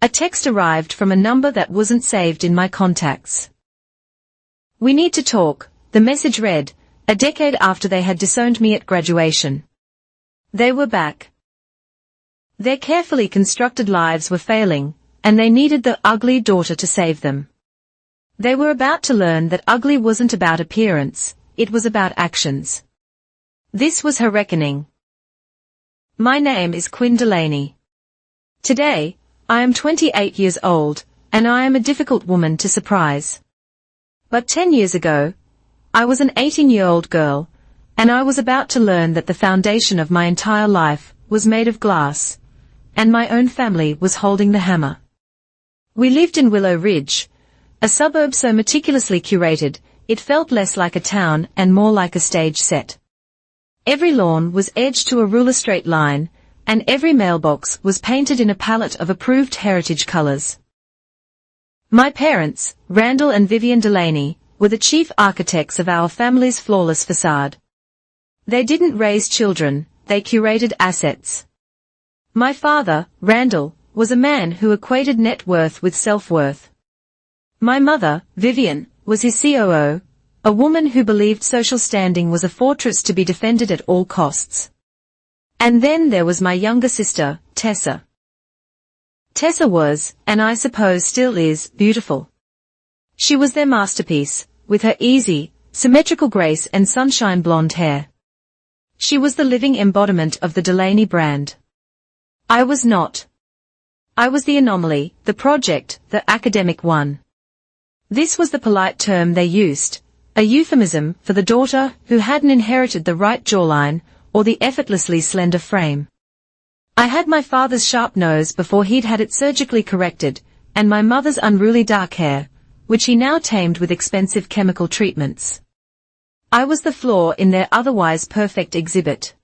A text arrived from a number that wasn't saved in my contacts. "We need to talk," the message read, a decade after they had disowned me at graduation. They were back. Their carefully constructed lives were failing, and they needed the ugly daughter to save them. They were about to learn that ugly wasn't about appearance, it was about actions. This was her reckoning. My name is Quinn Delaney. Today, I am 28 years old, and I am a difficult woman to surprise. But 10 years ago, I was an 18-year-old girl, and I was about to learn that the foundation of my entire life was made of glass, and my own family was holding the hammer. We lived in Willow Ridge, a suburb so meticulously curated, it felt less like a town and more like a stage set. Every lawn was edged to a ruler straight line, and every mailbox was painted in a palette of approved heritage colors. My parents, Randall and Vivian Delaney, were the chief architects of our family's flawless facade. They didn't raise children, they curated assets. My father, Randall, was a man who equated net worth with self-worth. My mother, Vivian, was his COO, a woman who believed social standing was a fortress to be defended at all costs. And then there was my younger sister, Tessa. Tessa was, and I suppose still is, beautiful. She was their masterpiece, with her easy, symmetrical grace and sunshine blonde hair. She was the living embodiment of the Delaney brand. I was not. I was the anomaly, the project, the academic one. This was the polite term they used, a euphemism for the daughter who hadn't inherited the right jawline or the effortlessly slender frame. I had my father's sharp nose before he'd had it surgically corrected, and my mother's unruly dark hair, which he now tamed with expensive chemical treatments. I was the flaw in their otherwise perfect exhibit.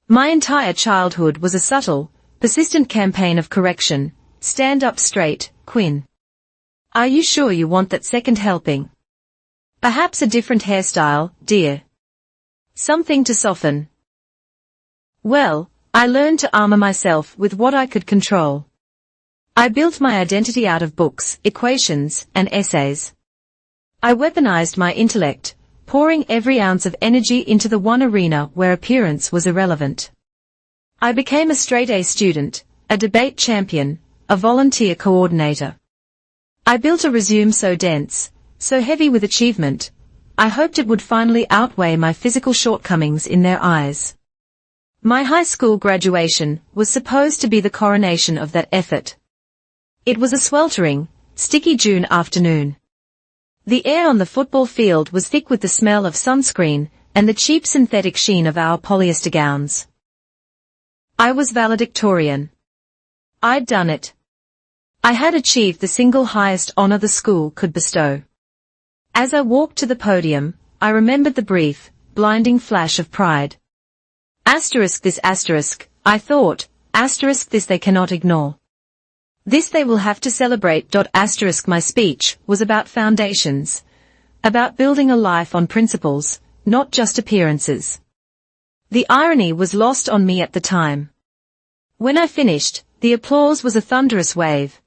My entire childhood was a subtle, persistent campaign of correction. Stand up straight, Quinn. Are you sure you want that second helping? Perhaps a different hairstyle, dear. Something to soften. Well, I learned to armor myself with what I could control. I built my identity out of books, equations, and essays. I weaponized my intellect, pouring every ounce of energy into the one arena where appearance was irrelevant. I became a straight-A student, a debate champion, a volunteer coordinator. I built a resume so dense, so heavy with achievement, I hoped it would finally outweigh my physical shortcomings in their eyes. My high school graduation was supposed to be the coronation of that effort. It was a sweltering, sticky June afternoon. The air on the football field was thick with the smell of sunscreen and the cheap synthetic sheen of our polyester gowns. I was valedictorian. I'd done it. I had achieved the single highest honor the school could bestow. As I walked to the podium, I remembered the brief, blinding flash of pride. Asterisk this asterisk, I thought, asterisk this they cannot ignore. This they will have to celebrate. Asterisk my speech was about foundations, about building a life on principles, not just appearances. The irony was lost on me at the time. When I finished, the applause was a thunderous wave.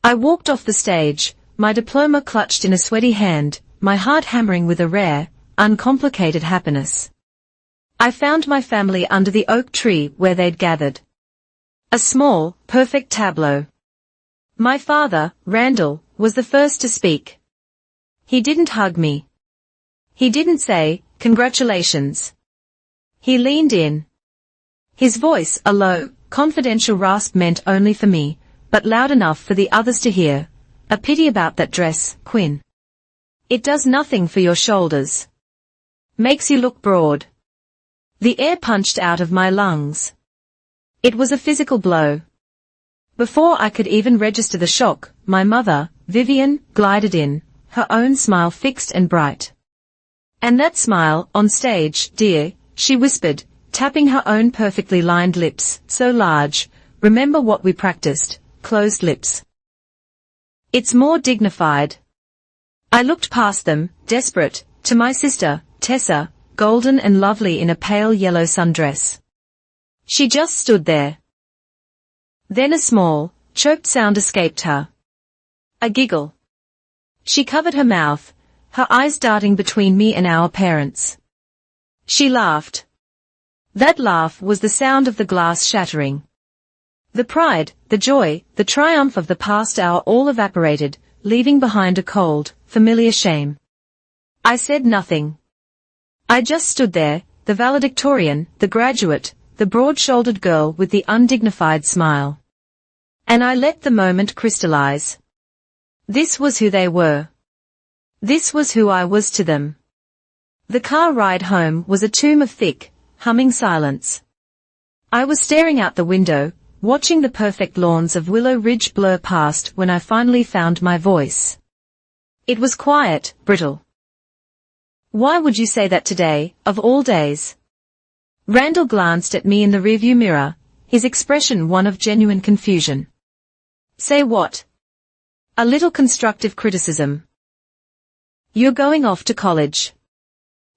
I walked off the stage, my diploma clutched in a sweaty hand, my heart hammering with a rare, uncomplicated happiness. I found my family under the oak tree where they'd gathered. A small, perfect tableau. My father, Randall, was the first to speak. He didn't hug me. He didn't say, "Congratulations." He leaned in. His voice, a low, confidential rasp meant only for me, but loud enough for the others to hear. "A pity about that dress, Quinn. It does nothing for your shoulders. Makes you look broad." The air punched out of my lungs. It was a physical blow. Before I could even register the shock, my mother, Vivian, glided in, her own smile fixed and bright. "And that smile, on stage, dear," she whispered, tapping her own perfectly lined lips, so large, "remember what we practiced, closed lips. It's more dignified." I looked past them, desperate, to my sister, Tessa, golden and lovely in a pale yellow sundress. She just stood there. Then a small, choked sound escaped her. A giggle. She covered her mouth, her eyes darting between me and our parents. She laughed. That laugh was the sound of the glass shattering. The pride, the joy, the triumph of the past hour all evaporated, leaving behind a cold, familiar shame. I said nothing. I just stood there, the valedictorian, the graduate, the broad-shouldered girl with the undignified smile. And I let the moment crystallize. This was who they were. This was who I was to them. The car ride home was a tomb of thick, humming silence. I was staring out the window, watching the perfect lawns of Willow Ridge blur past when I finally found my voice. It was quiet, brittle. Why would you say that today, of all days? Randall glanced at me in the rearview mirror, his expression one of genuine confusion. Say what? A little constructive criticism. You're going off to college.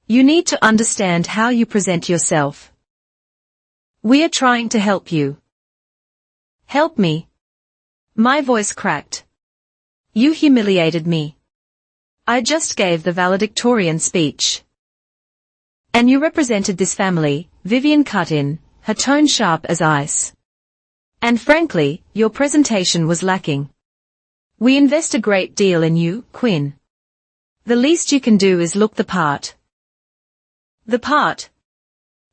You need to understand how you present yourself. We are trying to help you. Help me. My voice cracked. You humiliated me. I just gave the valedictorian speech. And you represented this family, Vivian cut in, her tone sharp as ice. And frankly, your presentation was lacking. We invest a great deal in you, Quinn. The least you can do is look the part. The part?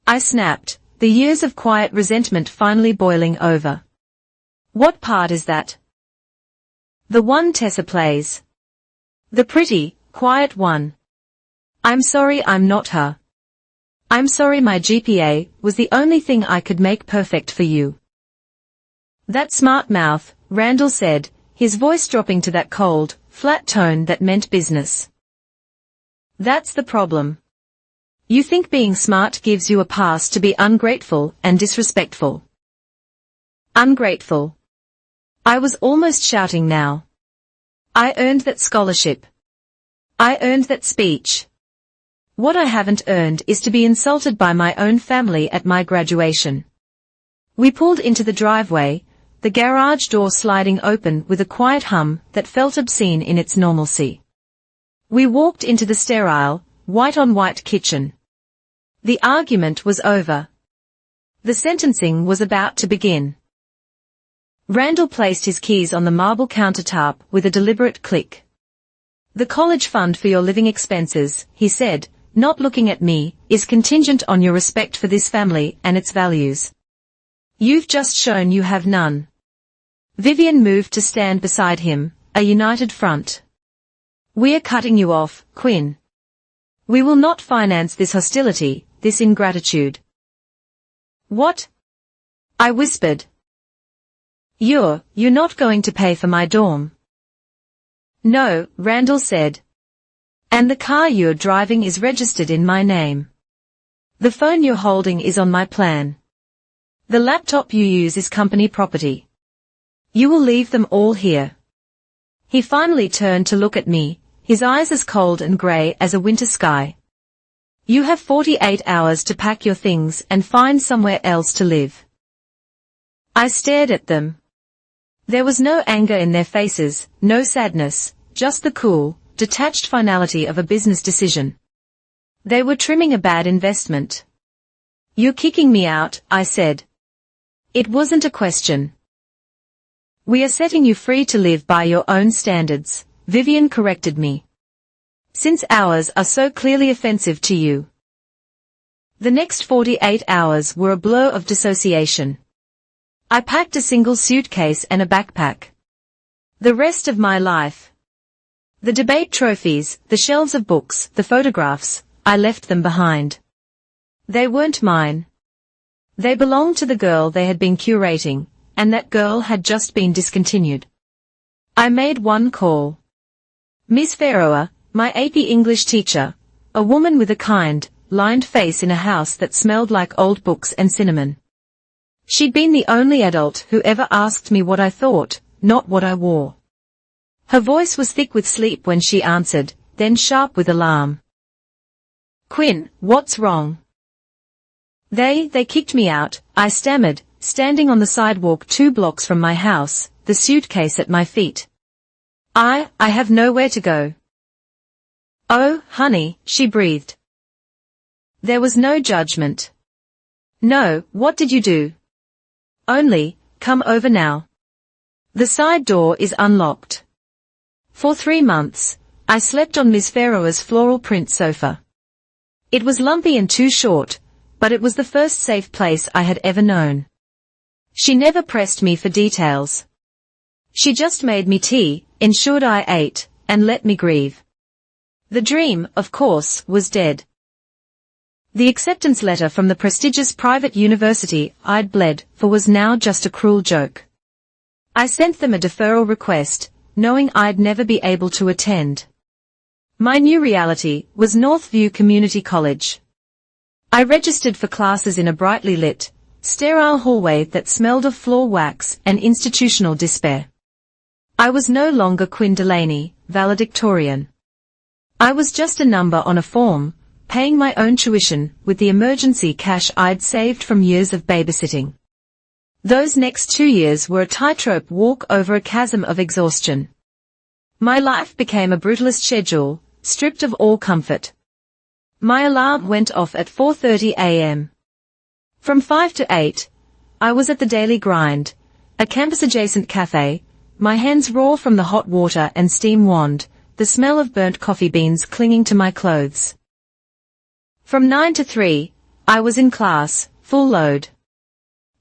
I snapped, the years of quiet resentment finally boiling over. What part is that? The one Tessa plays. The pretty, quiet one. I'm sorry I'm not her. I'm sorry my GPA was the only thing I could make perfect for you. That smart mouth, Randall said, his voice dropping to that cold, flat tone that meant business. That's the problem. You think being smart gives you a pass to be ungrateful and disrespectful. Ungrateful. I was almost shouting now. I earned that scholarship. I earned that speech. What I haven't earned is to be insulted by my own family at my graduation. We pulled into the driveway, the garage door sliding open with a quiet hum that felt obscene in its normalcy. We walked into the sterile, white-on-white kitchen. The argument was over. The sentencing was about to begin. Randall placed his keys on the marble countertop with a deliberate click. The college fund for your living expenses, he said, not looking at me, is contingent on your respect for this family and its values. You've just shown you have none. Vivian moved to stand beside him, a united front. We are cutting you off, Quinn. We will not finance this hostility, this ingratitude. What? I whispered. You're not going to pay for my dorm. No, Randall said. And the car you're driving is registered in my name. The phone you're holding is on my plan. The laptop you use is company property. You will leave them all here. He finally turned to look at me, his eyes as cold and grey as a winter sky. You have 48 hours to pack your things and find somewhere else to live. I stared at them. There was no anger in their faces, no sadness, just the cool, detached finality of a business decision. They were trimming a bad investment. You're kicking me out, I said. It wasn't a question. We are setting you free to live by your own standards, Vivian corrected me. Since ours are so clearly offensive to you. The next 48 hours were a blur of dissociation. I packed a single suitcase and a backpack. The rest of my life. The debate trophies, the shelves of books, the photographs, I left them behind. They weren't mine. They belonged to the girl they had been curating, and that girl had just been discontinued. I made one call. Miss Ferroa, my AP English teacher, a woman with a kind, lined face in a house that smelled like old books and cinnamon. She'd been the only adult who ever asked me what I thought, not what I wore. Her voice was thick with sleep when she answered, then sharp with alarm. Quinn, what's wrong? They kicked me out, I stammered, standing on the sidewalk 2 blocks from my house, the suitcase at my feet. I have nowhere to go. Oh, honey, she breathed. There was no judgment. No, what did you do? Only, come over now. The side door is unlocked. For 3 months, I slept on Miss Ferroa's floral print sofa. It was lumpy and too short, but it was the first safe place I had ever known. She never pressed me for details. She just made me tea, ensured I ate, and let me grieve. The dream, of course, was dead. The acceptance letter from the prestigious private university I'd bled for was now just a cruel joke. I sent them a deferral request, knowing I'd never be able to attend. My new reality was Northview Community College. I registered for classes in a brightly lit, sterile hallway that smelled of floor wax and institutional despair. I was no longer Quinn Delaney, valedictorian. I was just a number on a form, paying my own tuition with the emergency cash I'd saved from years of babysitting. Those next 2 years were a tightrope walk over a chasm of exhaustion. My life became a brutalist schedule, stripped of all comfort. My alarm went off at 4:30 a.m. From 5 to 8, I was at the daily grind, a campus-adjacent cafe, my hands raw from the hot water and steam wand, the smell of burnt coffee beans clinging to my clothes. From 9 to 3, I was in class, full load.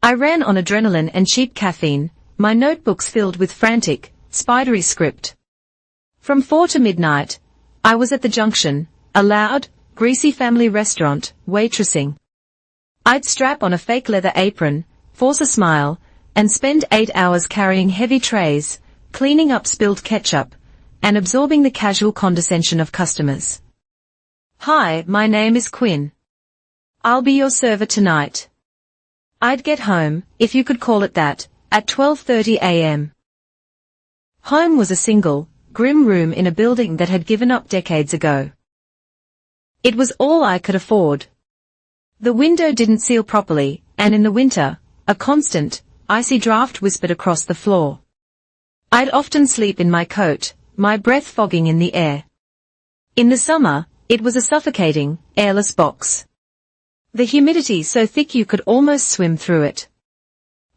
I ran on adrenaline and cheap caffeine, my notebooks filled with frantic, spidery script. From 4 to midnight, I was at the Junction, a loud, greasy family restaurant, waitressing. I'd strap on a fake leather apron, force a smile, and spend 8 hours carrying heavy trays, cleaning up spilled ketchup, and absorbing the casual condescension of customers. Hi, my name is Quinn. I'll be your server tonight. I'd get home, if you could call it that, at 12:30 a.m. Home was a single, grim room in a building that had given up decades ago. It was all I could afford. The window didn't seal properly, and in the winter, a constant, icy draft whispered across the floor. I'd often sleep in my coat, my breath fogging in the air. In the summer, it was a suffocating, airless box. The humidity so thick you could almost swim through it.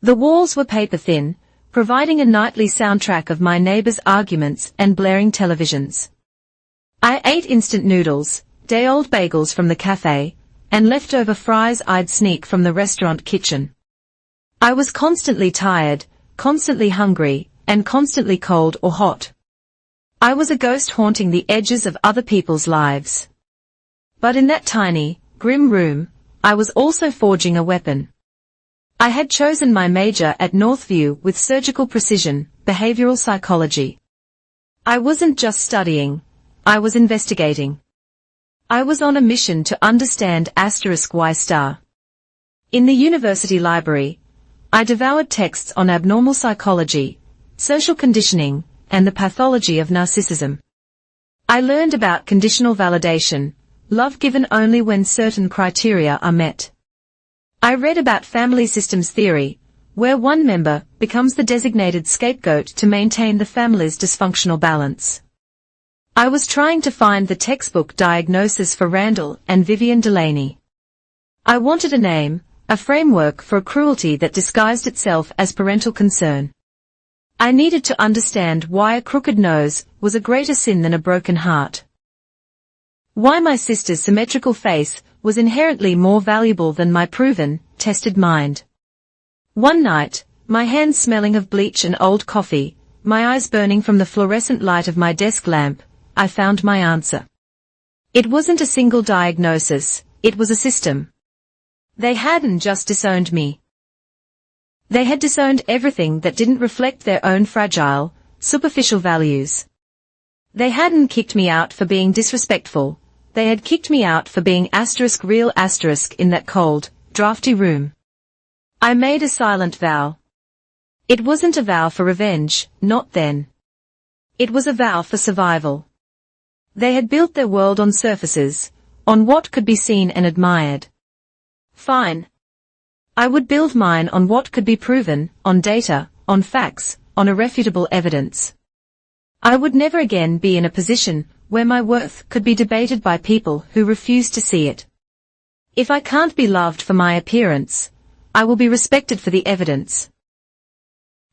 The walls were paper-thin, providing a nightly soundtrack of my neighbors' arguments and blaring televisions. I ate instant noodles, day-old bagels from the cafe, and leftover fries I'd sneak from the restaurant kitchen. I was constantly tired, constantly hungry, and constantly cold or hot. I was a ghost haunting the edges of other people's lives. But in that tiny, grim room, I was also forging a weapon. I had chosen my major at Northview with surgical precision, behavioral psychology. I wasn't just studying, I was investigating. I was on a mission to understand *Y*. In the university library, I devoured texts on abnormal psychology, social conditioning, and the pathology of narcissism. I learned about conditional validation, love given only when certain criteria are met. I read about family systems theory, where one member becomes the designated scapegoat to maintain the family's dysfunctional balance. I was trying to find the textbook diagnosis for Randall and Vivian Delaney. I wanted a name, a framework for a cruelty that disguised itself as parental concern. I needed to understand why a crooked nose was a greater sin than a broken heart. Why my sister's symmetrical face was inherently more valuable than my proven, tested mind. One night, my hands smelling of bleach and old coffee, my eyes burning from the fluorescent light of my desk lamp, I found my answer. It wasn't a single diagnosis, it was a system. They hadn't just disowned me. They had disowned everything that didn't reflect their own fragile, superficial values. They hadn't kicked me out for being disrespectful, they had kicked me out for being *real* in that cold, drafty room. I made a silent vow. It wasn't a vow for revenge, not then. It was a vow for survival. They had built their world on surfaces, on what could be seen and admired. Fine. I would build mine on what could be proven, on data, on facts, on irrefutable evidence. I would never again be in a position where my worth could be debated by people who refuse to see it. If I can't be loved for my appearance, I will be respected for the evidence.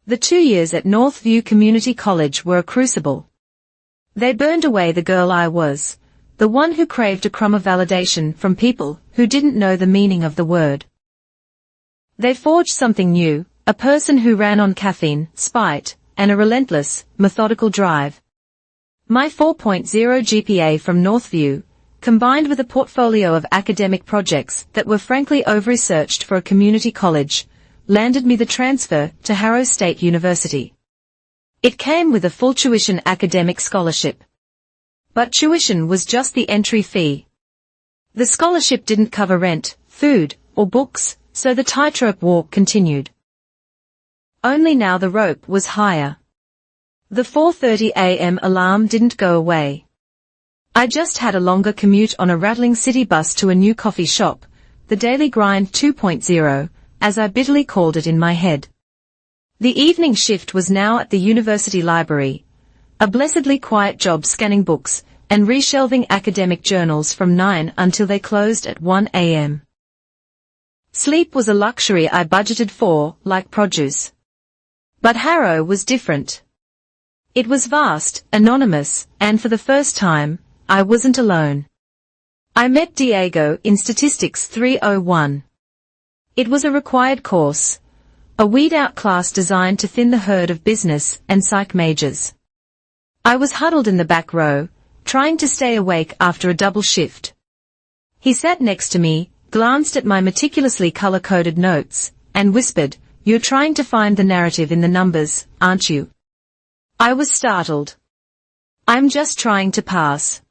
The 2 years at Northview Community College were a crucible. They burned away the girl I was, the one who craved a crumb of validation from people who didn't know the meaning of the word. They forged something new, a person who ran on caffeine, spite, and a relentless, methodical drive. My 4.0 GPA from Northview, combined with a portfolio of academic projects that were frankly over-researched for a community college, landed me the transfer to Harrow State University. It came with a full tuition academic scholarship. But tuition was just the entry fee. The scholarship didn't cover rent, food, or books, so the tightrope walk continued. Only now the rope was higher. The 4:30 a.m. alarm didn't go away. I just had a longer commute on a rattling city bus to a new coffee shop, the Daily Grind 2.0, as I bitterly called it in my head. The evening shift was now at the university library, a blessedly quiet job scanning books and reshelving academic journals from 9 until they closed at 1 a.m. Sleep was a luxury I budgeted for, like produce. But Harrow was different. It was vast, anonymous, and for the first time, I wasn't alone. I met Diego in Statistics 301. It was a required course, a weed-out class designed to thin the herd of business and psych majors. I was huddled in the back row, trying to stay awake after a double shift. He sat next to me, glanced at my meticulously color-coded notes, and whispered, "You're trying to find the narrative in the numbers, aren't you?" I was startled. "I'm just trying to pass."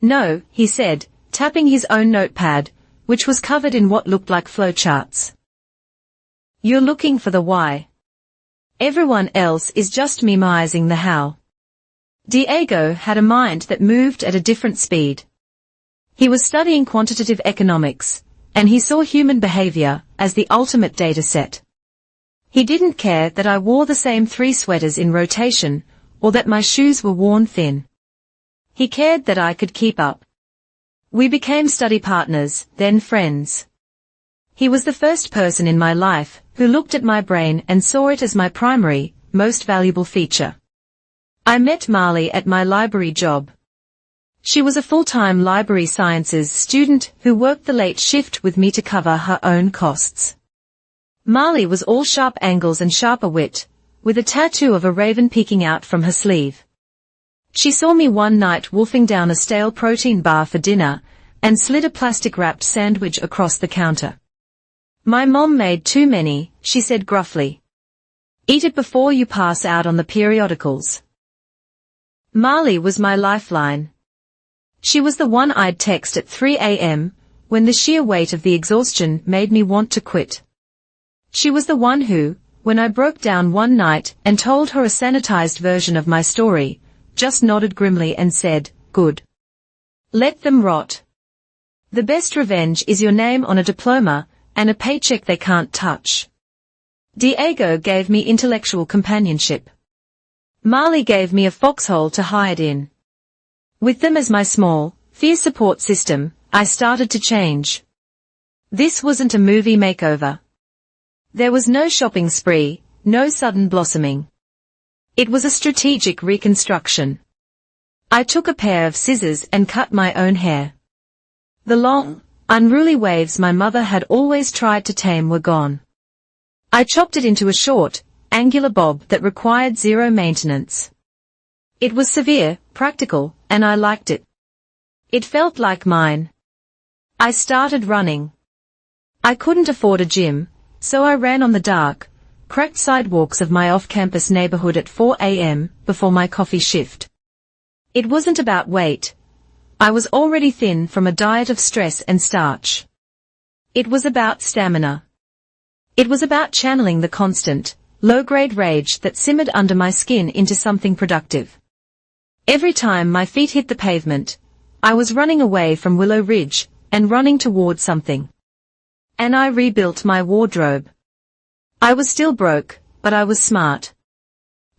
"No," he said, tapping his own notepad, which was covered in what looked like flowcharts. "You're looking for the why. Everyone else is just memoizing the how." Diego had a mind that moved at a different speed. He was studying quantitative economics, and he saw human behavior as the ultimate data set. He didn't care that I wore the same 3 sweaters in rotation, or that my shoes were worn thin. He cared that I could keep up. We became study partners, then friends. He was the first person in my life who looked at my brain and saw it as my primary, most valuable feature. I met Marley at my library job. She was a full-time library sciences student who worked the late shift with me to cover her own costs. Marley was all sharp angles and sharper wit, with a tattoo of a raven peeking out from her sleeve. She saw me one night wolfing down a stale protein bar for dinner, and slid a plastic-wrapped sandwich across the counter. "My mom made too many," she said gruffly. "Eat it before you pass out on the periodicals." Marley was my lifeline. She was the one I'd text at 3 a.m., when the sheer weight of the exhaustion made me want to quit. She was the one who, when I broke down one night and told her a sanitized version of my story, just nodded grimly and said, "Good. Let them rot. The best revenge is your name on a diploma, and a paycheck they can't touch." Diego gave me intellectual companionship. Marley gave me a foxhole to hide in. With them as my small, fierce support system, I started to change. This wasn't a movie makeover. There was no shopping spree, no sudden blossoming. It was a strategic reconstruction. I took a pair of scissors and cut my own hair. The long, unruly waves my mother had always tried to tame were gone. I chopped it into a short, angular bob that required zero maintenance. It was severe, practical, and I liked it. It felt like mine. I started running. I couldn't afford a gym, so I ran on the dark, cracked sidewalks of my off-campus neighborhood at 4 a.m. before my coffee shift. It wasn't about weight. I was already thin from a diet of stress and starch. It was about stamina. It was about channeling the constant, low-grade rage that simmered under my skin into something productive. Every time my feet hit the pavement, I was running away from Willow Ridge and running toward something. And I rebuilt my wardrobe. I was still broke, but I was smart.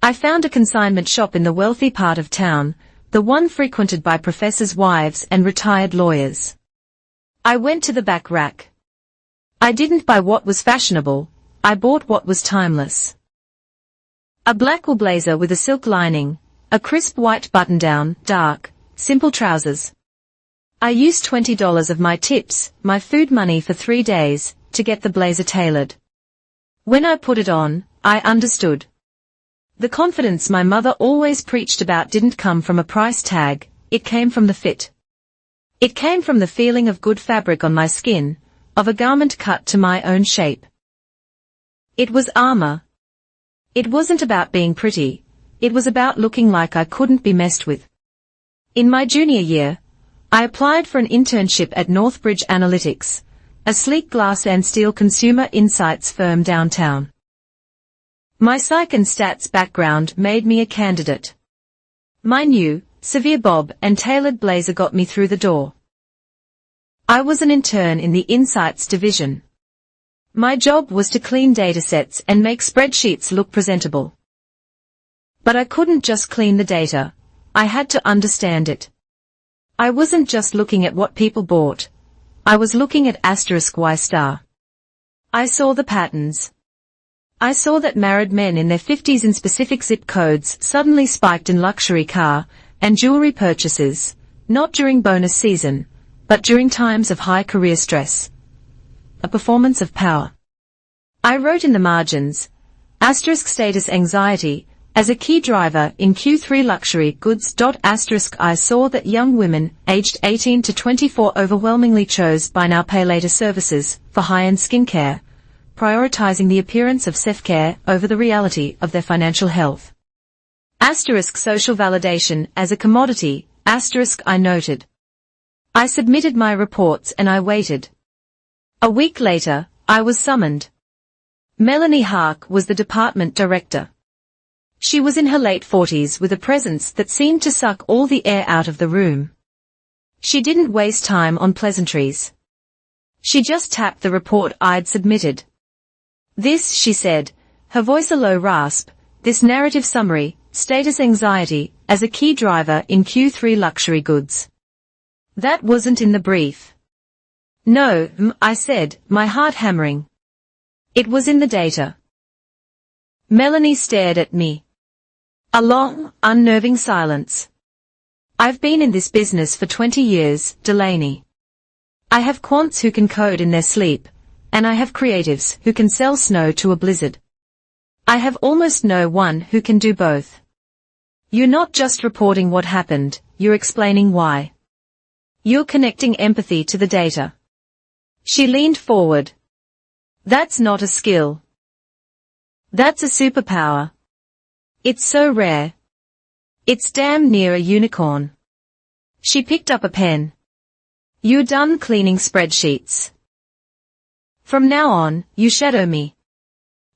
I found a consignment shop in the wealthy part of town, the one frequented by professors' wives and retired lawyers. I went to the back rack. I didn't buy what was fashionable, I bought what was timeless. A black wool blazer with a silk lining, a crisp white button-down, dark, simple trousers. I used $20 of my tips, my food money for 3 days, to get the blazer tailored. When I put it on, I understood. The confidence my mother always preached about didn't come from a price tag, it came from the fit. It came from the feeling of good fabric on my skin, of a garment cut to my own shape. It was armor. It wasn't about being pretty, it was about looking like I couldn't be messed with. In my junior year, I applied for an internship at Northbridge Analytics, a sleek glass and steel consumer insights firm downtown. My psych and stats background made me a candidate. My new, severe bob and tailored blazer got me through the door. I was an intern in the insights division. My job was to clean datasets and make spreadsheets look presentable. But I couldn't just clean the data, I had to understand it. I wasn't just looking at what people bought, I was looking at *Y*. I saw the patterns. I saw that married men in their 50s in specific zip codes suddenly spiked in luxury car and jewelry purchases, not during bonus season, but during times of high career stress. A performance of power. I wrote in the margins, *status anxiety, as a key driver in Q3 luxury goods. I saw that young women, aged 18 to 24 overwhelmingly chose buy now pay later services for high-end skincare, prioritizing the appearance of self-care over the reality of their financial health. Social validation as a commodity, I noted. I submitted my reports and I waited. A week later, I was summoned. Melanie Hark was the department director. She was in her late 40s with a presence that seemed to suck all the air out of the room. She didn't waste time on pleasantries. She just tapped the report I'd submitted. This, she said, her voice a low rasp, this narrative summary, status anxiety, as a key driver in Q3 luxury goods. That wasn't in the brief. No, I said, my heart hammering. It was in the data. Melanie stared at me. A long, unnerving silence. I've been in this business for 20 years, Delaney. I have quants who can code in their sleep, and I have creatives who can sell snow to a blizzard. I have almost no one who can do both. You're not just reporting what happened, you're explaining why. You're connecting empathy to the data. She leaned forward. That's not a skill. That's a superpower. It's so rare. It's damn near a unicorn. She picked up a pen. You're done cleaning spreadsheets. From now on, you shadow me.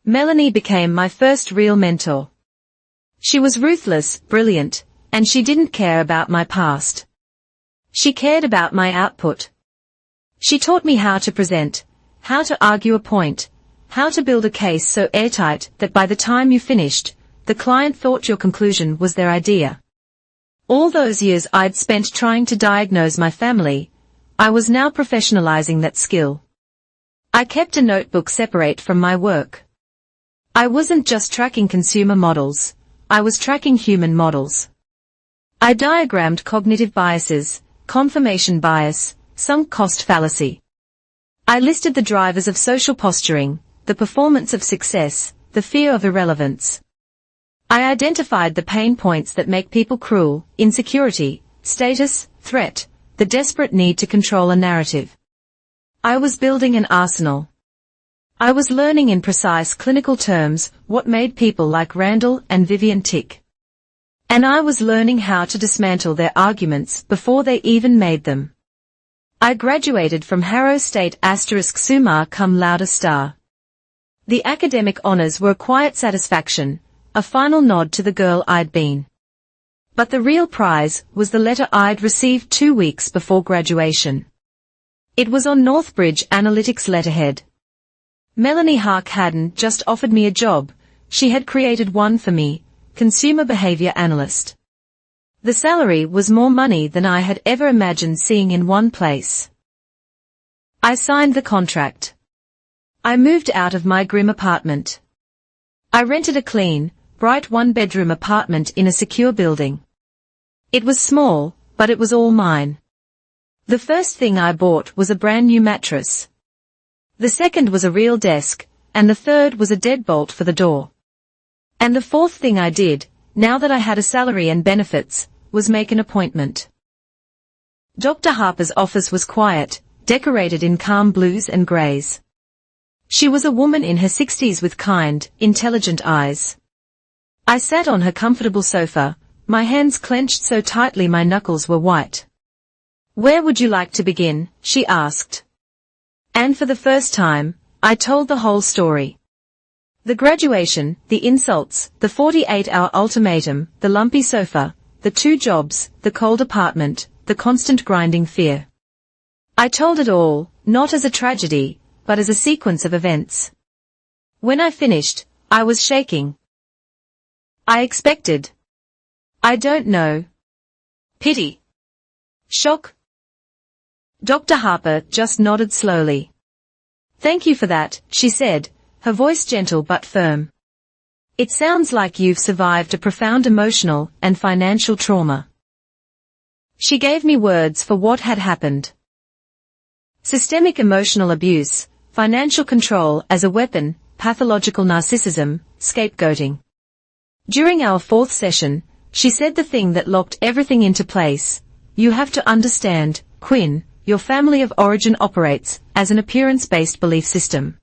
Melanie became my first real mentor. She was ruthless, brilliant, and she didn't care about my past. She cared about my output. She taught me how to present, how to argue a point, how to build a case so airtight that by the time you finished, the client thought your conclusion was their idea. All those years I'd spent trying to diagnose my family, I was now professionalizing that skill. I kept a notebook separate from my work. I wasn't just tracking consumer models, I was tracking human models. I diagrammed cognitive biases, confirmation bias, sunk cost fallacy. I listed the drivers of social posturing, the performance of success, the fear of irrelevance. I identified the pain points that make people cruel, insecurity, status, threat, the desperate need to control a narrative. I was building an arsenal. I was learning in precise clinical terms what made people like Randall and Vivian tick. And I was learning how to dismantle their arguments before they even made them. I graduated from Harrow State *summa cum laude star. The academic honors were a quiet satisfaction, a final nod to the girl I'd been. But the real prize was the letter I'd received 2 weeks before graduation. It was on Northbridge Analytics letterhead. Melanie Hark hadn't just offered me a job, she had created one for me, consumer behavior analyst. The salary was more money than I had ever imagined seeing in one place. I signed the contract. I moved out of my grim apartment. I rented a clean, bright one-bedroom apartment in a secure building. It was small, but it was all mine. The first thing I bought was a brand new mattress. The second was a real desk, and the third was a deadbolt for the door. And the fourth thing I did, now that I had a salary and benefits, was make an appointment. Dr. Harper's office was quiet, decorated in calm blues and grays. She was a woman in her 60s with kind, intelligent eyes. I sat on her comfortable sofa, my hands clenched so tightly my knuckles were white. "Where would you like to begin?" she asked. And for the first time, I told the whole story. The graduation, the insults, the 48-hour ultimatum, the lumpy sofa, the 2 jobs, the cold apartment, the constant grinding fear. I told it all, not as a tragedy, but as a sequence of events. When I finished, I was shaking. I expected. I don't know. Pity. Shock. Dr. Harper just nodded slowly. "Thank you for that," she said, her voice gentle but firm. "It sounds like you've survived a profound emotional and financial trauma." She gave me words for what had happened. Systemic emotional abuse, financial control as a weapon, pathological narcissism, scapegoating. During our 4th session, she said the thing that locked everything into place: "You have to understand, Quinn, your family of origin operates as an appearance-based belief system.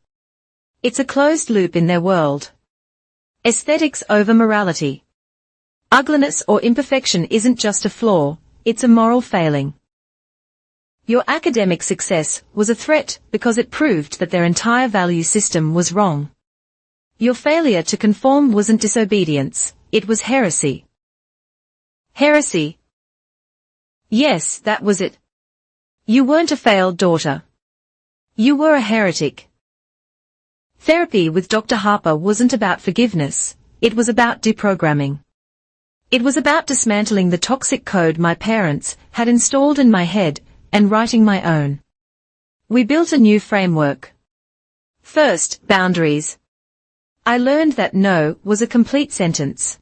It's a closed loop in their world. Aesthetics over morality. Ugliness or imperfection isn't just a flaw, it's a moral failing. Your academic success was a threat because it proved that their entire value system was wrong. Your failure to conform wasn't disobedience, it was heresy." Heresy? Yes, that was it. You weren't a failed daughter. You were a heretic. Therapy with Dr. Harper wasn't about forgiveness, it was about deprogramming. It was about dismantling the toxic code my parents had installed in my head and writing my own. We built a new framework. First, boundaries. I learned that no was a complete sentence.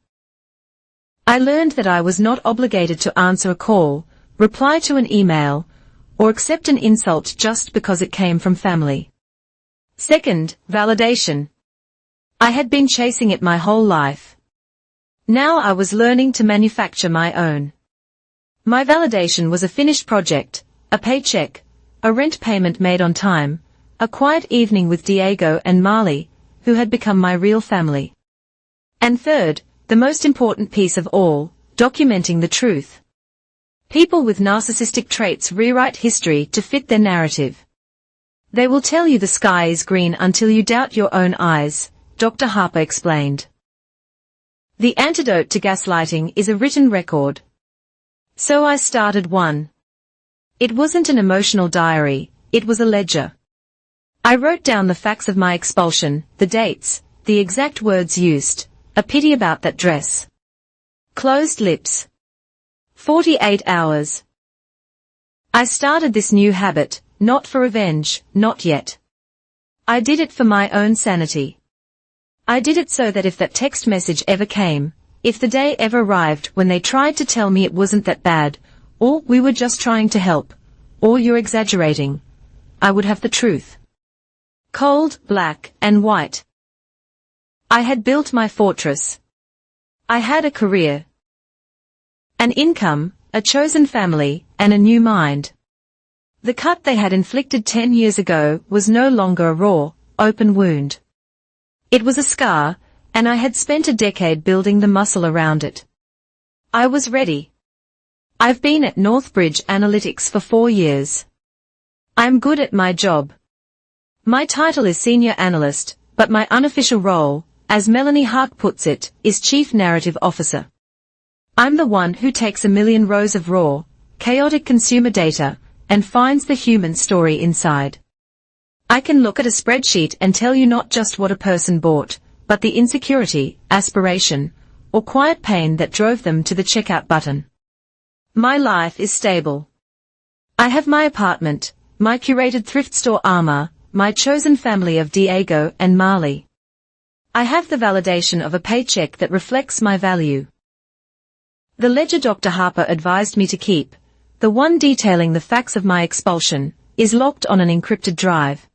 I learned that I was not obligated to answer a call, reply to an email, or accept an insult just because it came from family. Second, validation. I had been chasing it my whole life. Now I was learning to manufacture my own. My validation was a finished project, a paycheck, a rent payment made on time, a quiet evening with Diego and Marley, who had become my real family. And third, the most important piece of all, documenting the truth. People with narcissistic traits rewrite history to fit their narrative. They will tell you the sky is green until you doubt your own eyes, Dr. Harper explained. The antidote to gaslighting is a written record. So I started one. It wasn't an emotional diary, it was a ledger. I wrote down the facts of my expulsion, the dates, the exact words used, a pity about that dress. Closed lips. 48 hours. I started this new habit, not for revenge, not yet. I did it for my own sanity. I did it so that if that text message ever came, if the day ever arrived when they tried to tell me it wasn't that bad, or we were just trying to help, or you're exaggerating, I would have the truth. Cold, black, and white. I had built my fortress. I had a career. An income, a chosen family, and a new mind. The cut they had inflicted 10 years ago was no longer a raw, open wound. It was a scar, and I had spent a decade building the muscle around it. I was ready. I've been at Northbridge Analytics for 4 years. I'm good at my job. My title is Senior Analyst, but my unofficial role, as Melanie Hart puts it, is Chief Narrative Officer. I'm the one who takes a million rows of raw, chaotic consumer data, and finds the human story inside. I can look at a spreadsheet and tell you not just what a person bought, but the insecurity, aspiration, or quiet pain that drove them to the checkout button. My life is stable. I have my apartment, my curated thrift store armor, my chosen family of Diego and Marley. I have the validation of a paycheck that reflects my value. The ledger Dr. Harper advised me to keep, the one detailing the facts of my expulsion, is locked on an encrypted drive.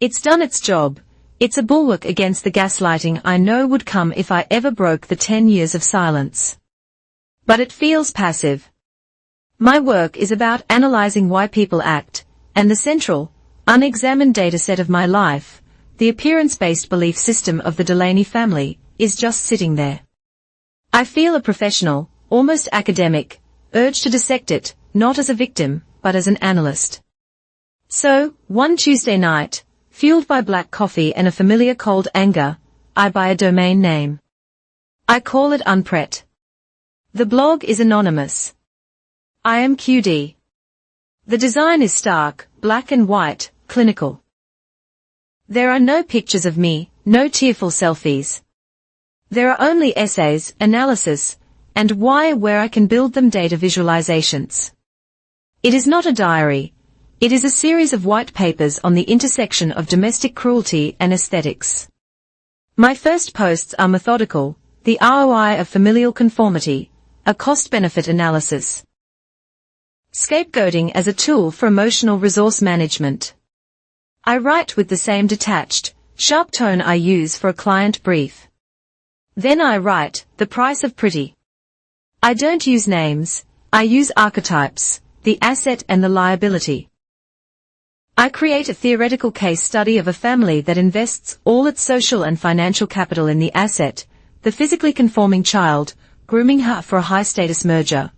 It's done its job. It's a bulwark against the gaslighting I know would come if I ever broke the 10 years of silence. But it feels passive. My work is about analyzing why people act, and the central, unexamined dataset of my life, the appearance-based belief system of the Delaney family, is just sitting there. I feel a professional, almost academic, urge to dissect it, not as a victim, but as an analyst. So, one Tuesday night, fueled by black coffee and a familiar cold anger, I buy a domain name. I call it Unpret. The blog is anonymous. I am QD. The design is stark, black and white, clinical. There are no pictures of me, no tearful selfies. There are only essays, analysis, and where I can build them data visualizations. It is not a diary. It is a series of white papers on the intersection of domestic cruelty and aesthetics. My first posts are methodical, the ROI of familial conformity, a cost-benefit analysis. Scapegoating as a tool for emotional resource management. I write with the same detached, sharp tone I use for a client brief. Then I write, the price of pretty. I don't use names, I use archetypes, the asset and the liability. I create a theoretical case study of a family that invests all its social and financial capital in the asset, the physically conforming child, grooming her for a high-status merger.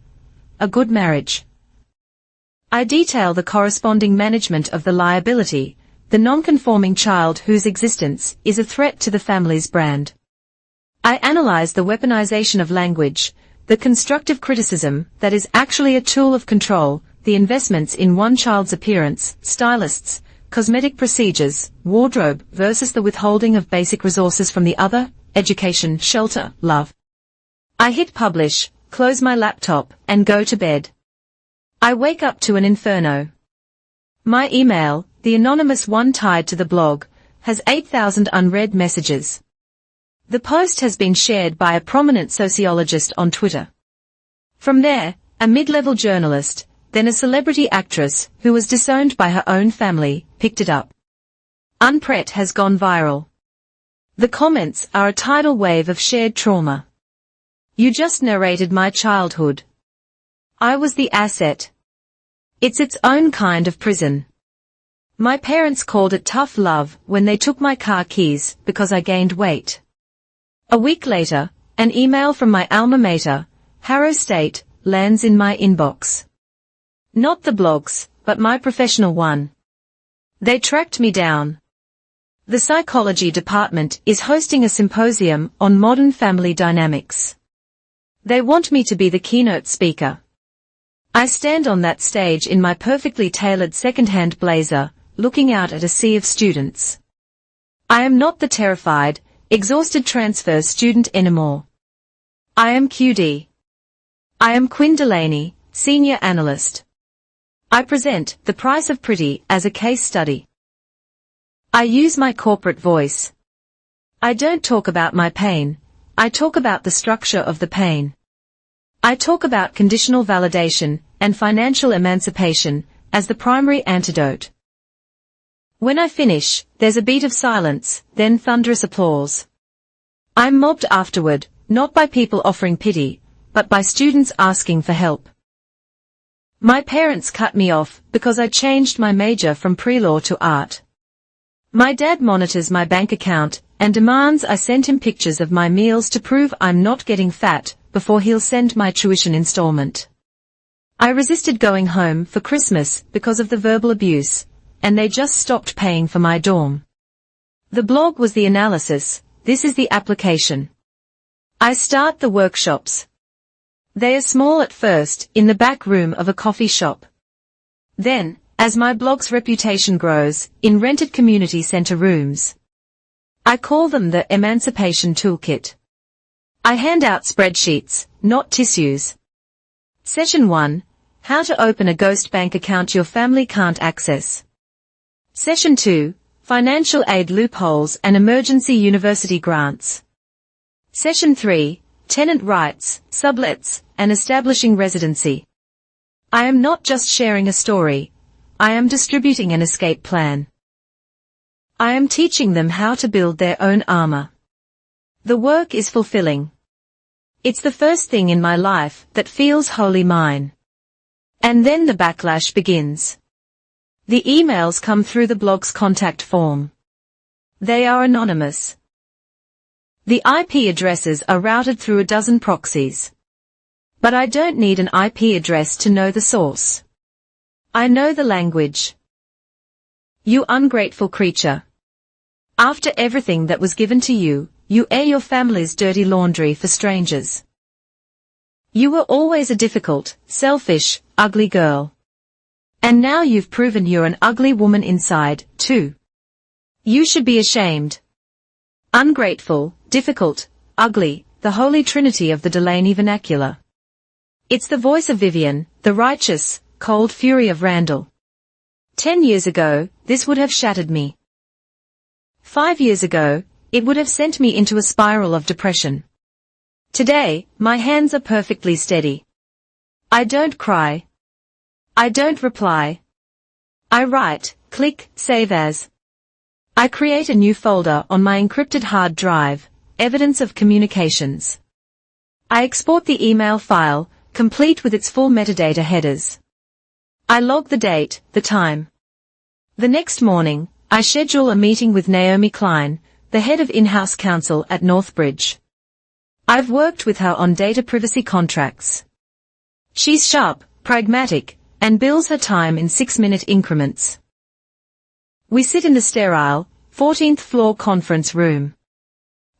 A good marriage. I detail the corresponding management of the liability, the non-conforming child whose existence is a threat to the family's brand. I analyze the weaponization of language, the constructive criticism that is actually a tool of control, the investments in one child's appearance, stylists, cosmetic procedures, wardrobe versus the withholding of basic resources from the other, education, shelter, love. I hit publish, close my laptop, and go to bed. I wake up to an inferno. My email, the anonymous one tied to the blog, has 8,000 unread messages. The post has been shared by a prominent sociologist on Twitter. From there, a mid-level journalist, then a celebrity actress who was disowned by her own family, picked it up. Unpret has gone viral. The comments are a tidal wave of shared trauma. You just narrated my childhood. I was the asset. It's its own kind of prison. My parents called it tough love when they took my car keys because I gained weight. A week later, an email from my alma mater, Harrow State, lands in my inbox. Not the blog's, but my professional one. They tracked me down. The psychology department is hosting a symposium on modern family dynamics. They want me to be the keynote speaker. I stand on that stage in my perfectly tailored second-hand blazer, looking out at a sea of students. I am not the terrified, exhausted transfer student anymore. I am QD. I am Quinn Delaney, senior analyst. I present The Price of Pretty as a case study. I use my corporate voice. I don't talk about my pain, I talk about the structure of the pain. I talk about conditional validation and financial emancipation as the primary antidote. When I finish, there's a beat of silence, then thunderous applause. I'm mobbed afterward, not by people offering pity, but by students asking for help. My parents cut me off because I changed my major from pre-law to art. My dad monitors my bank account and demands I send him pictures of my meals to prove I'm not getting fat before he'll send my tuition installment. I resisted going home for Christmas because of the verbal abuse, and they just stopped paying for my dorm. The blog was the analysis, this is the application. I start the workshops. They are small at first, in the back room of a coffee shop. Then, as my blog's reputation grows, in rented community center rooms. I call them the Emancipation Toolkit. I hand out spreadsheets, not tissues. Session 1. How to open a ghost bank account your family can't access. Session 2. Financial aid loopholes and emergency university grants. Session 3. Tenant rights, sublets, and establishing residency. I am not just sharing a story. I am distributing an escape plan. I am teaching them how to build their own armor. The work is fulfilling. It's the first thing in my life that feels wholly mine. And then the backlash begins. The emails come through the blog's contact form. They are anonymous. The IP addresses are routed through a dozen proxies. But I don't need an IP address to know the source. I know the language. You ungrateful creature. After everything that was given to you, you air your family's dirty laundry for strangers. You were always a difficult, selfish, ugly girl. And now you've proven you're an ugly woman inside, too. You should be ashamed. Ungrateful, difficult, ugly, the holy trinity of the Delaney vernacular. It's the voice of Vivian, the righteous, cold fury of Randall. 10 years ago, this would have shattered me. 5 years ago, it would have sent me into a spiral of depression. Today, my hands are perfectly steady. I don't cry. I don't reply. I write, click, save as. I create a new folder on my encrypted hard drive, evidence of communications. I export the email file, complete with its full metadata headers. I log the date, the time. The next morning, I schedule a meeting with Naomi Klein, the head of in-house counsel at Northbridge. I've worked with her on data privacy contracts. She's sharp, pragmatic, and bills her time in 6-minute increments. We sit in the sterile, 14th floor conference room.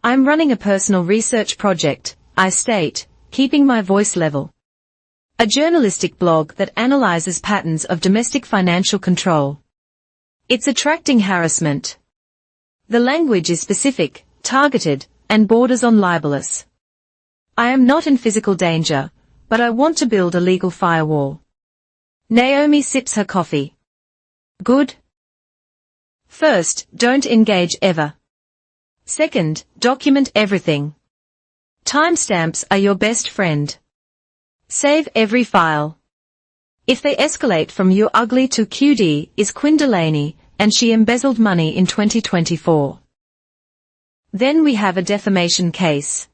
I'm running a personal research project, I state, keeping my voice level. A journalistic blog that analyzes patterns of domestic financial control. It's attracting harassment. The language is specific, targeted, and borders on libelous. I am not in physical danger, but I want to build a legal firewall. Naomi sips her coffee. Good. First, don't engage ever. Second, document everything. Timestamps are your best friend. Save every file. If they escalate from "you're ugly" to "QD is Quinn Delaney, and she embezzled money in 2024. Then we have a defamation case.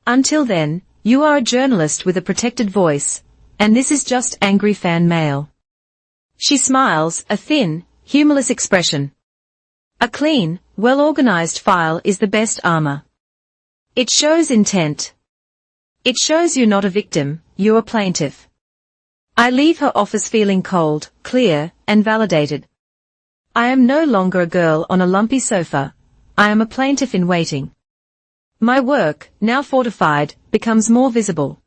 Until then, you are a journalist with a protected voice, and this is just angry fan mail. She smiles, a thin, humorless expression. A clean, well-organized file is the best armor. It shows intent. It shows you're not a victim, you're a plaintiff. I leave her office feeling cold, clear, and validated. I am no longer a girl on a lumpy sofa. I am a plaintiff in waiting. My work, now fortified, becomes more visible.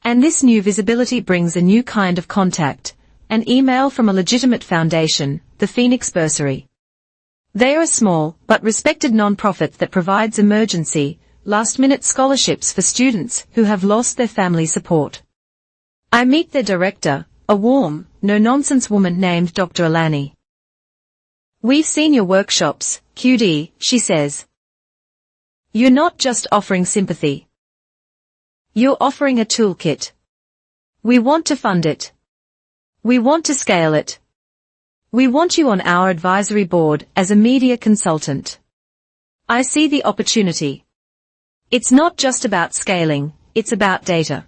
And this new visibility brings a new kind of contact, an email from a legitimate foundation, the Phoenix Bursary. They are a small, but respected non-profit that provides emergency, last-minute scholarships for students who have lost their family support. I meet their director, a warm, no-nonsense woman named Dr. Alani. We've seen your workshops, QD, she says. You're not just offering sympathy. You're offering a toolkit. We want to fund it. We want to scale it. We want you on our advisory board as a media consultant. I see the opportunity. It's not just about scaling, it's about data.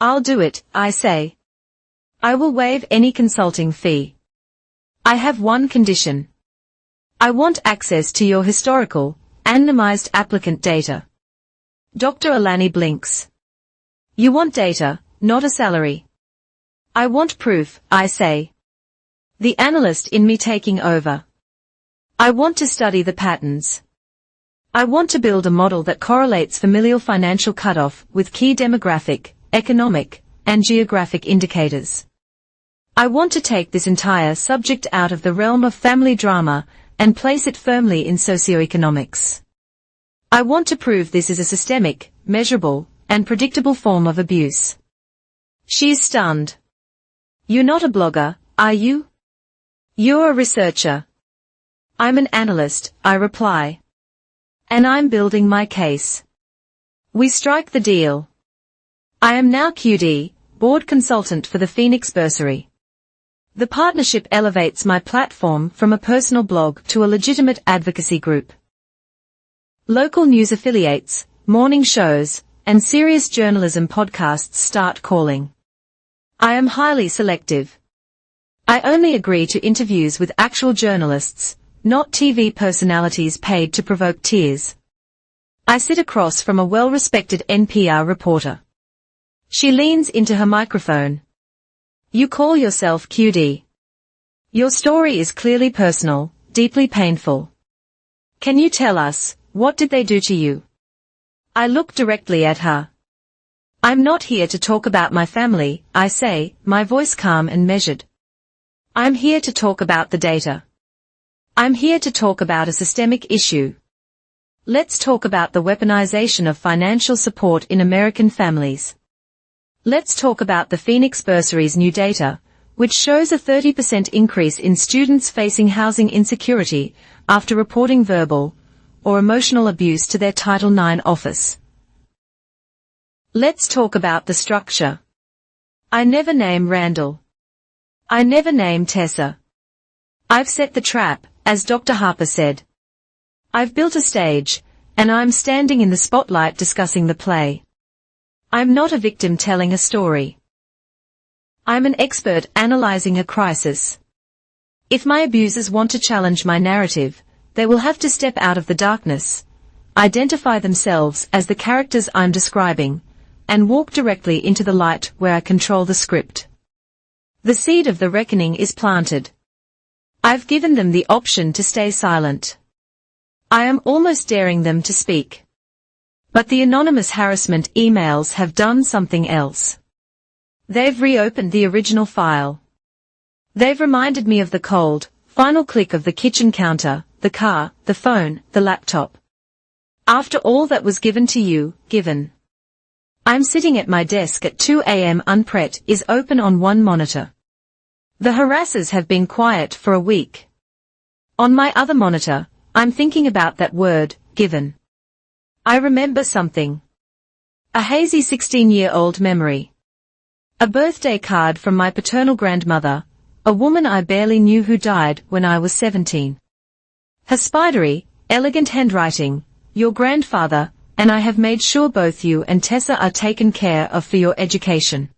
I'll do it, I say. I will waive any consulting fee. I have one condition. I want access to your historical, anonymized applicant data. Dr. Alani blinks. You want data, not a salary. I want proof, I say. The analyst in me taking over. I want to study the patterns. I want to build a model that correlates familial financial cutoff with key demographic, economic, and geographic indicators. I want to take this entire subject out of the realm of family drama and place it firmly in socioeconomics. I want to prove this is a systemic, measurable, and predictable form of abuse. She is stunned. You're not a blogger, are you? You're a researcher. I'm an analyst, I reply. And I'm building my case. We strike the deal. I am now QD, board consultant for the Phoenix Bursary. The partnership elevates my platform from a personal blog to a legitimate advocacy group. Local news affiliates, morning shows, and serious journalism podcasts start calling. I am highly selective. I only agree to interviews with actual journalists, not TV personalities paid to provoke tears. I sit across from a well-respected NPR reporter. She leans into her microphone. You call yourself QD. Your story is clearly personal, deeply painful. Can you tell us, what did they do to you? I look directly at her. I'm not here to talk about my family, I say, my voice calm and measured. I'm here to talk about the data. I'm here to talk about a systemic issue. Let's talk about the weaponization of financial support in American families. Let's talk about the Phoenix Bursary's new data, which shows a 30% increase in students facing housing insecurity after reporting verbal or emotional abuse to their Title IX office. Let's talk about the structure. I never name Randall. I never name Tessa. I've set the trap, as Dr. Harper said. I've built a stage, and I'm standing in the spotlight discussing the play. I'm not a victim telling a story. I'm an expert analyzing a crisis. If my abusers want to challenge my narrative, they will have to step out of the darkness, identify themselves as the characters I'm describing, and walk directly into the light where I control the script. The seed of the reckoning is planted. I've given them the option to stay silent. I am almost daring them to speak. But the anonymous harassment emails have done something else. They've reopened the original file. They've reminded me of the cold, final click of the kitchen counter, the car, the phone, the laptop. After all that was given to you, given. I'm sitting at my desk at 2 a.m. Unpret is open on one monitor. The harassers have been quiet for a week. On my other monitor, I'm thinking about that word, given. I remember something. A hazy 16-year-old memory. A birthday card from my paternal grandmother, a woman I barely knew who died when I was 17. Her spidery, elegant handwriting, your grandfather, and I have made sure both you and Tessa are taken care of for your education.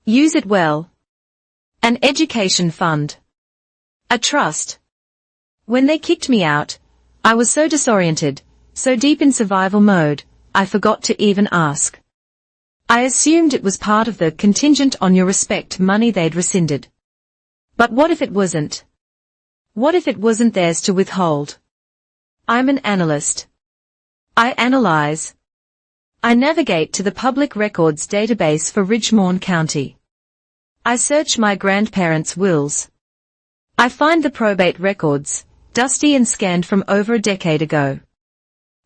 Use it well. An education fund. A trust. When they kicked me out, I was so disoriented, so deep in survival mode, I forgot to even ask. I assumed it was part of the contingent on your respect money they'd rescinded. But what if it wasn't? What if it wasn't theirs to withhold? I'm an analyst. I analyze. I navigate to the public records database for Ridgemont County. I search my grandparents' wills. I find the probate records, dusty and scanned from over a decade ago.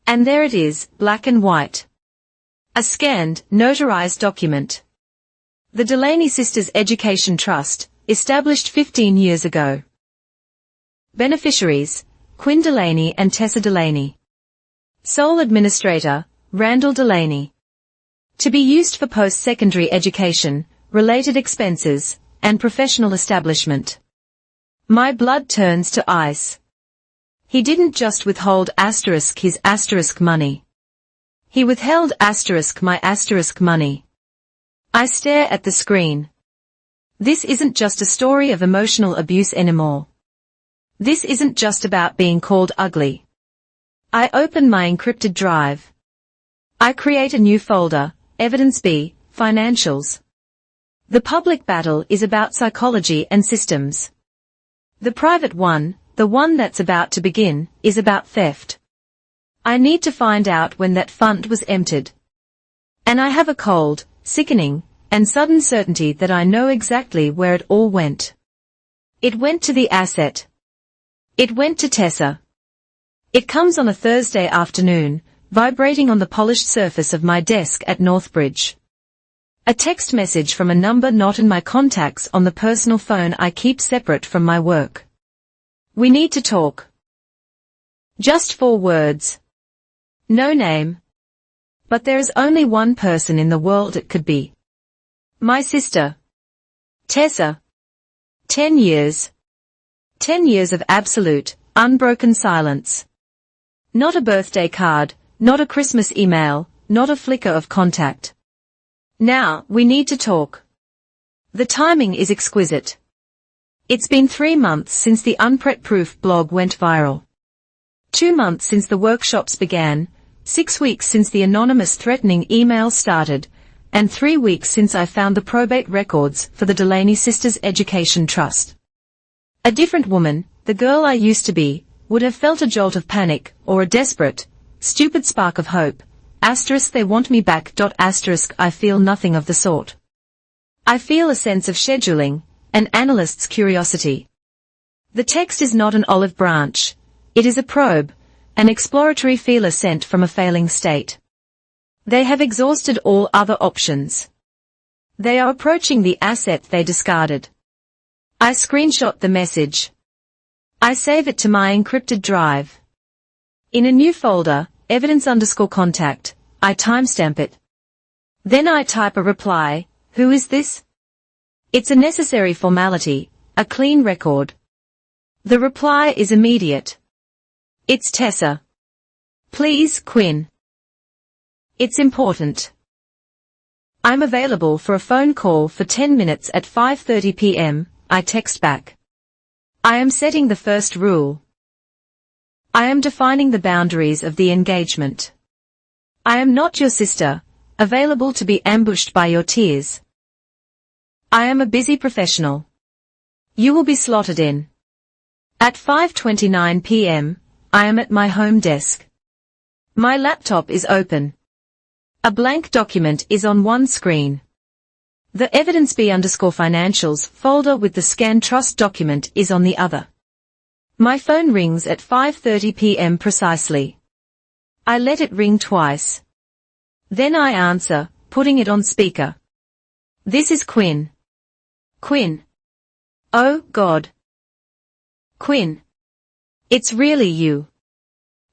And there it is, black and white. A scanned, notarized document. The Delaney Sisters Education Trust, established 15 years ago. Beneficiaries, Quinn Delaney and Tessa Delaney. Sole administrator, Randall Delaney. To be used for post-secondary education, related expenses, and professional establishment. My blood turns to ice. He didn't just withhold his money. He withheld my money. I stare at the screen. This isn't just a story of emotional abuse anymore. This isn't just about being called ugly. I open my encrypted drive. I create a new folder, Evidence B, Financials. The public battle is about psychology and systems. The private one, the one that's about to begin, is about theft. I need to find out when that fund was emptied. And I have a cold, sickening, and sudden certainty that I know exactly where it all went. It went to the asset. It went to Tessa. It comes on a Thursday afternoon, vibrating on the polished surface of my desk at Northbridge. A text message from a number not in my contacts on the personal phone I keep separate from my work. We need to talk. Just 4 words. No name. But there is only one person in the world it could be. My sister. Tessa. 10 years. 10 years of absolute, unbroken silence. Not a birthday card, not a Christmas email, not a flicker of contact. Now, we need to talk. The timing is exquisite. It's been 3 months since the Unpret-proof blog went viral. 2 months since the workshops began, 6 weeks since the anonymous threatening emails started, and 3 weeks since I found the probate records for the Delaney Sisters Education Trust. A different woman, the girl I used to be, would have felt a jolt of panic, or a desperate, stupid spark of hope. They want me back. I feel nothing of the sort. I feel a sense of scheduling, an analyst's curiosity. The text is not an olive branch. It is a probe, an exploratory feeler sent from a failing state. They have exhausted all other options. They are approaching the asset they discarded. I screenshot the message. I save it to my encrypted drive. In a new folder, evidence_contact, I timestamp it. Then I type a reply, who is this? It's a necessary formality, a clean record. The reply is immediate. It's Tessa. Please, Quinn. It's important. I'm available for a phone call for 10 minutes at 5:30 p.m., I text back. I am setting the first rule. I am defining the boundaries of the engagement. I am not your sister, available to be ambushed by your tears. I am a busy professional. You will be slotted in. At 5:29 p.m., I am at my home desk. My laptop is open. A blank document is on one screen. The evidence B_financials folder with the scanned trust document is on the other. My phone rings at 5:30 p.m. precisely. I let it ring twice. Then I answer, putting it on speaker. This is Quinn. Quinn. Oh, God. Quinn. It's really you.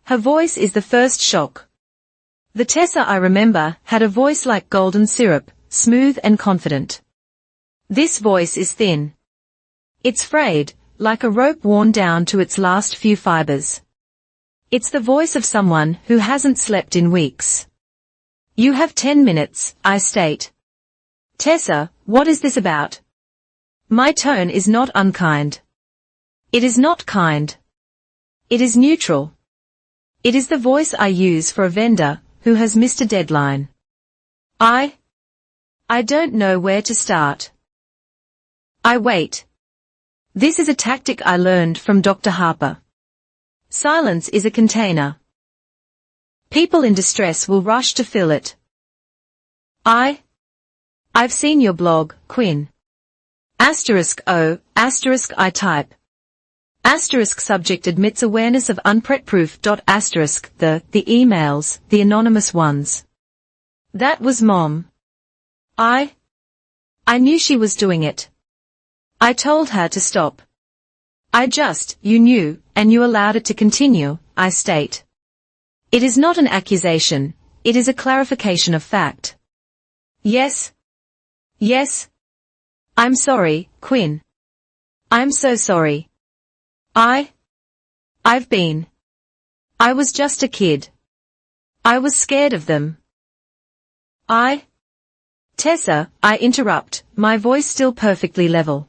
Her voice is the first shock. The Tessa I remember had a voice like golden syrup, smooth and confident. This voice is thin. It's frayed, like a rope worn down to its last few fibers. It's the voice of someone who hasn't slept in weeks. You have 10 minutes, I state. Tessa, what is this about? My tone is not unkind. It is not kind. It is neutral. It is the voice I use for a vendor who has missed a deadline. I don't know where to start. I wait. This is a tactic I learned from Dr. Harper. Silence is a container. People in distress will rush to fill it. I've seen your blog, Quinn. I type. Subject admits awareness of unpretproof. The emails, the anonymous ones. That was Mom. I knew she was doing it. I told her to stop. You knew, and you allowed it to continue, I state. It is not an accusation, it is a clarification of fact. Yes. I'm sorry, Quinn. I'm so sorry. I was just a kid. I was scared of them. Tessa, I interrupt, my voice still perfectly level.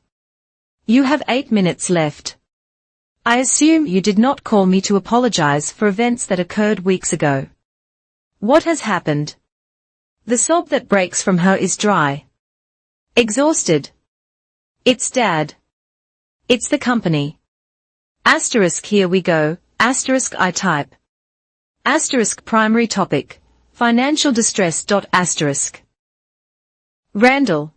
You have 8 minutes left. I assume you did not call me to apologize for events that occurred weeks ago. What has happened? The sob that breaks from her is dry. Exhausted. It's Dad. It's the company. Here we go, I type. Primary topic, financial distress. Randall.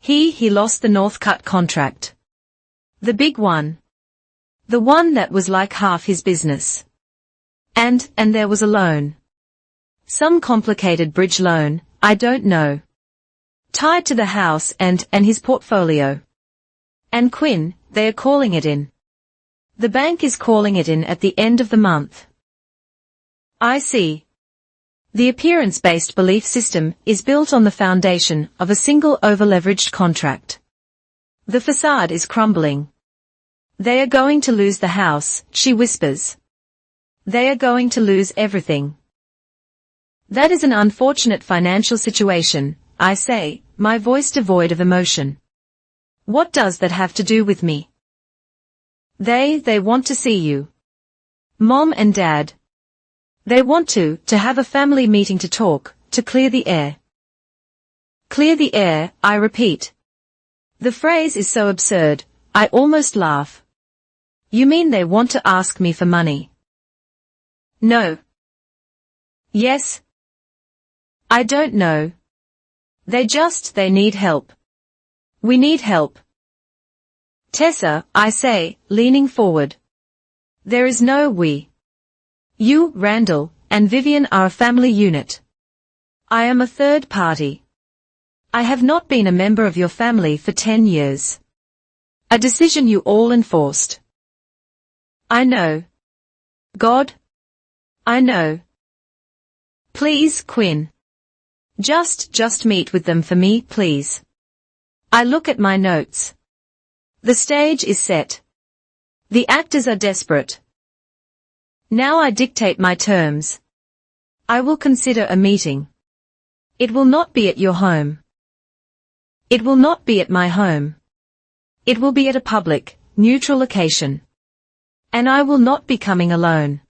He lost the Northcutt contract. The big one. The one that was like half his business. And there was a loan. Some complicated bridge loan, I don't know. Tied to the house and his portfolio. And Quinn, they are calling it in. The bank is calling it in at the end of the month. I see. The appearance-based belief system is built on the foundation of a single over-leveraged contract. The facade is crumbling. They are going to lose the house, she whispers. They are going to lose everything. That is an unfortunate financial situation, I say, my voice devoid of emotion. What does that have to do with me? They want to see you. Mom and Dad. They want to have a family meeting to talk, to clear the air. Clear the air, I repeat. The phrase is so absurd, I almost laugh. You mean they want to ask me for money? No. Yes. I don't know. They need help. We need help. Tessa, I say, leaning forward. There is no we. You, Randall, and Vivian are a family unit. I am a third party. I have not been a member of your family for 10 years. A decision you all enforced. I know. God? I know. Please, Quinn. Just meet with them for me, please. I look at my notes. The stage is set. The actors are desperate. Now I dictate my terms. I will consider a meeting. It will not be at your home. It will not be at my home. It will be at a public, neutral location. And I will not be coming alone.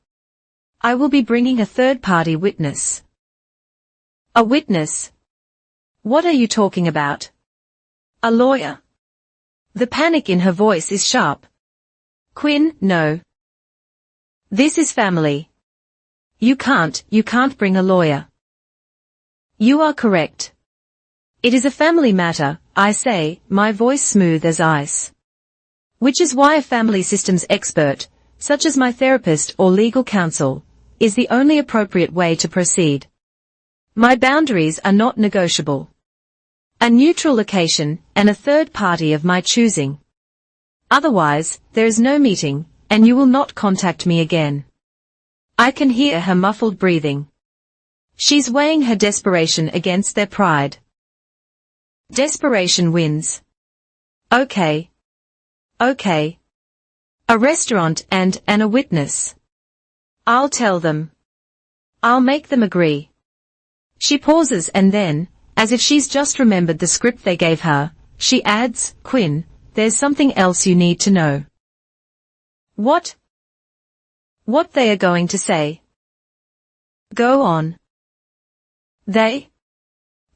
I will be bringing a third-party witness. A witness? What are you talking about? A lawyer. The panic in her voice is sharp. Quinn, no. This is family. You can't bring a lawyer. You are correct. It is a family matter, I say, my voice smooth as ice. Which is why a family systems expert, such as my therapist or legal counsel, is the only appropriate way to proceed. My boundaries are not negotiable. A neutral location, and a third party of my choosing. Otherwise, there is no meeting, and you will not contact me again. I can hear her muffled breathing. She's weighing her desperation against their pride. Desperation wins. Okay. Okay. A restaurant and a witness. I'll tell them. I'll make them agree. She pauses and then, as if she's just remembered the script they gave her, she adds, Quinn, there's something else you need to know. What? What they are going to say. Go on. They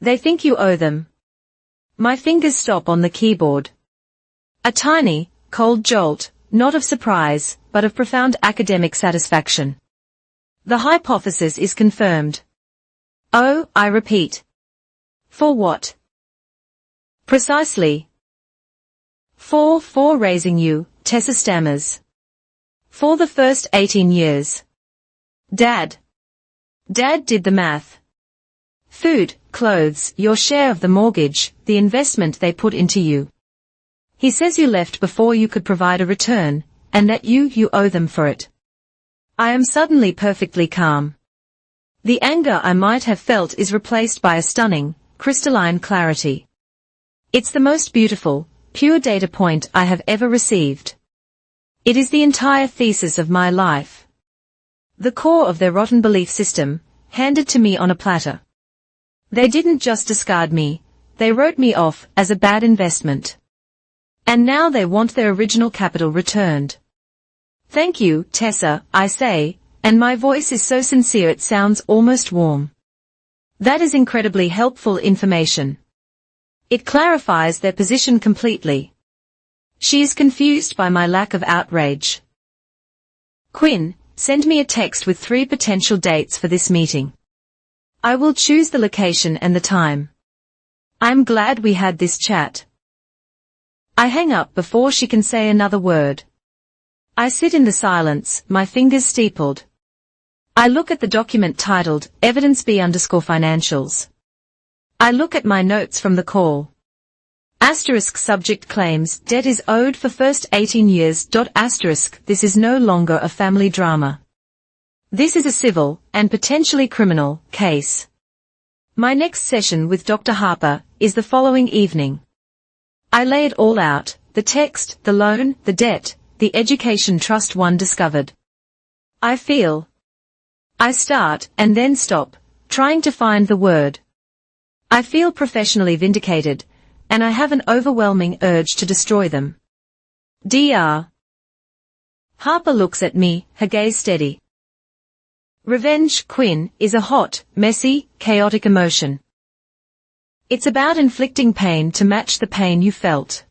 think you owe them. My fingers stop on the keyboard. A tiny, cold jolt, not of surprise, but of profound academic satisfaction. The hypothesis is confirmed. Oh, I repeat. For what? Precisely. For raising you, Tessa stammers. For the first 18 years. Dad did the math. Food, clothes, your share of the mortgage, the investment they put into you. He says you left before you could provide a return, and that you owe them for it. I am suddenly perfectly calm. The anger I might have felt is replaced by a stunning, crystalline clarity. It's the most beautiful, pure data point I have ever received. It is the entire thesis of my life. The core of their rotten belief system, handed to me on a platter. They didn't just discard me, they wrote me off as a bad investment. And now they want their original capital returned. Thank you, Tessa, I say, and my voice is so sincere it sounds almost warm. That is incredibly helpful information. It clarifies their position completely. She is confused by my lack of outrage. Quinn, send me a text with 3 potential dates for this meeting. I will choose the location and the time. I'm glad we had this chat. I hang up before she can say another word. I sit in the silence, my fingers steepled. I look at the document titled, Evidence B_Financials. I look at my notes from the call. Asterisk subject claims, debt is owed for first 18 years. Asterisk, this is no longer a family drama. This is a civil, and potentially criminal, case. My next session with Dr. Harper is the following evening. I lay it all out, the text, the loan, the debt, the education trust one discovered. I start, and then stop, trying to find the word. I feel professionally vindicated, and I have an overwhelming urge to destroy them. Dr. Harper looks at me, her gaze steady. Revenge, Quinn, is a hot, messy, chaotic emotion. It's about inflicting pain to match the pain you felt.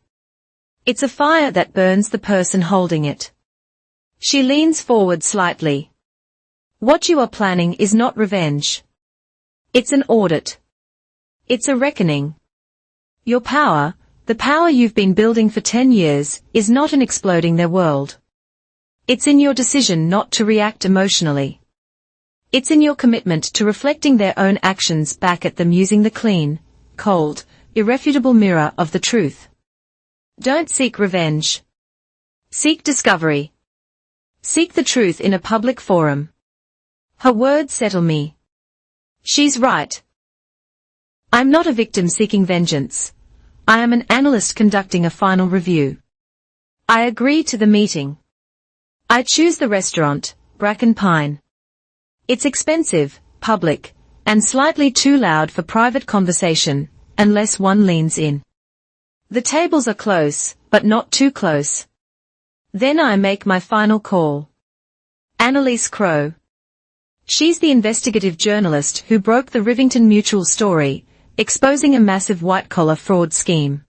It's a fire that burns the person holding it. She leans forward slightly. What you are planning is not revenge. It's an audit. It's a reckoning. Your power, the power you've been building for 10 years, is not in exploding their world. It's in your decision not to react emotionally. It's in your commitment to reflecting their own actions back at them using the clean, cold, irrefutable mirror of the truth. Don't seek revenge. Seek discovery. Seek the truth in a public forum. Her words settle me. She's right. I'm not a victim seeking vengeance. I am an analyst conducting a final review. I agree to the meeting. I choose the restaurant, Bracken Pine. It's expensive, public, and slightly too loud for private conversation, unless one leans in. The tables are close, but not too close. Then I make my final call. Annalise Crowe. She's the investigative journalist who broke the Rivington Mutual story, exposing a massive white-collar fraud scheme.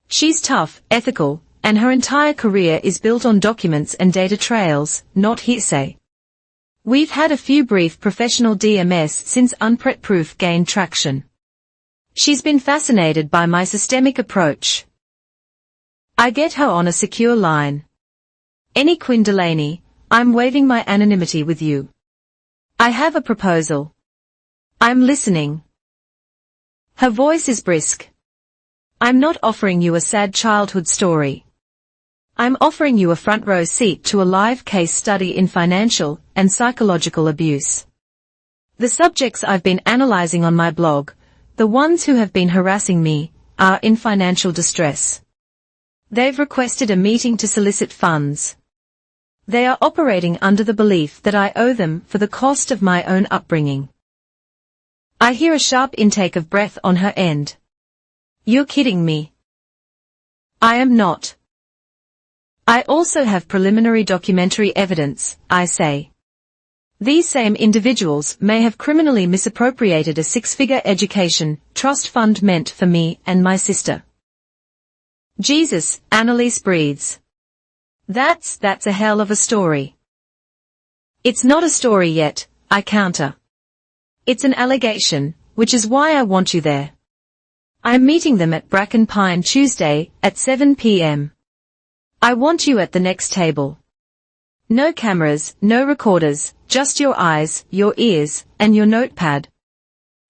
She's tough, ethical, and her entire career is built on documents and data trails, not hearsay. We've had a few brief professional DMS since UNPRET proof gained traction. She's been fascinated by my systemic approach. I get her on a secure line. Any Quinn Delaney, I'm waiving my anonymity with you. I have a proposal. I'm listening. Her voice is brisk. I'm not offering you a sad childhood story. I'm offering you a front row seat to a live case study in financial and psychological abuse. The subjects I've been analyzing on my blog, the ones who have been harassing me, are in financial distress. They've requested a meeting to solicit funds. They are operating under the belief that I owe them for the cost of my own upbringing. I hear a sharp intake of breath on her end. You're kidding me. I am not. I also have preliminary documentary evidence, I say. These same individuals may have criminally misappropriated a six-figure education trust fund meant for me and my sister. Jesus, Annalise breathes. That's a hell of a story. It's not a story yet, I counter. It's an allegation, which is why I want you there. I'm meeting them at Bracken Pine Tuesday, at 7 p.m. I want you at the next table. No cameras, no recorders, just your eyes, your ears, and your notepad.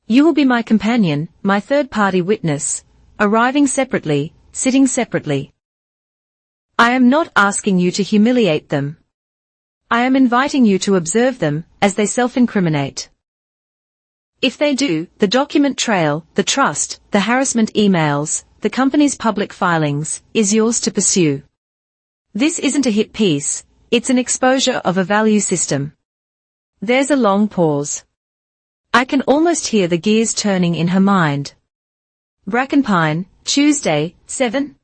You will be my companion, my third-party witness, arriving separately, sitting separately. I am not asking you to humiliate them. I am inviting you to observe them, as they self-incriminate. If they do, the document trail, the trust, the harassment emails, the company's public filings, is yours to pursue. This isn't a hit piece, it's an exposure of a value system. There's a long pause. I can almost hear the gears turning in her mind. Bracken Pine, Tuesday, 7?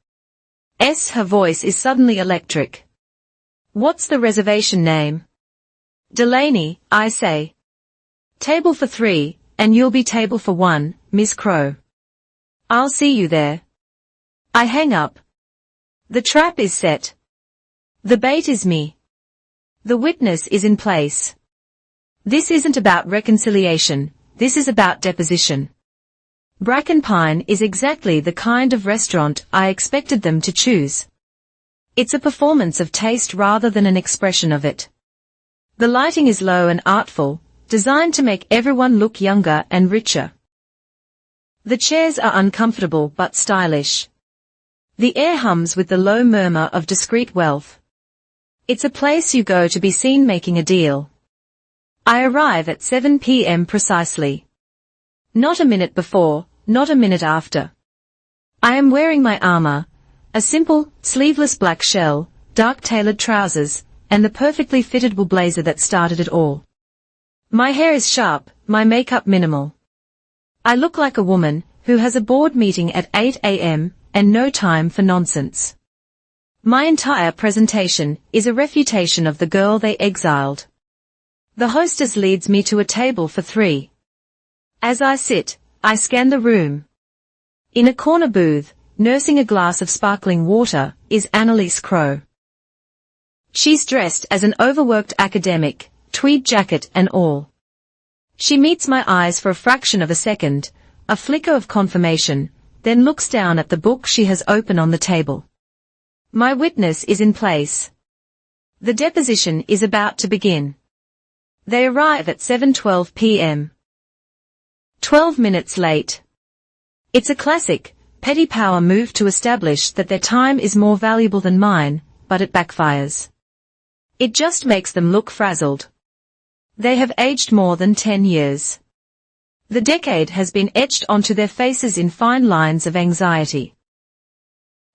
Her voice is suddenly electric. What's the reservation name? Delaney, I say. Table for 3, and you'll be table for 1, Miss Crowe. I'll see you there. I hang up. The trap is set. The bait is me. The witness is in place. This isn't about reconciliation, this is about deposition. Bracken Pine is exactly the kind of restaurant I expected them to choose. It's a performance of taste rather than an expression of it. The lighting is low and artful, designed to make everyone look younger and richer. The chairs are uncomfortable but stylish. The air hums with the low murmur of discreet wealth. It's a place you go to be seen making a deal. I arrive at 7 p.m. precisely. Not a minute before, not a minute after. I am wearing my armor, a simple, sleeveless black shell, dark tailored trousers, and the perfectly fitted wool blazer that started it all. My hair is sharp, my makeup minimal. I look like a woman who has a board meeting at 8 a.m. and no time for nonsense. My entire presentation is a refutation of the girl they exiled. The hostess leads me to a table for 3. As I sit, I scan the room. In a corner booth, nursing a glass of sparkling water, is Annalise Crowe. She's dressed as an overworked academic, tweed jacket and all. She meets my eyes for a fraction of a second, a flicker of confirmation, then looks down at the book she has open on the table. My witness is in place. The deposition is about to begin. They arrive at 7:12 p.m. 12 minutes late. It's a classic, petty power move to establish that their time is more valuable than mine, but it backfires. It just makes them look frazzled. They have aged more than 10 years. The decade has been etched onto their faces in fine lines of anxiety.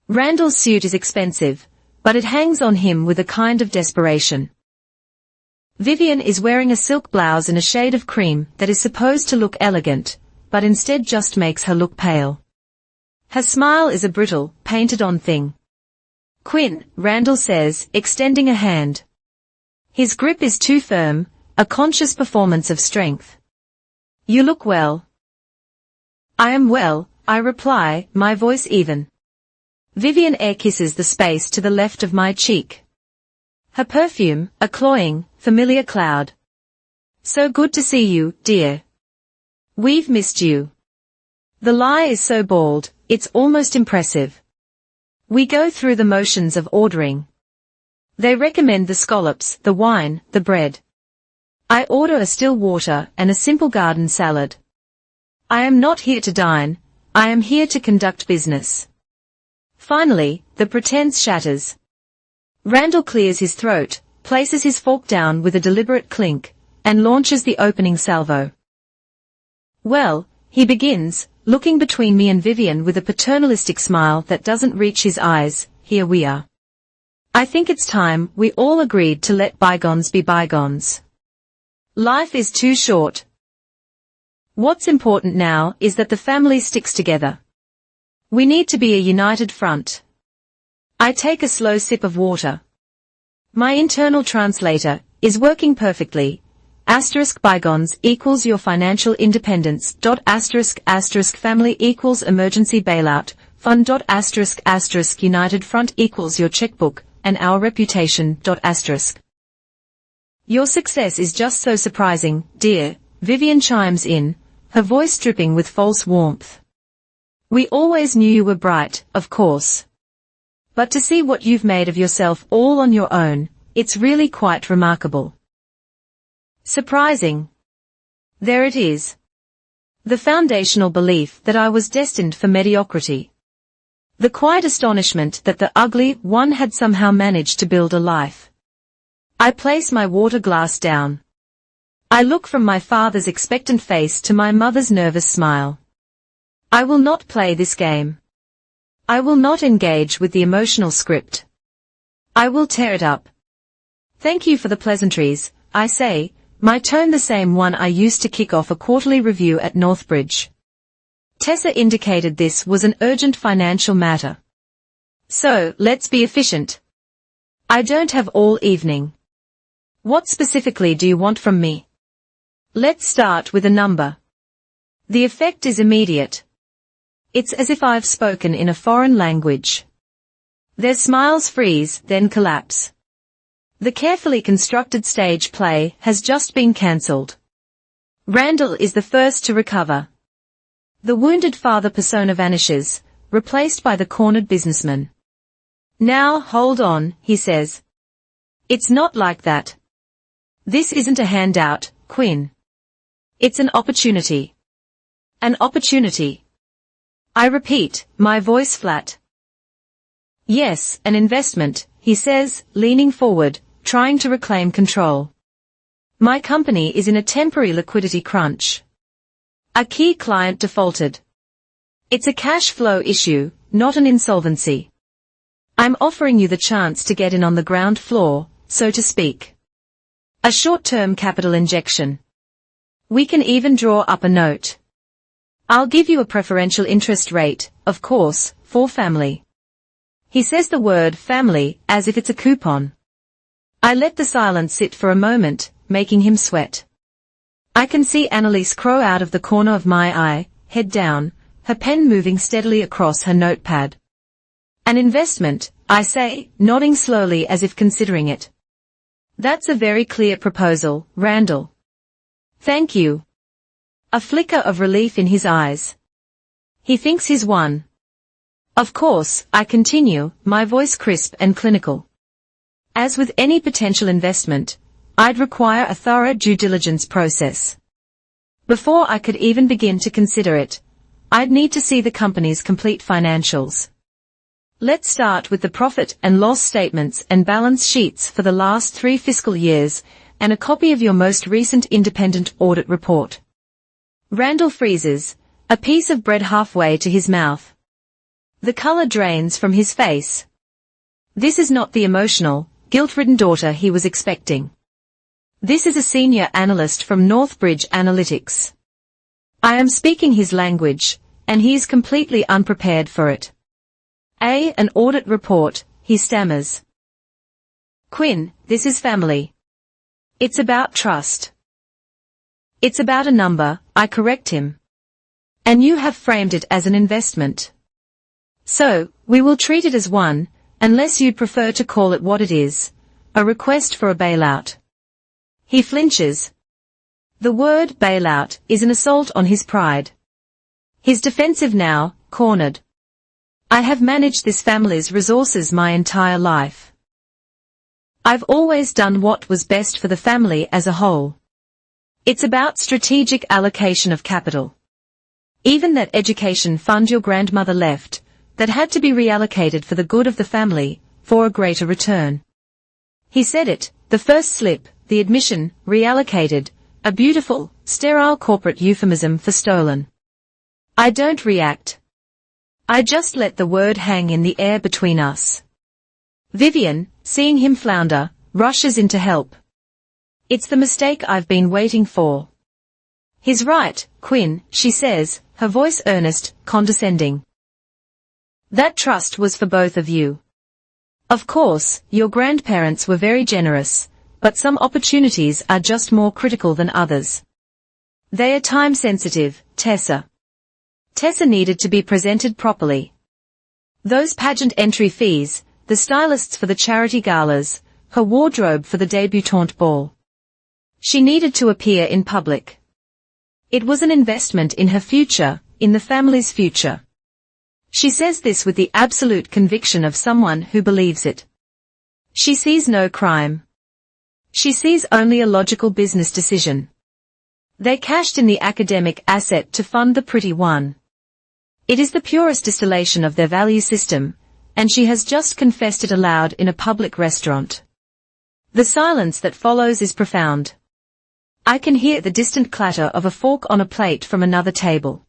Randall's suit is expensive, but it hangs on him with a kind of desperation. Vivian is wearing a silk blouse in a shade of cream that is supposed to look elegant, but instead just makes her look pale. Her smile is a brittle, painted-on thing. Quinn, Randall says, extending a hand. His grip is too firm, a conscious performance of strength. You look well. I am well, I reply, my voice even. Vivian air kisses the space to the left of my cheek. Her perfume, a cloying, familiar cloud. So good to see you, dear. We've missed you. The lie is so bald, it's almost impressive. We go through the motions of ordering. They recommend the scallops, the wine, the bread. I order a still water and a simple garden salad. I am not here to dine, I am here to conduct business. Finally, the pretense shatters. Randall clears his throat, places his fork down with a deliberate clink, and launches the opening salvo. Well, he begins, looking between me and Vivian with a paternalistic smile that doesn't reach his eyes, here we are. I think it's time we all agreed to let bygones be bygones. Life is too short. What's important now is that the family sticks together. We need to be a united front. I take a slow sip of water. My internal translator is working perfectly. Bygones equals your financial independence. Family equals emergency bailout. Fund. United front equals your checkbook, and our reputation. Your success is just so surprising, dear, Vivian chimes in, her voice dripping with false warmth. We always knew you were bright, of course. But to see what you've made of yourself all on your own, it's really quite remarkable. Surprising. There it is. The foundational belief that I was destined for mediocrity. The quiet astonishment that the ugly one had somehow managed to build a life. I place my water glass down. I look from my father's expectant face to my mother's nervous smile. I will not play this game. I will not engage with the emotional script. I will tear it up. Thank you for the pleasantries, I say, my tone the same one I used to kick off a quarterly review at Northbridge. Tessa indicated this was an urgent financial matter. So, let's be efficient. I don't have all evening. What specifically do you want from me? Let's start with a number. The effect is immediate. It's as if I've spoken in a foreign language. Their smiles freeze, then collapse. The carefully constructed stage play has just been cancelled. Randall is the first to recover. The wounded father persona vanishes, replaced by the cornered businessman. Now hold on, he says. It's not like that. This isn't a handout, Quinn. It's an opportunity. An opportunity. I repeat, my voice flat. Yes, an investment, he says, leaning forward, trying to reclaim control. My company is in a temporary liquidity crunch. A key client defaulted. It's a cash flow issue, not an insolvency. I'm offering you the chance to get in on the ground floor, so to speak. A short-term capital injection. We can even draw up a note. I'll give you a preferential interest rate, of course, for family. He says the word family as if it's a coupon. I let the silence sit for a moment, making him sweat. I can see Annalise crow out of the corner of my eye, head down, her pen moving steadily across her notepad. An investment, I say, nodding slowly as if considering it. That's a very clear proposal, Randall. Thank you. A flicker of relief in his eyes. He thinks he's won. Of course, I continue, my voice crisp and clinical. As with any potential investment, I'd require a thorough due diligence process. Before I could even begin to consider it, I'd need to see the company's complete financials. Let's start with the profit and loss statements and balance sheets for the last 3 fiscal years, and a copy of your most recent independent audit report. Randall freezes, a piece of bread halfway to his mouth. The color drains from his face. This is not the emotional, guilt-ridden daughter he was expecting. This is a senior analyst from Northbridge Analytics. I am speaking his language, and he is completely unprepared for it. An audit report, he stammers. Quinn, this is family. It's about trust. It's about a number, I correct him. And you have framed it as an investment. So, we will treat it as one, unless you'd prefer to call it what it is, a request for a bailout. He flinches. The word bailout is an assault on his pride. He's defensive now, cornered. I have managed this family's resources my entire life. I've always done what was best for the family as a whole. It's about strategic allocation of capital. Even that education fund your grandmother left, that had to be reallocated for the good of the family, for a greater return. He said it, the first slip, the admission, reallocated, a beautiful, sterile corporate euphemism for stolen. I don't react. I just let the word hang in the air between us. Vivian, seeing him flounder, rushes in to help. It's the mistake I've been waiting for. He's right, Quinn, she says, her voice earnest, condescending. That trust was for both of you. Of course, your grandparents were very generous, but some opportunities are just more critical than others. They are time-sensitive, Tessa. Tessa needed to be presented properly. Those pageant entry fees, the stylists for the charity galas, her wardrobe for the debutante ball. She needed to appear in public. It was an investment in her future, in the family's future. She says this with the absolute conviction of someone who believes it. She sees no crime. She sees only a logical business decision. They cashed in the academic asset to fund the pretty one. It is the purest distillation of their value system, and she has just confessed it aloud in a public restaurant. The silence that follows is profound. I can hear the distant clatter of a fork on a plate from another table.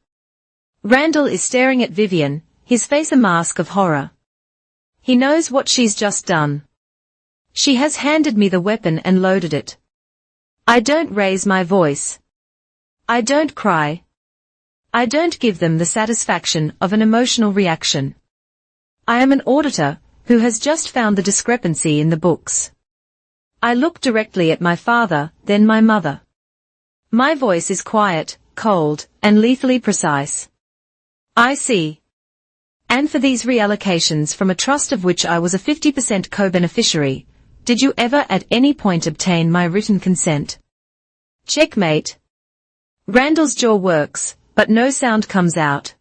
Randall is staring at Vivian, his face a mask of horror. He knows what she's just done. She has handed me the weapon and loaded it. I don't raise my voice. I don't cry. I don't give them the satisfaction of an emotional reaction. I am an auditor, who has just found the discrepancy in the books. I look directly at my father, then my mother. My voice is quiet, cold, and lethally precise. I see. And for these reallocations from a trust of which I was a 50% co-beneficiary, did you ever at any point obtain my written consent? Checkmate. Randall's jaw works, but no sound comes out.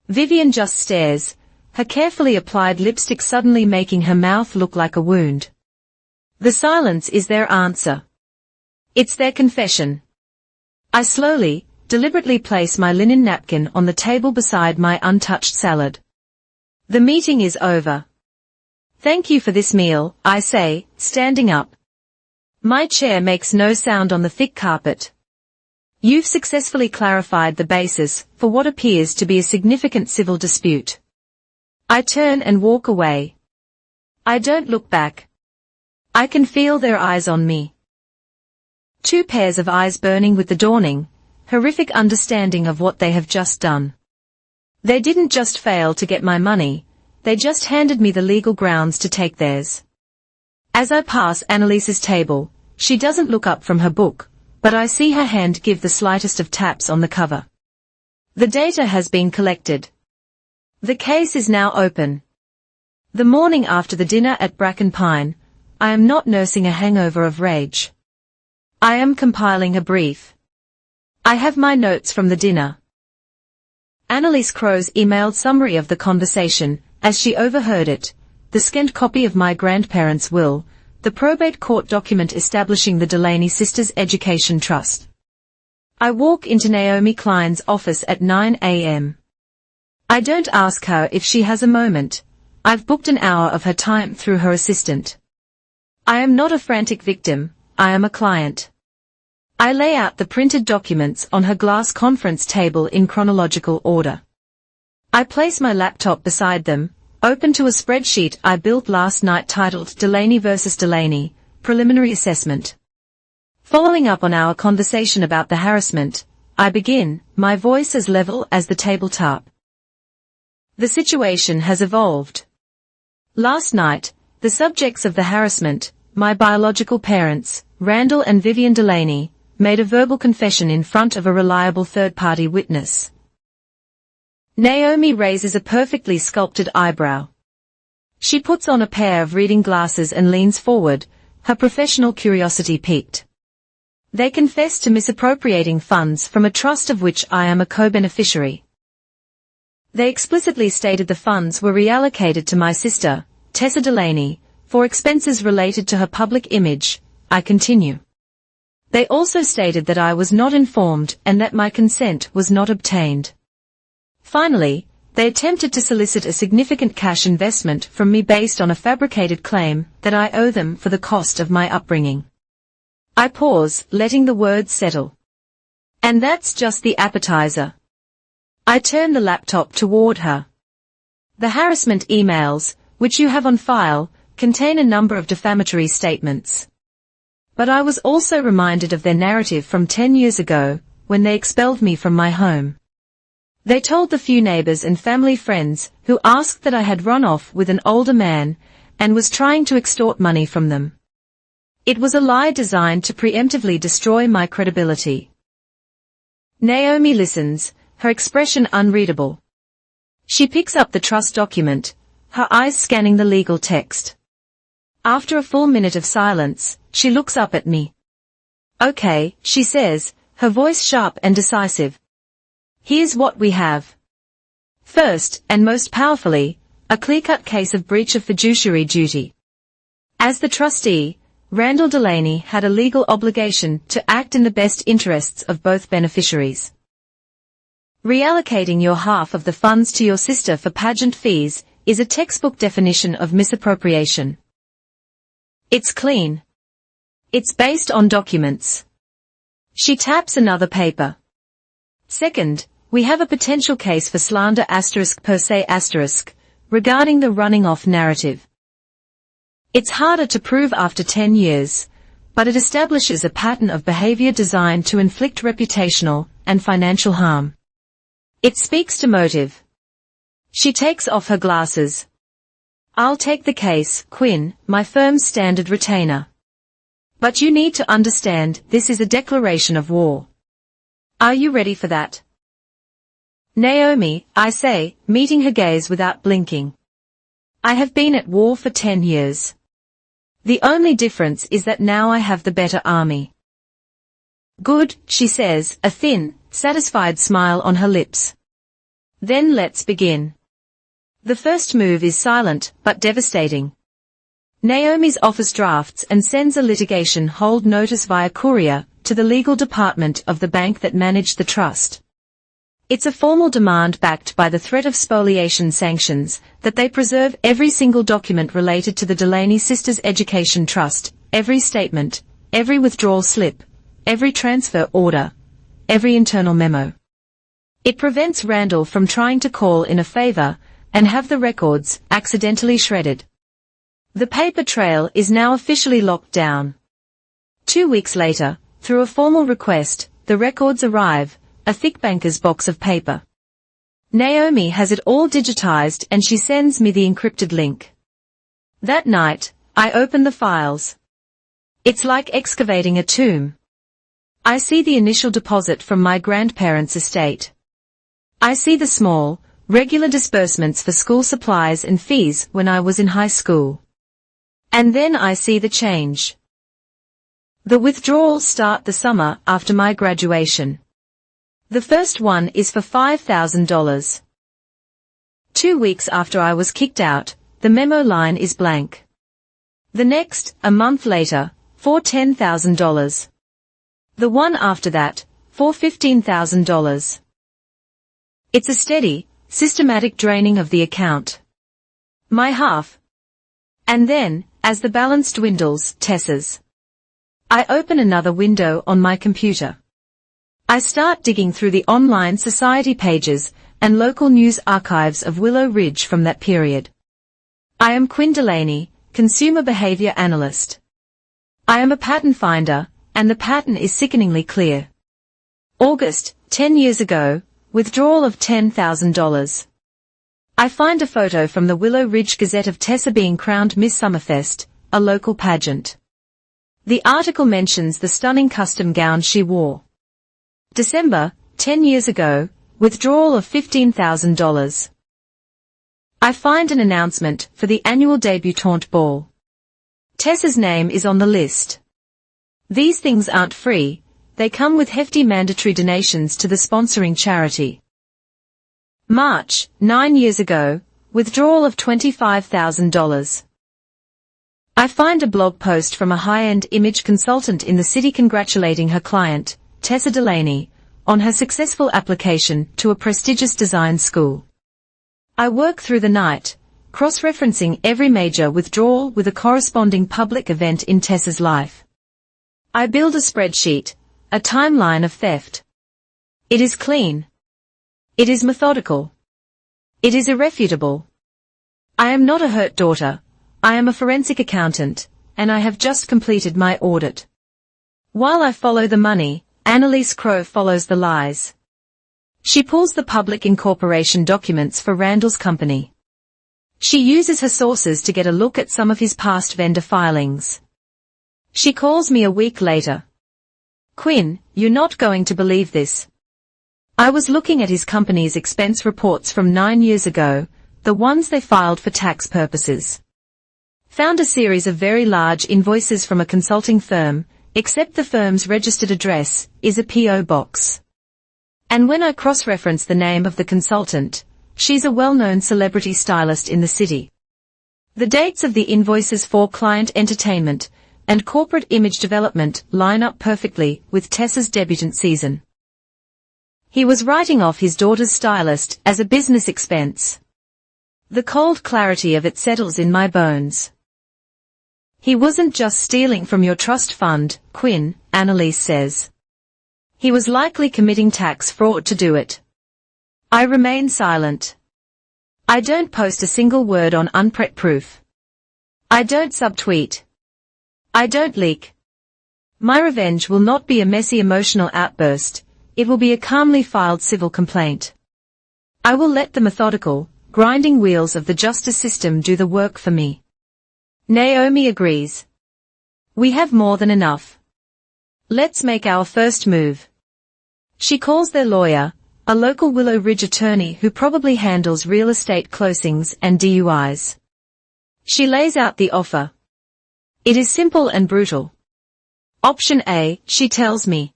Vivian just stares, her carefully applied lipstick suddenly making her mouth look like a wound. The silence is their answer. It's their confession. I slowly, deliberately place my linen napkin on the table beside my untouched salad. The meeting is over. Thank you for this meal, I say, standing up. My chair makes no sound on the thick carpet. You've successfully clarified the basis for what appears to be a significant civil dispute. I turn and walk away. I don't look back. I can feel their eyes on me. Two pairs of eyes burning with the dawning, horrific understanding of what they have just done. They didn't just fail to get my money, they just handed me the legal grounds to take theirs. As I pass Annalise's table, she doesn't look up from her book, but I see her hand give the slightest of taps on the cover. The data has been collected. The case is now open. The morning after the dinner at Bracken Pine, I am not nursing a hangover of rage. I am compiling a brief. I have my notes from the dinner. Annalise Crow's emailed summary of the conversation, as she overheard it, the scanned copy of my grandparents' will, the probate court document establishing the Delaney Sisters Education Trust. I walk into Naomi Klein's office at 9 a.m. I don't ask her if she has a moment. I've booked an hour of her time through her assistant. I am not a frantic victim, I am a client. I lay out the printed documents on her glass conference table in chronological order. I place my laptop beside them, open to a spreadsheet I built last night titled Delaney vs. Delaney, Preliminary Assessment. Following up on our conversation about the harassment, I begin, my voice as level as the tabletop. The situation has evolved. Last night, the subjects of the harassment, my biological parents, Randall and Vivian Delaney, made a verbal confession in front of a reliable third-party witness. Naomi raises a perfectly sculpted eyebrow. She puts on a pair of reading glasses and leans forward, her professional curiosity piqued. They confess to misappropriating funds from a trust of which I am a co-beneficiary. They explicitly stated the funds were reallocated to my sister, Tessa Delaney, for expenses related to her public image. I continue. They also stated that I was not informed and that my consent was not obtained. Finally, they attempted to solicit a significant cash investment from me based on a fabricated claim that I owe them for the cost of my upbringing. I pause, letting the words settle. And that's just the appetizer. I turn the laptop toward her. The harassment emails, which you have on file, contain a number of defamatory statements. But I was also reminded of their narrative from 10 years ago, when they expelled me from my home. They told the few neighbors and family friends who asked that I had run off with an older man and was trying to extort money from them. It was a lie designed to preemptively destroy my credibility. Naomi listens, her expression unreadable. She picks up the trust document, her eyes scanning the legal text. After a full minute of silence, she looks up at me. Okay, she says, her voice sharp and decisive. Here's what we have. First, and most powerfully, a clear-cut case of breach of fiduciary duty. As the trustee, Randall Delaney had a legal obligation to act in the best interests of both beneficiaries. Reallocating your half of the funds to your sister for pageant fees is a textbook definition of misappropriation. It's clean. It's based on documents. She taps another paper. Second, we have a potential case for slander per se regarding the running off narrative. It's harder to prove after 10 years, but it establishes a pattern of behavior designed to inflict reputational and financial harm. It speaks to motive. She takes off her glasses. I'll take the case, Quinn, my firm's standard retainer. But you need to understand, this is a declaration of war. Are you ready for that? Naomi, I say, meeting her gaze without blinking. I have been at war for 10 years. The only difference is that now I have the better army. Good, she says, a thin, satisfied smile on her lips. Then let's begin. The first move is silent, but devastating. Naomi's office drafts and sends a litigation hold notice via courier to the legal department of the bank that managed the trust. It's a formal demand backed by the threat of spoliation sanctions that they preserve every single document related to the Delaney Sisters Education Trust, every statement, every withdrawal slip, every transfer order, every internal memo. It prevents Randall from trying to call in a favor and have the records accidentally shredded. The paper trail is now officially locked down. 2 weeks later, through a formal request, the records arrive, a thick banker's box of paper. Naomi has it all digitized and she sends me the encrypted link. That night, I open the files. It's like excavating a tomb. I see the initial deposit from my grandparents' estate. I see the small, regular disbursements for school supplies and fees when I was in high school. And then I see the change. The withdrawals start the summer after my graduation. The first one is for $5,000. 2 weeks after I was kicked out, the memo line is blank. The next, a month later, for $10,000. The one after that, for $15,000. It's a steady, systematic draining of the account. My half. And then, as the balance dwindles, Tessa's. I open another window on my computer. I start digging through the online society pages and local news archives of Willow Ridge from that period. I am Quinn Delaney, consumer behavior analyst. I am a pattern finder, and the pattern is sickeningly clear. August, 10 years ago, withdrawal of $10,000. I find a photo from the Willow Ridge Gazette of Tessa being crowned Miss Summerfest, a local pageant. The article mentions the stunning custom gown she wore. December, 10 years ago, withdrawal of $15,000. I find an announcement for the annual debutante ball. Tessa's name is on the list. These things aren't free, they come with hefty mandatory donations to the sponsoring charity. March, 9 years ago, withdrawal of $25,000. I find a blog post from a high-end image consultant in the city congratulating her client, Tessa Delaney, on her successful application to a prestigious design school. I work through the night, cross-referencing every major withdrawal with a corresponding public event in Tessa's life. I build a spreadsheet, a timeline of theft. It is clean. It is methodical. It is irrefutable. I am not a hurt daughter, I am a forensic accountant, and I have just completed my audit. While I follow the money, Annalise Crowe follows the lies. She pulls the public incorporation documents for Randall's company. She uses her sources to get a look at some of his past vendor filings. She calls me a week later. Quinn, you're not going to believe this. I was looking at his company's expense reports from 9 years ago, the ones they filed for tax purposes. Found a series of very large invoices from a consulting firm, except the firm's registered address is a P.O. box. And when I cross-reference the name of the consultant, she's a well-known celebrity stylist in the city. The dates of the invoices for client entertainment and corporate image development line up perfectly with Tessa's debutante season. He was writing off his daughter's stylist as a business expense. The cold clarity of it settles in my bones. He wasn't just stealing from your trust fund, Quinn, Annalise says. He was likely committing tax fraud to do it. I remain silent. I don't post a single word on unpret proof. I don't subtweet. I don't leak. My revenge will not be a messy emotional outburst, it will be a calmly filed civil complaint. I will let the methodical, grinding wheels of the justice system do the work for me. Naomi agrees. We have more than enough. Let's make our first move. She calls their lawyer, a local Willow Ridge attorney who probably handles real estate closings and DUIs. She lays out the offer. It is simple and brutal. Option A, she tells me.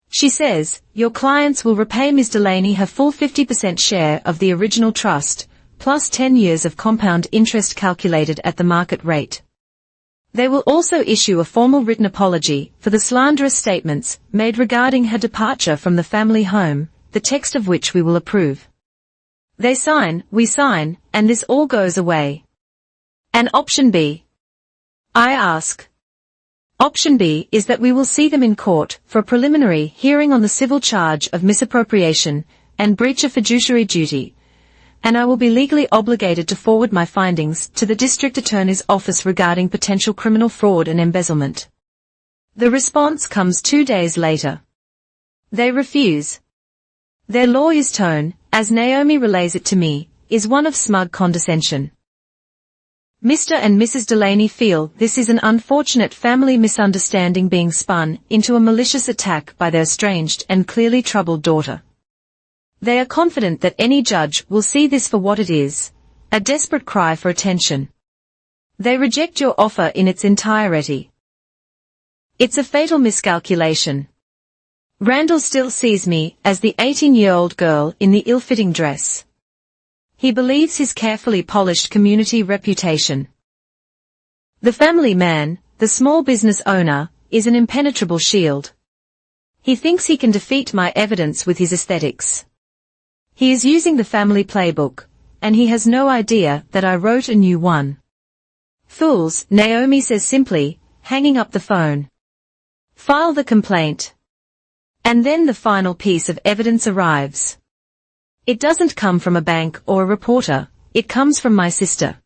She says, your clients will repay Ms. Delaney her full 50% share of the original trust, plus 10 years of compound interest calculated at the market rate. They will also issue a formal written apology for the slanderous statements made regarding her departure from the family home, the text of which we will approve. They sign, we sign, and this all goes away. And option B? I ask. Option B is that we will see them in court for a preliminary hearing on the civil charge of misappropriation and breach of fiduciary duty, and I will be legally obligated to forward my findings to the District Attorney's Office regarding potential criminal fraud and embezzlement. The response comes 2 days later. They refuse. Their lawyer's tone, as Naomi relays it to me, is one of smug condescension. Mr. and Mrs. Delaney feel this is an unfortunate family misunderstanding being spun into a malicious attack by their estranged and clearly troubled daughter. They are confident that any judge will see this for what it is, a desperate cry for attention. They reject your offer in its entirety. It's a fatal miscalculation. Randall still sees me as the 18-year-old girl in the ill-fitting dress. He believes his carefully polished community reputation. The family man, the small business owner, is an impenetrable shield. He thinks he can defeat my evidence with his aesthetics. He is using the family playbook, and he has no idea that I wrote a new one. Fools, Naomi says simply, hanging up the phone. File the complaint. And then the final piece of evidence arrives. It doesn't come from a bank or a reporter, it comes from my sister.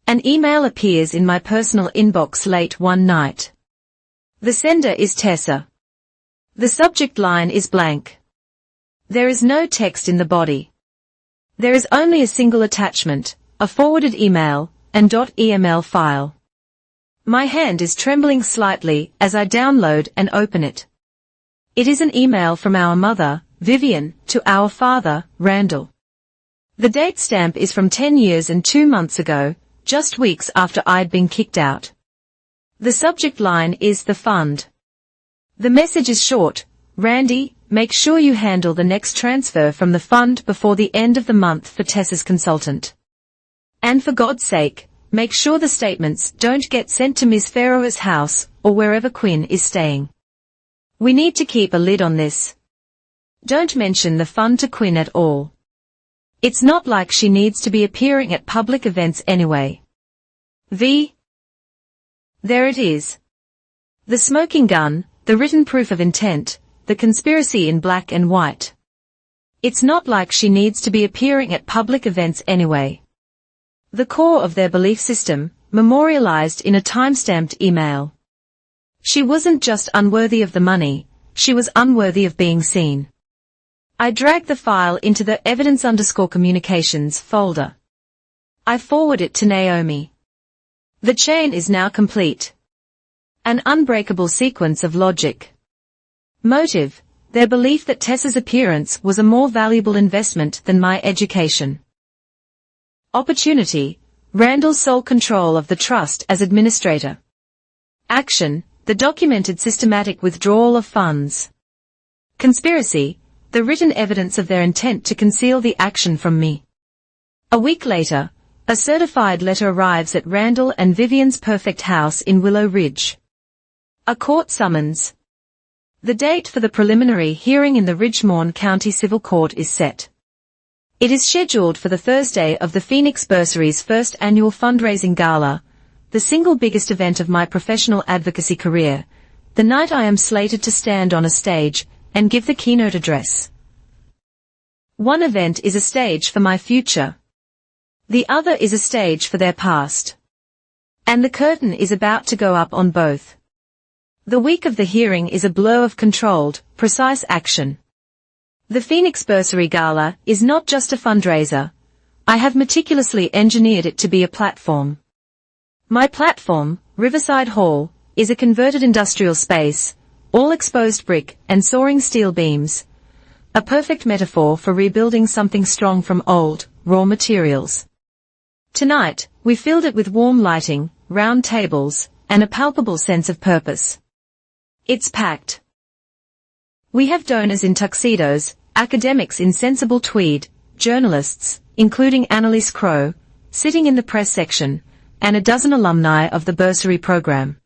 An email appears in my personal inbox late one night. The sender is Tessa. The subject line is blank. There is no text in the body. There is only a single attachment, a forwarded email, and .eml file. My hand is trembling slightly as I download and open it. It is an email from our mother, Vivian, to our father, Randall. The date stamp is from 10 years and 2 months ago, just weeks after I'd been kicked out. The subject line is the fund. The message is short, Randy, make sure you handle the next transfer from the fund before the end of the month for Tessa's consultant. And for God's sake, make sure the statements don't get sent to Miss Farrow's house or wherever Quinn is staying. We need to keep a lid on this. Don't mention the fund to Quinn at all. It's not like she needs to be appearing at public events anyway. There it is. The smoking gun, the written proof of intent, the conspiracy in black and white. It's not like she needs to be appearing at public events anyway. The core of their belief system, memorialized in a time-stamped email. She wasn't just unworthy of the money, she was unworthy of being seen. I dragged the file into the evidence_communications folder. I forward it to Naomi. The chain is now complete. An unbreakable sequence of logic. Motive, their belief that Tessa's appearance was a more valuable investment than my education. Opportunity, Randall's sole control of the trust as administrator. Action, the documented systematic withdrawal of funds. Conspiracy, the written evidence of their intent to conceal the action from me. A week later, a certified letter arrives at Randall and Vivian's perfect house in Willow Ridge. A court summons. The date for the preliminary hearing in the Ridgemorne County Civil Court is set. It is scheduled for the Thursday of the Phoenix Bursary's first annual fundraising gala, the single biggest event of my professional advocacy career, the night I am slated to stand on a stage and give the keynote address. One event is a stage for my future. The other is a stage for their past. And the curtain is about to go up on both. The week of the hearing is a blur of controlled, precise action. The Phoenix Bursary Gala is not just a fundraiser. I have meticulously engineered it to be a platform. My platform, Riverside Hall, is a converted industrial space, all exposed brick and soaring steel beams. A perfect metaphor for rebuilding something strong from old, raw materials. Tonight, we filled it with warm lighting, round tables, and a palpable sense of purpose. It's packed. We have donors in tuxedos, academics in sensible tweed, journalists, including Annalise Crowe, sitting in the press section, and a dozen alumni of the bursary program.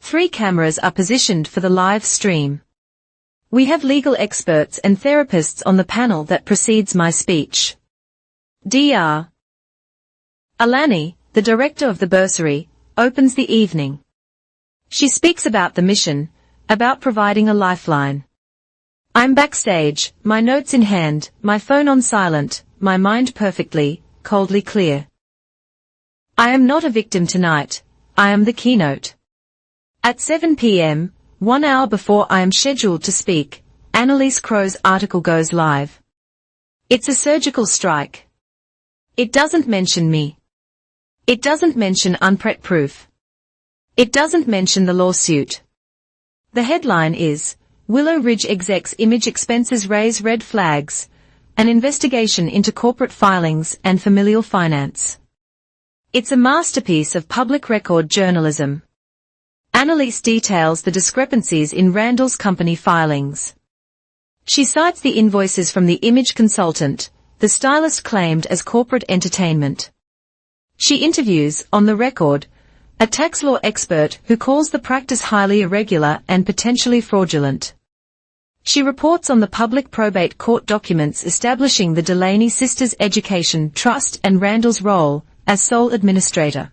3 cameras are positioned for the live stream. We have legal experts and therapists on the panel that precedes my speech. Dr. Alani, the director of the bursary, opens the evening. She speaks about the mission, about providing a lifeline. I'm backstage, my notes in hand, my phone on silent, my mind perfectly, coldly clear. I am not a victim tonight, I am the keynote. At 7 p.m., 1 hour before I am scheduled to speak, Annalise Crow's article goes live. It's a surgical strike. It doesn't mention me. It doesn't mention unpret proof. It doesn't mention the lawsuit. The headline is, Willow Ridge execs image expenses raise red flags, an investigation into corporate filings and familial finance. It's a masterpiece of public record journalism. Annalise details the discrepancies in Randall's company filings. She cites the invoices from the image consultant, the stylist claimed as corporate entertainment. She interviews, on the record, a tax law expert who calls the practice highly irregular and potentially fraudulent. She reports on the public probate court documents establishing the Delaney Sisters Education Trust and Randall's role as sole administrator.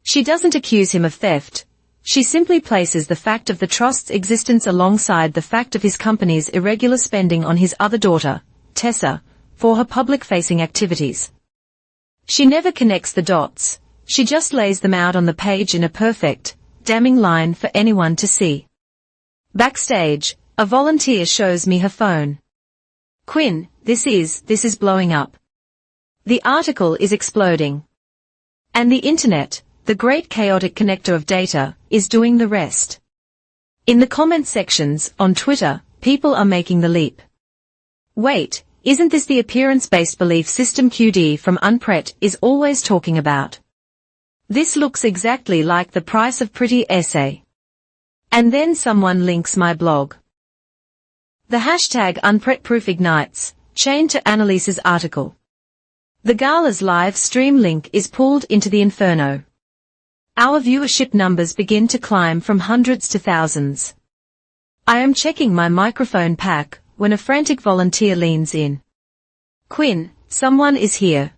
She doesn't accuse him of theft. She simply places the fact of the trust's existence alongside the fact of his company's irregular spending on his other daughter, Tessa, for her public-facing activities. She never connects the dots, she just lays them out on the page in a perfect, damning line for anyone to see. Backstage, a volunteer shows me her phone. Quinn, this is blowing up. The article is exploding. And the internet, the great chaotic connector of data, is doing the rest. In the comment sections, on Twitter, people are making the leap. Wait, isn't this the appearance-based belief system QD from Unpret is always talking about? This looks exactly like the Price of Pretty essay. And then someone links my blog. The hashtag UnpretProof ignites, chained to Annalise's article. The gala's live stream link is pulled into the inferno. Our viewership numbers begin to climb from hundreds to thousands. I am checking my microphone pack when a frantic volunteer leans in. Quinn, someone is here.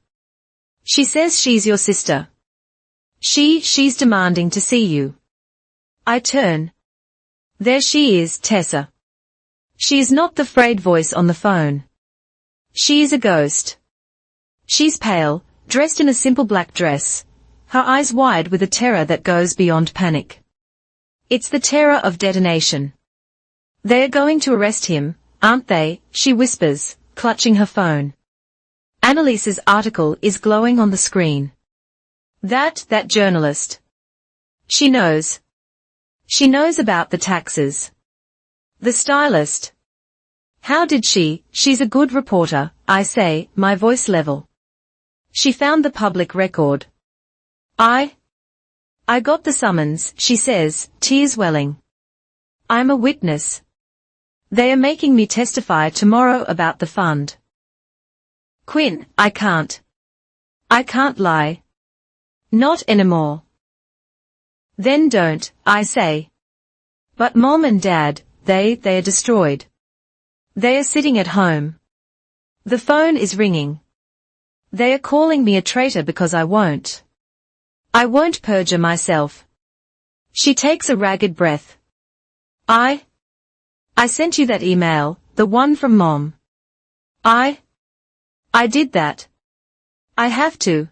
She says she's your sister. She's demanding to see you. I turn. There she is, Tessa. She is not the frayed voice on the phone. She is a ghost. She's pale, dressed in a simple black dress, her eyes wide with a terror that goes beyond panic. It's the terror of detonation. They're going to arrest him, aren't they? She whispers, clutching her phone. Annalise's article is glowing on the screen. That journalist. She knows. She knows about the taxes. The stylist. How did she? She's a good reporter, I say, my voice level. She found the public record. I got the summons, she says, tears welling. I'm a witness. They are making me testify tomorrow about the fund. Quinn, I can't lie. Not anymore. Then don't, I say. But Mom and Dad, they are destroyed. They are sitting at home. The phone is ringing. They are calling me a traitor because I won't perjure myself. She takes a ragged breath. I sent you that email, the one from Mom. I did that. I have to.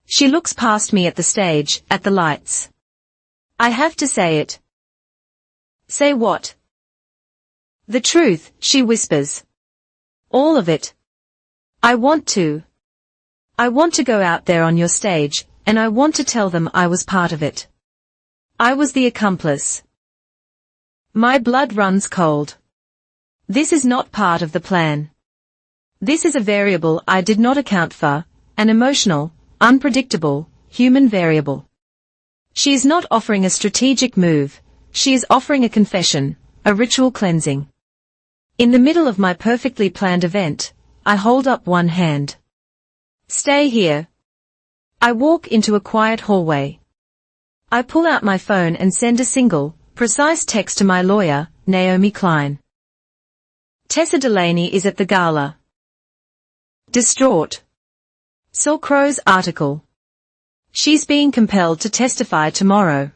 She looks past me at the stage, at the lights. I have to say it. Say what? The truth, she whispers. All of it. I want to go out there on your stage, and I want to tell them I was part of it. I was the accomplice. My blood runs cold. This is not part of the plan. This is a variable I did not account for, an emotional, unpredictable, human variable. She is not offering a strategic move, she is offering a confession, a ritual cleansing. In the middle of my perfectly planned event, I hold up one hand. Stay here. I walk into a quiet hallway. I pull out my phone and send a single, precise text to my lawyer, Naomi Klein. Tessa Delaney is at the gala. Distraught. Saw Crow's article. She's being compelled to testify tomorrow.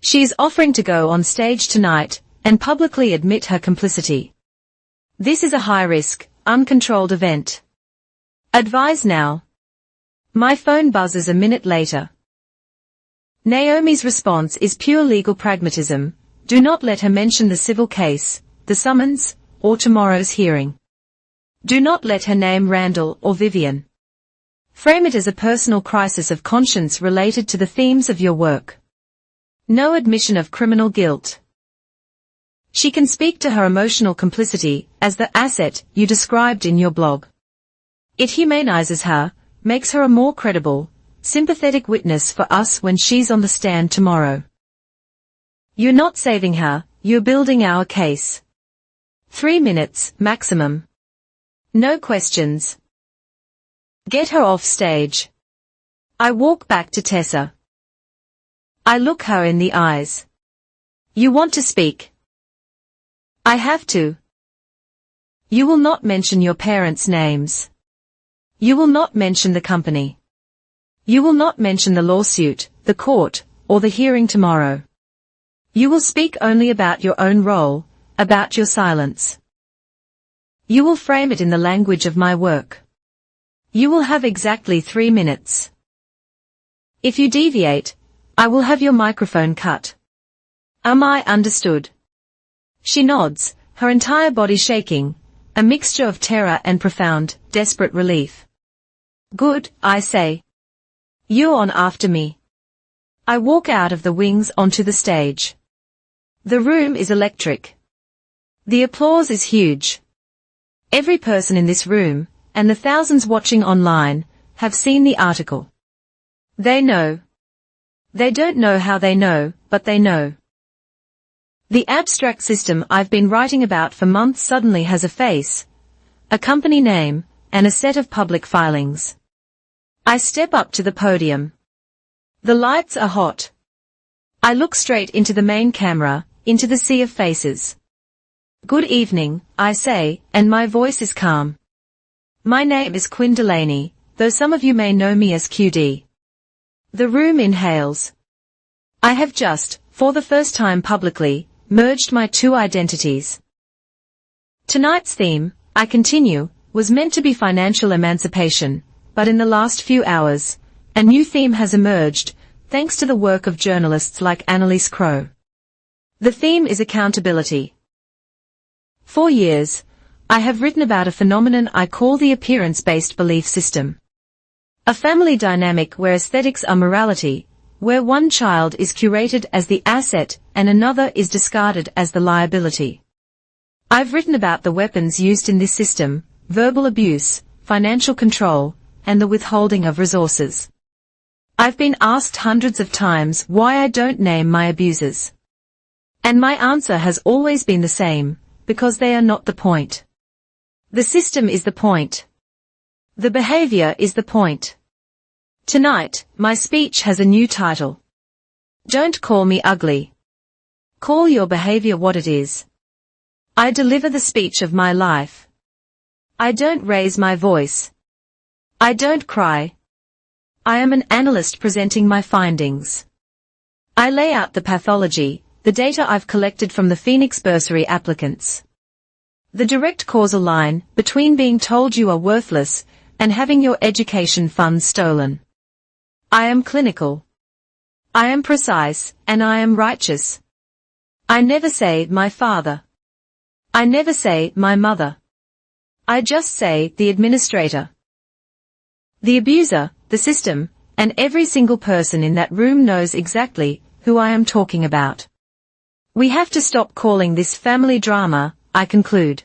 She is offering to go on stage tonight and publicly admit her complicity. This is a high-risk, uncontrolled event. Advise now. My phone buzzes a minute later. Naomi's response is pure legal pragmatism. Do not let her mention the civil case, the summons, or tomorrow's hearing. Do not let her name Randall or Vivian. Frame it as a personal crisis of conscience related to the themes of your work. No admission of criminal guilt. She can speak to her emotional complicity as the asset you described in your blog. It humanizes her, makes her a more credible, sympathetic witness for us when she's on the stand tomorrow. You're not saving her, you're building our case. 3 minutes, maximum. No questions. Get her off stage. I walk back to Tessa. I look her in the eyes. You want to speak? I have to. You will not mention your parents' names. You will not mention the company. You will not mention the lawsuit, the court, or the hearing tomorrow. You will speak only about your own role, about your silence. You will frame it in the language of my work. You will have exactly 3 minutes. If you deviate, I will have your microphone cut. Am I understood? She nods, her entire body shaking, a mixture of terror and profound, desperate relief. Good, I say. You're on after me. I walk out of the wings onto the stage. The room is electric. The applause is huge. Every person in this room, and the thousands watching online, have seen the article. They know. They don't know how they know, but they know. The abstract system I've been writing about for months suddenly has a face, a company name, and a set of public filings. I step up to the podium. The lights are hot. I look straight into the main camera, into the sea of faces. Good evening, I say, and my voice is calm. My name is Quinn Delaney, though some of you may know me as QD. The room inhales. I have just, for the first time publicly, merged my two identities. Tonight's theme, I continue, was meant to be financial emancipation, but in the last few hours, a new theme has emerged, thanks to the work of journalists like Annalise Crowe. The theme is accountability. For years, I have written about a phenomenon I call the appearance-based belief system. A family dynamic where aesthetics are morality, where one child is curated as the asset and another is discarded as the liability. I've written about the weapons used in this system, verbal abuse, financial control, and the withholding of resources. I've been asked hundreds of times why I don't name my abusers. And my answer has always been the same, because they are not the point. The system is the point. The behavior is the point. Tonight, my speech has a new title. Don't call me ugly. Call your behavior what it is. I deliver the speech of my life. I don't raise my voice. I don't cry. I am an analyst presenting my findings. I lay out the pathology, the data I've collected from the Phoenix bursary applicants. The direct causal line between being told you are worthless and having your education funds stolen. I am clinical. I am precise, and I am righteous. I never say my father. I never say my mother. I just say the administrator. The abuser, the system, and every single person in that room knows exactly who I am talking about. We have to stop calling this family drama, I conclude.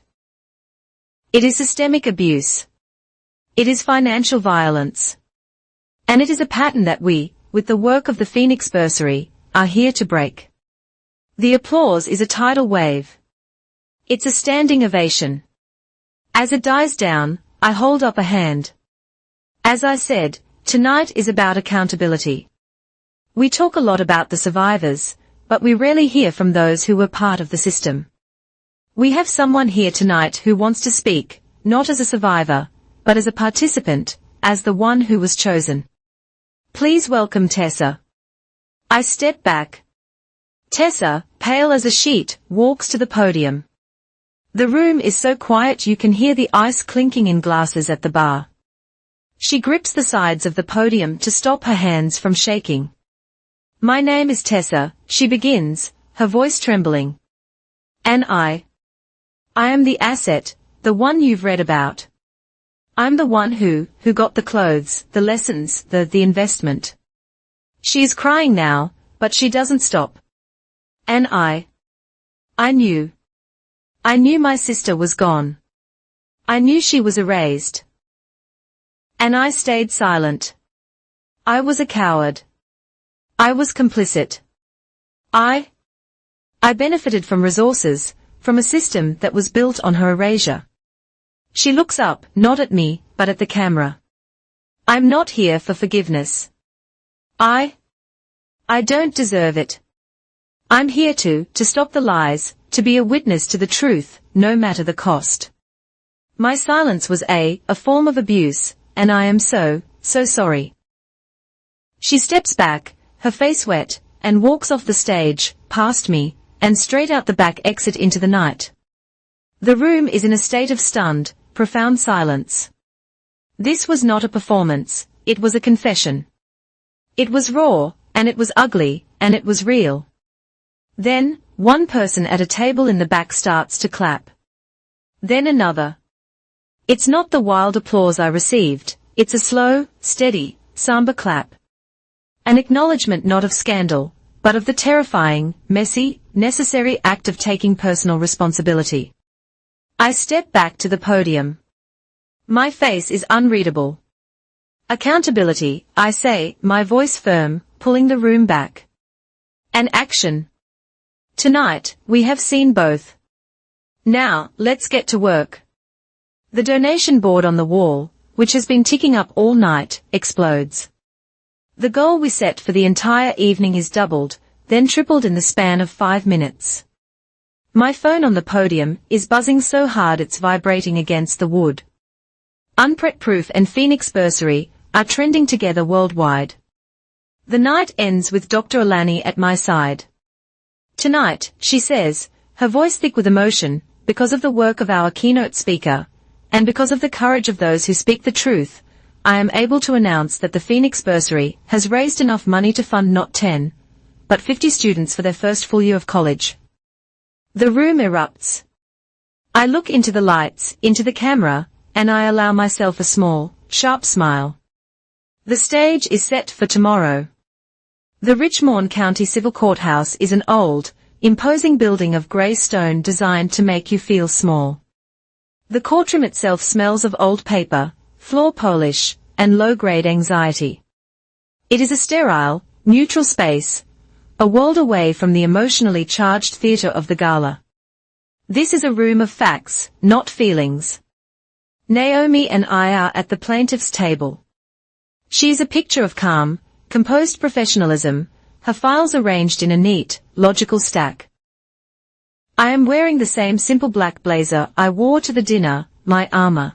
It is systemic abuse. It is financial violence. And it is a pattern that we, with the work of the Phoenix bursary, are here to break. The applause is a tidal wave. It's a standing ovation. As it dies down, I hold up a hand. As I said, Tonight is about accountability. We talk a lot about the survivors, but we rarely hear from those who were part of the system. We have someone here tonight who wants to speak, not as a survivor, but as a participant, as the one who was chosen. Please welcome Tessa. I step back. Tessa, pale as a sheet, walks to the podium. The room is so quiet you can hear the ice clinking in glasses at the bar. She grips the sides of the podium to stop her hands from shaking. My name is Tessa, she begins, her voice trembling. And I am the asset, the one you've read about. I'm the one who got the clothes, the lessons, the investment. She is crying now, but she doesn't stop. And I knew my sister was gone. I knew she was erased. And I stayed silent. I was a coward. I was complicit. I benefited from resources, from a system that was built on her erasure. She looks up, not at me, but at the camera. I'm not here for forgiveness. I don't deserve it. I'm here to stop the lies, to be a witness to the truth, no matter the cost. My silence was a form of abuse, and I am so sorry. She steps back, her face wet, and walks off the stage, past me, and straight out the back exit into the night. The room is in a state of stunned, profound silence. This was not a performance, it was a confession. It was raw, and it was ugly, and it was real. Then, one person at a table in the back starts to clap. Then another. It's not the wild applause I received, it's a slow, steady, somber clap. An acknowledgement not of scandal, but of the terrifying, messy, necessary act of taking personal responsibility. I step back to the podium. My face is unreadable. Accountability, I say, my voice firm, pulling the room back. And action. Tonight, we have seen both. Now, let's get to work. The donation board on the wall, which has been ticking up all night, explodes. The goal we set for the entire evening is doubled, then tripled in the span of 5 minutes. My phone on the podium is buzzing so hard it's vibrating against the wood. Unpret Proof and Phoenix Bursary are trending together worldwide. The night ends with Dr. Alani at my side. Tonight, she says, her voice thick with emotion, because of the work of our keynote speaker, and because of the courage of those who speak the truth, I am able to announce that the Phoenix Bursary has raised enough money to fund not 10, but 50 students for their first full year of college. The room erupts. I look into the lights, into the camera, and I allow myself a small, sharp smile. The stage is set for tomorrow. The Richmond County Civil Courthouse is an old, imposing building of grey stone designed to make you feel small. The courtroom itself smells of old paper, floor polish, and low-grade anxiety. It is a sterile, neutral space, a world away from the emotionally charged theatre of the gala. This is a room of facts, not feelings. Naomi and I are at the plaintiff's table. She is a picture of calm, composed professionalism, her files arranged in a neat, logical stack. I am wearing the same simple black blazer I wore to the dinner, my armor.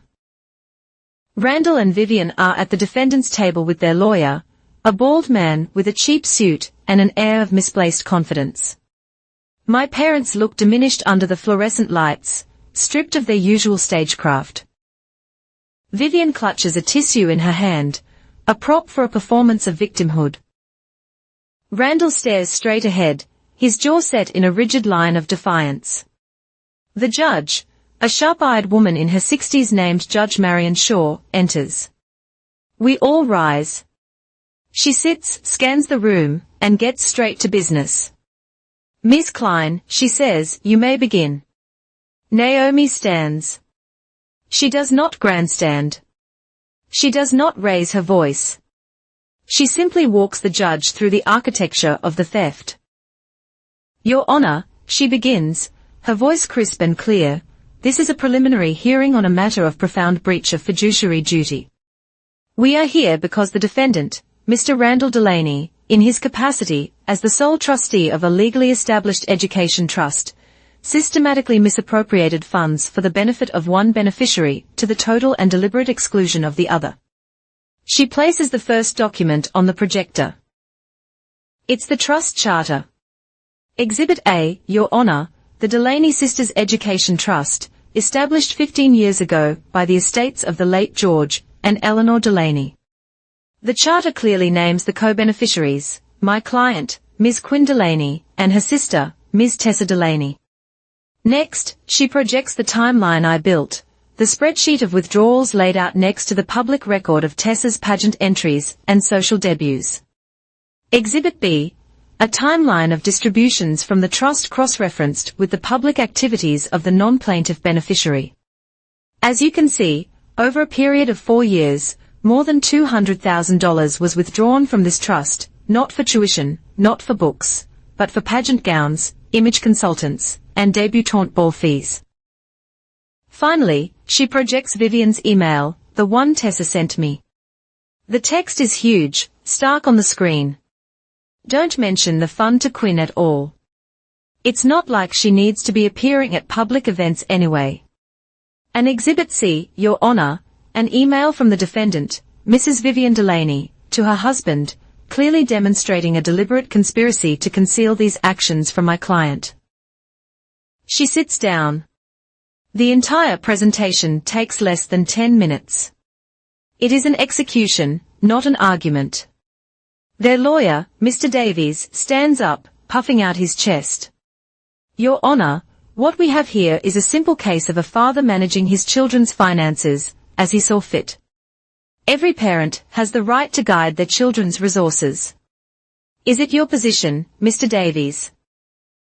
Randall and Vivian are at the defendant's table with their lawyer, a bald man with a cheap suit and an air of misplaced confidence. My parents look diminished under the fluorescent lights, stripped of their usual stagecraft. Vivian clutches a tissue in her hand, a prop for a performance of victimhood. Randall stares straight ahead, his jaw set in a rigid line of defiance. The judge, a sharp-eyed woman in her 60s named Judge Marion Shaw, enters. We all rise. She sits, scans the room, and gets straight to business. Miss Klein, she says, you may begin. Naomi stands. She does not grandstand. She does not raise her voice. She simply walks the judge through the architecture of the theft. Your Honor, she begins, her voice crisp and clear, this is a preliminary hearing on a matter of profound breach of fiduciary duty. We are here because the defendant, Mr. Randall Delaney, in his capacity as the sole trustee of a legally established education trust, systematically misappropriated funds for the benefit of one beneficiary to the total and deliberate exclusion of the other. She places the first document on the projector. It's the Trust Charter. Exhibit A, Your Honor, the Delaney Sisters Education Trust, established 15 years ago by the estates of the late George and Eleanor Delaney. The charter clearly names the co-beneficiaries, my client, Ms. Quinn Delaney, and her sister, Ms. Tessa Delaney. Next, she projects the timeline I built, the spreadsheet of withdrawals laid out next to the public record of Tessa's pageant entries and social debuts. Exhibit B, a timeline of distributions from the trust cross-referenced with the public activities of the non-plaintiff beneficiary. As you can see, over a period of 4 years, more than $200,000 was withdrawn from this trust, not for tuition, not for books, but for pageant gowns, image consultants, and debutante ball fees. Finally, she projects Vivian's email, the one Tessa sent me. The text is huge, stark on the screen. Don't mention the fund to Quinn at all. It's not like she needs to be appearing at public events anyway. And Exhibit C, Your Honor, an email from the defendant, Mrs. Vivian Delaney, to her husband, clearly demonstrating a deliberate conspiracy to conceal these actions from my client. She sits down. The entire presentation takes less than 10 minutes. It is an execution, not an argument. Their lawyer, Mr. Davies, stands up, puffing out his chest. Your Honor, what we have here is a simple case of a father managing his children's finances, as he saw fit. Every parent has the right to guide their children's resources. Is it your position, Mr. Davies?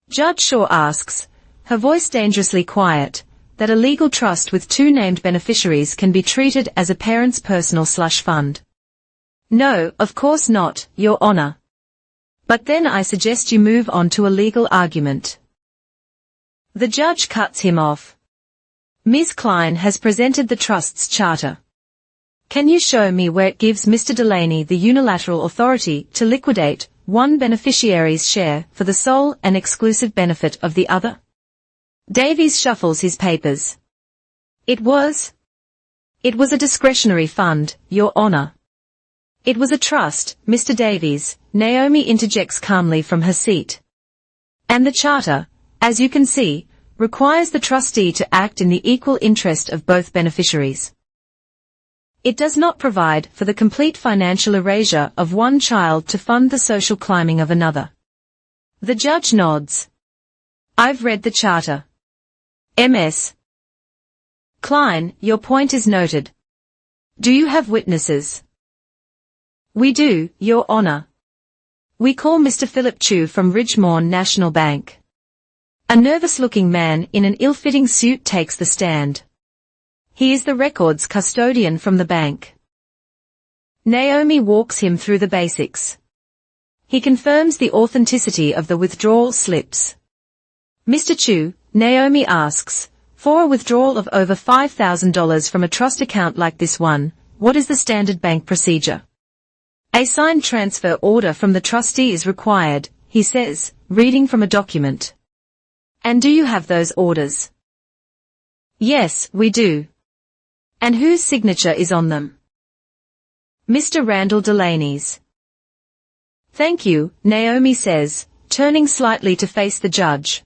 Judge Shaw asks, her voice dangerously quiet, that a legal trust with two named beneficiaries can be treated as a parent's personal/fund. No, of course not, Your Honor. But then I suggest you move on to a legal argument. The judge cuts him off. Ms. Klein has presented the trust's charter. Can you show me where it gives Mr. Delaney the unilateral authority to liquidate one beneficiary's share for the sole and exclusive benefit of the other? Davies shuffles his papers. It was a discretionary fund, Your Honor. It was a trust, Mr. Davies, Naomi interjects calmly from her seat. And the charter, as you can see, requires the trustee to act in the equal interest of both beneficiaries. It does not provide for the complete financial erasure of one child to fund the social climbing of another. The judge nods. I've read the charter. Ms. Klein, your point is noted. Do you have witnesses? We do, Your Honor. We call Mr. Philip Chu from Ridgemorn National Bank. A nervous-looking man in an ill-fitting suit takes the stand. He is the records custodian from the bank. Naomi walks him through the basics. He confirms the authenticity of the withdrawal slips. Mr. Chu, Naomi asks, for a withdrawal of over $5,000 from a trust account like this one, what is the standard bank procedure? A signed transfer order from the trustee is required, he says, reading from a document. And do you have those orders? Yes, we do. And whose signature is on them? Mr. Randall Delaney's. Thank you, Naomi says, turning slightly to face the judge.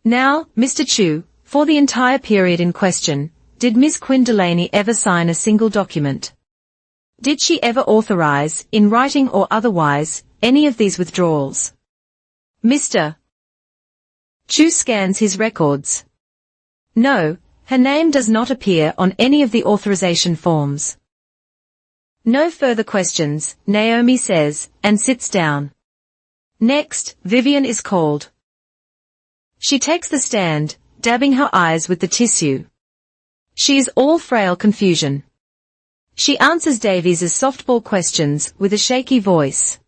Now, Mr. Chu, for the entire period in question, did Ms. Quinn Delaney ever sign a single document? Did she ever authorize, in writing or otherwise, any of these withdrawals? Mr. Chu scans his records. No, her name does not appear on any of the authorization forms. No further questions, Naomi says, and sits down. Next, Vivian is called. She takes the stand, dabbing her eyes with the tissue. She is all frail confusion. She answers Davies's softball questions with a shaky voice.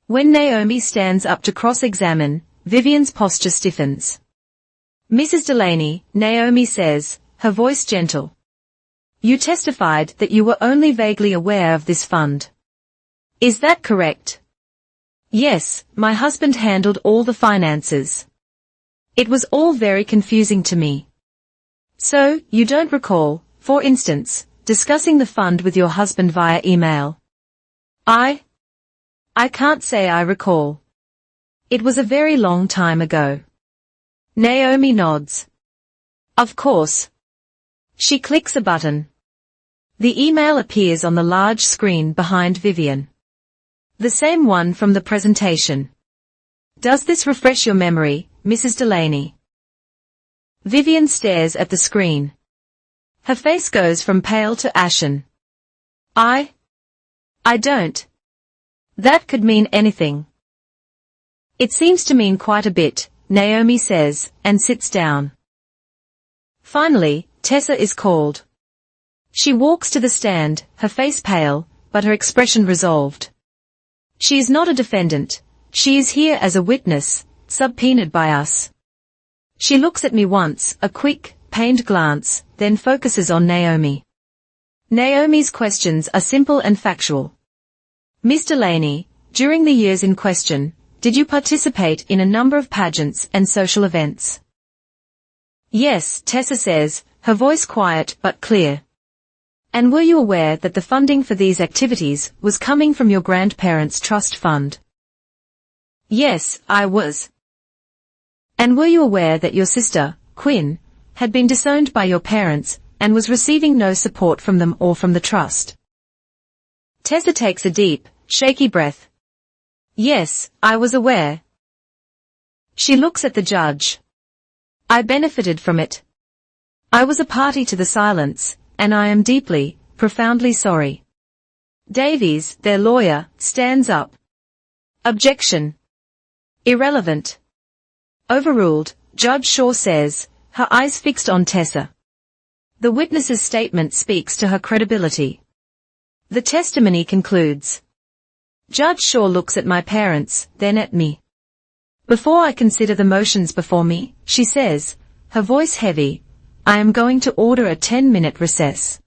When Naomi stands up to cross-examine, Vivian's posture stiffens. Mrs. Delaney, Naomi says, her voice gentle. You testified that you were only vaguely aware of this fund. Is that correct? Yes, my husband handled all the finances. It was all very confusing to me. So, you don't recall, for instance, discussing the fund with your husband via email? I can't say I recall. It was a very long time ago. Naomi nods. Of course. She clicks a button. The email appears on the large screen behind Vivian. The same one from the presentation. Does this refresh your memory, Mrs. Delaney? Vivian stares at the screen. Her face goes from pale to ashen. I don't. That could mean anything. It seems to mean quite a bit, Naomi says, and sits down. Finally, Tessa is called. She walks to the stand, her face pale, but her expression resolved. She is not a defendant. She is here as a witness, subpoenaed by us. She looks at me once, a quick, pained glance, then focuses on Naomi. Naomi's questions are simple and factual. Miss Delaney, during the years in question, did you participate in a number of pageants and social events? Yes, Tessa says, her voice quiet but clear. And were you aware that the funding for these activities was coming from your grandparents' trust fund? Yes, I was. And were you aware that your sister, Quinn, had been disowned by your parents, and was receiving no support from them or from the trust? Tessa takes a deep, shaky breath. Yes, I was aware. She looks at the judge. I benefited from it. I was a party to the silence, and I am deeply, profoundly sorry. Davies, their lawyer, stands up. Objection. Irrelevant. Overruled, Judge Shaw says, her eyes fixed on Tessa. The witness's statement speaks to her credibility. The testimony concludes. Judge Shaw looks at my parents, then at me. Before I consider the motions before me, she says, her voice heavy, I am going to order a 10-minute recess.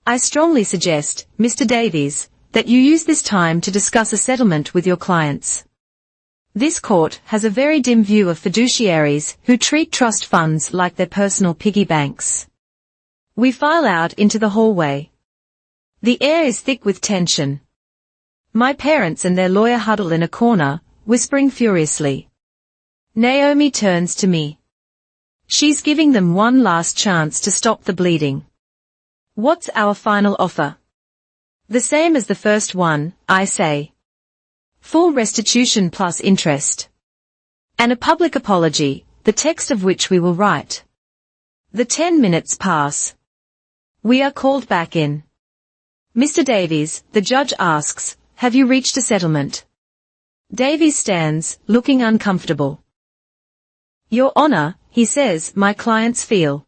I strongly suggest, Mr. Davies, that you use this time to discuss a settlement with your clients. This court has a very dim view of fiduciaries who treat trust funds like their personal piggy banks. We file out into the hallway. The air is thick with tension. My parents and their lawyer huddle in a corner, whispering furiously. Naomi turns to me. She's giving them one last chance to stop the bleeding. What's our final offer? The same as the first one, I say. Full restitution plus interest. And a public apology, the text of which we will write. The 10 minutes pass. We are called back in. Mr. Davies, the judge asks, have you reached a settlement? Davies stands, looking uncomfortable. Your Honor, he says, my clients feel.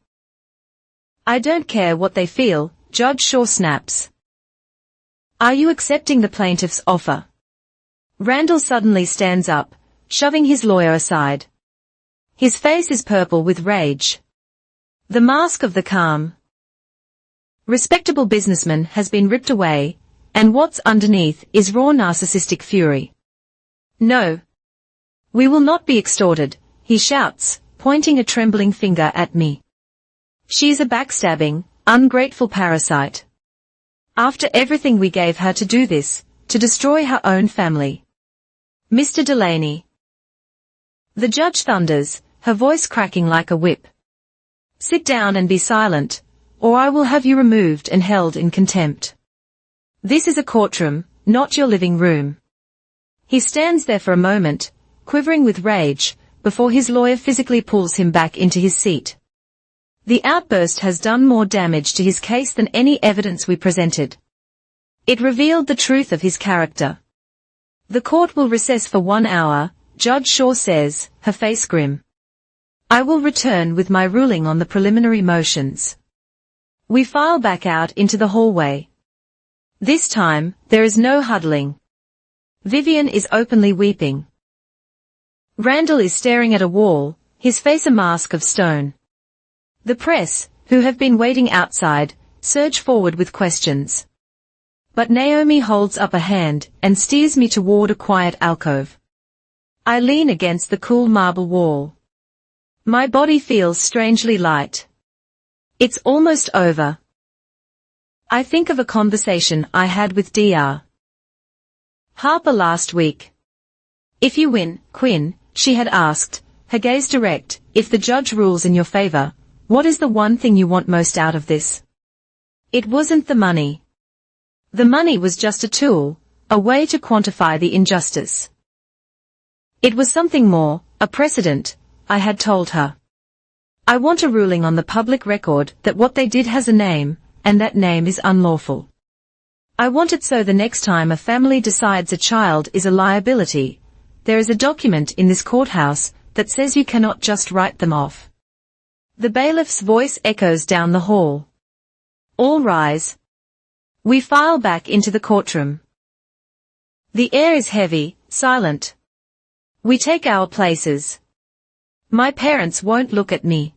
I don't care what they feel, Judge Shaw snaps. Are you accepting the plaintiff's offer? Randall suddenly stands up, shoving his lawyer aside. His face is purple with rage. The mask of the calm, respectable businessman has been ripped away, and what's underneath is raw narcissistic fury. No. We will not be extorted, he shouts, pointing a trembling finger at me. She is a backstabbing, ungrateful parasite. After everything we gave her to do this, to destroy her own family. Mr. Delaney. The judge thunders, her voice cracking like a whip. Sit down and be silent, or I will have you removed and held in contempt. This is a courtroom, not your living room. He stands there for a moment, quivering with rage, before his lawyer physically pulls him back into his seat. The outburst has done more damage to his case than any evidence we presented. It revealed the truth of his character. The court will recess for 1 hour, Judge Shaw says, her face grim. I will return with my ruling on the preliminary motions. We file back out into the hallway. This time, there is no huddling. Vivian is openly weeping. Randall is staring at a wall, his face a mask of stone. The press, who have been waiting outside, surge forward with questions. But Naomi holds up a hand and steers me toward a quiet alcove. I lean against the cool marble wall. My body feels strangely light. It's almost over. I think of a conversation I had with Dr. Harper last week. If you win, Quinn, she had asked, her gaze direct, if the judge rules in your favor, what is the one thing you want most out of this? It wasn't the money. The money was just a tool, a way to quantify the injustice. It was something more, a precedent, I had told her. I want a ruling on the public record that what they did has a name, and that name is unlawful. I want it so the next time a family decides a child is a liability, there is a document in this courthouse that says you cannot just write them off. The bailiff's voice echoes down the hall. All rise. We file back into the courtroom. The air is heavy, silent. We take our places. My parents won't look at me.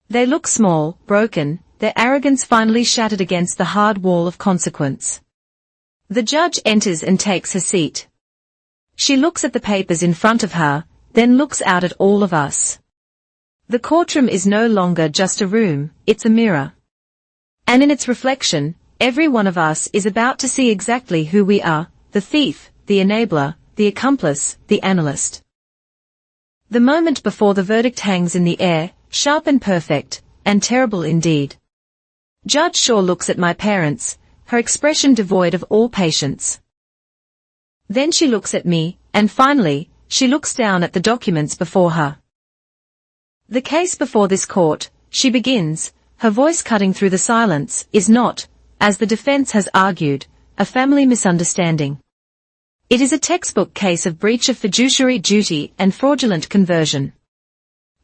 They look small, broken, their arrogance finally shattered against the hard wall of consequence. The judge enters and takes her seat. She looks at the papers in front of her, then looks out at all of us. The courtroom is no longer just a room, it's a mirror. And in its reflection, every one of us is about to see exactly who we are, the thief, the enabler, the accomplice, the analyst. The moment before the verdict hangs in the air, sharp and perfect, and terrible indeed. Judge Shaw looks at my parents, her expression devoid of all patience. Then she looks at me, and finally, she looks down at the documents before her. The case before this court, she begins, her voice cutting through the silence, is not, as the defense has argued, a family misunderstanding. It is a textbook case of breach of fiduciary duty and fraudulent conversion.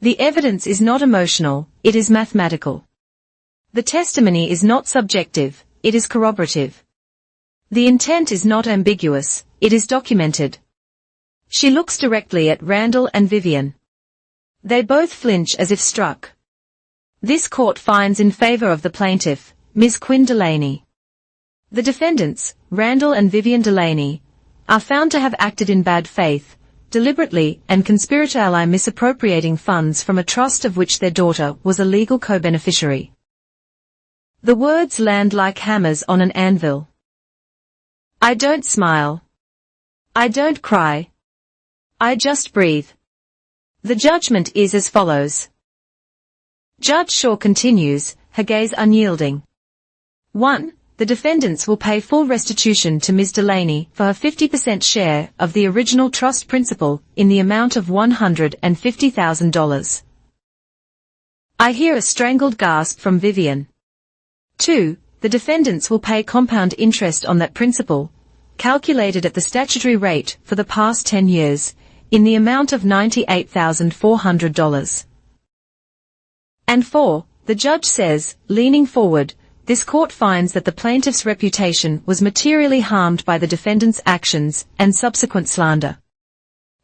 The evidence is not emotional, it is mathematical. The testimony is not subjective, it is corroborative. The intent is not ambiguous, it is documented. She looks directly at Randall and Vivian. They both flinch as if struck. This court finds in favor of the plaintiff, Ms. Quinn Delaney. The defendants, Randall and Vivian Delaney, are found to have acted in bad faith, deliberately and conspiratorially misappropriating funds from a trust of which their daughter was a legal co-beneficiary. The words land like hammers on an anvil. I don't smile. I don't cry. I just breathe. The judgment is as follows. Judge Shaw continues, her gaze unyielding. 1. The defendants will pay full restitution to Ms. Delaney for her 50% share of the original trust principal in the amount of $150,000. I hear a strangled gasp from Vivian. 2. The defendants will pay compound interest on that principal, calculated at the statutory rate for the past 10 years, in the amount of $98,400. And 4. The judge says, leaning forward, this court finds that the plaintiff's reputation was materially harmed by the defendant's actions and subsequent slander.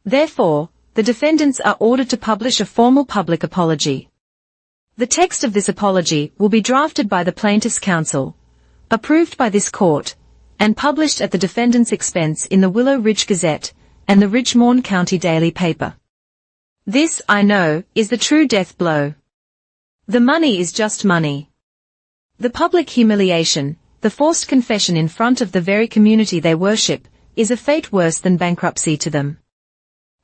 Therefore, the defendants are ordered to publish a formal public apology. The text of this apology will be drafted by the plaintiff's counsel, approved by this court, and published at the defendant's expense in the Willow Ridge Gazette and the Ridgemorne County Daily paper. This, I know, is the true death blow. The money is just money. The public humiliation, the forced confession in front of the very community they worship, is a fate worse than bankruptcy to them.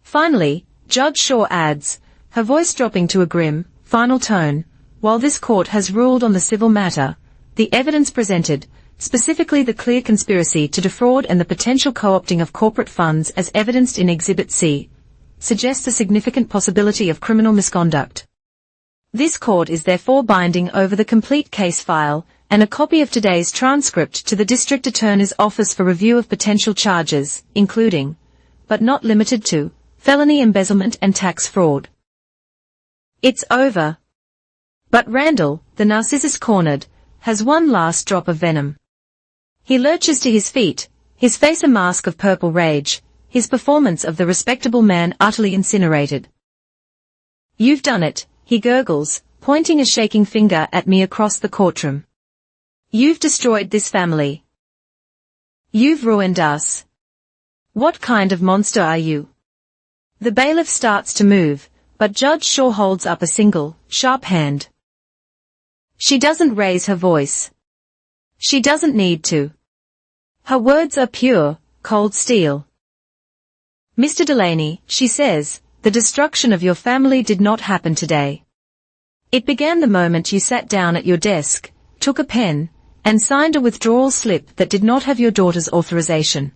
Finally, Judge Shaw adds, her voice dropping to a grim, final tone, while this court has ruled on the civil matter, the evidence presented, specifically the clear conspiracy to defraud and the potential co-opting of corporate funds as evidenced in Exhibit C, suggests a significant possibility of criminal misconduct. This court is therefore binding over the complete case file and a copy of today's transcript to the District Attorney's Office for review of potential charges, including, but not limited to, felony embezzlement and tax fraud. It's over. But Randall, the narcissus cornered, has one last drop of venom. He lurches to his feet, his face a mask of purple rage, his performance of the respectable man utterly incinerated. You've done it, he gurgles, pointing a shaking finger at me across the courtroom. You've destroyed this family. You've ruined us. What kind of monster are you? The bailiff starts to move, but Judge Shaw holds up a single, sharp hand. She doesn't raise her voice. She doesn't need to. Her words are pure, cold steel. Mr. Delaney, she says, the destruction of your family did not happen today. It began the moment you sat down at your desk, took a pen, and signed a withdrawal slip that did not have your daughter's authorization.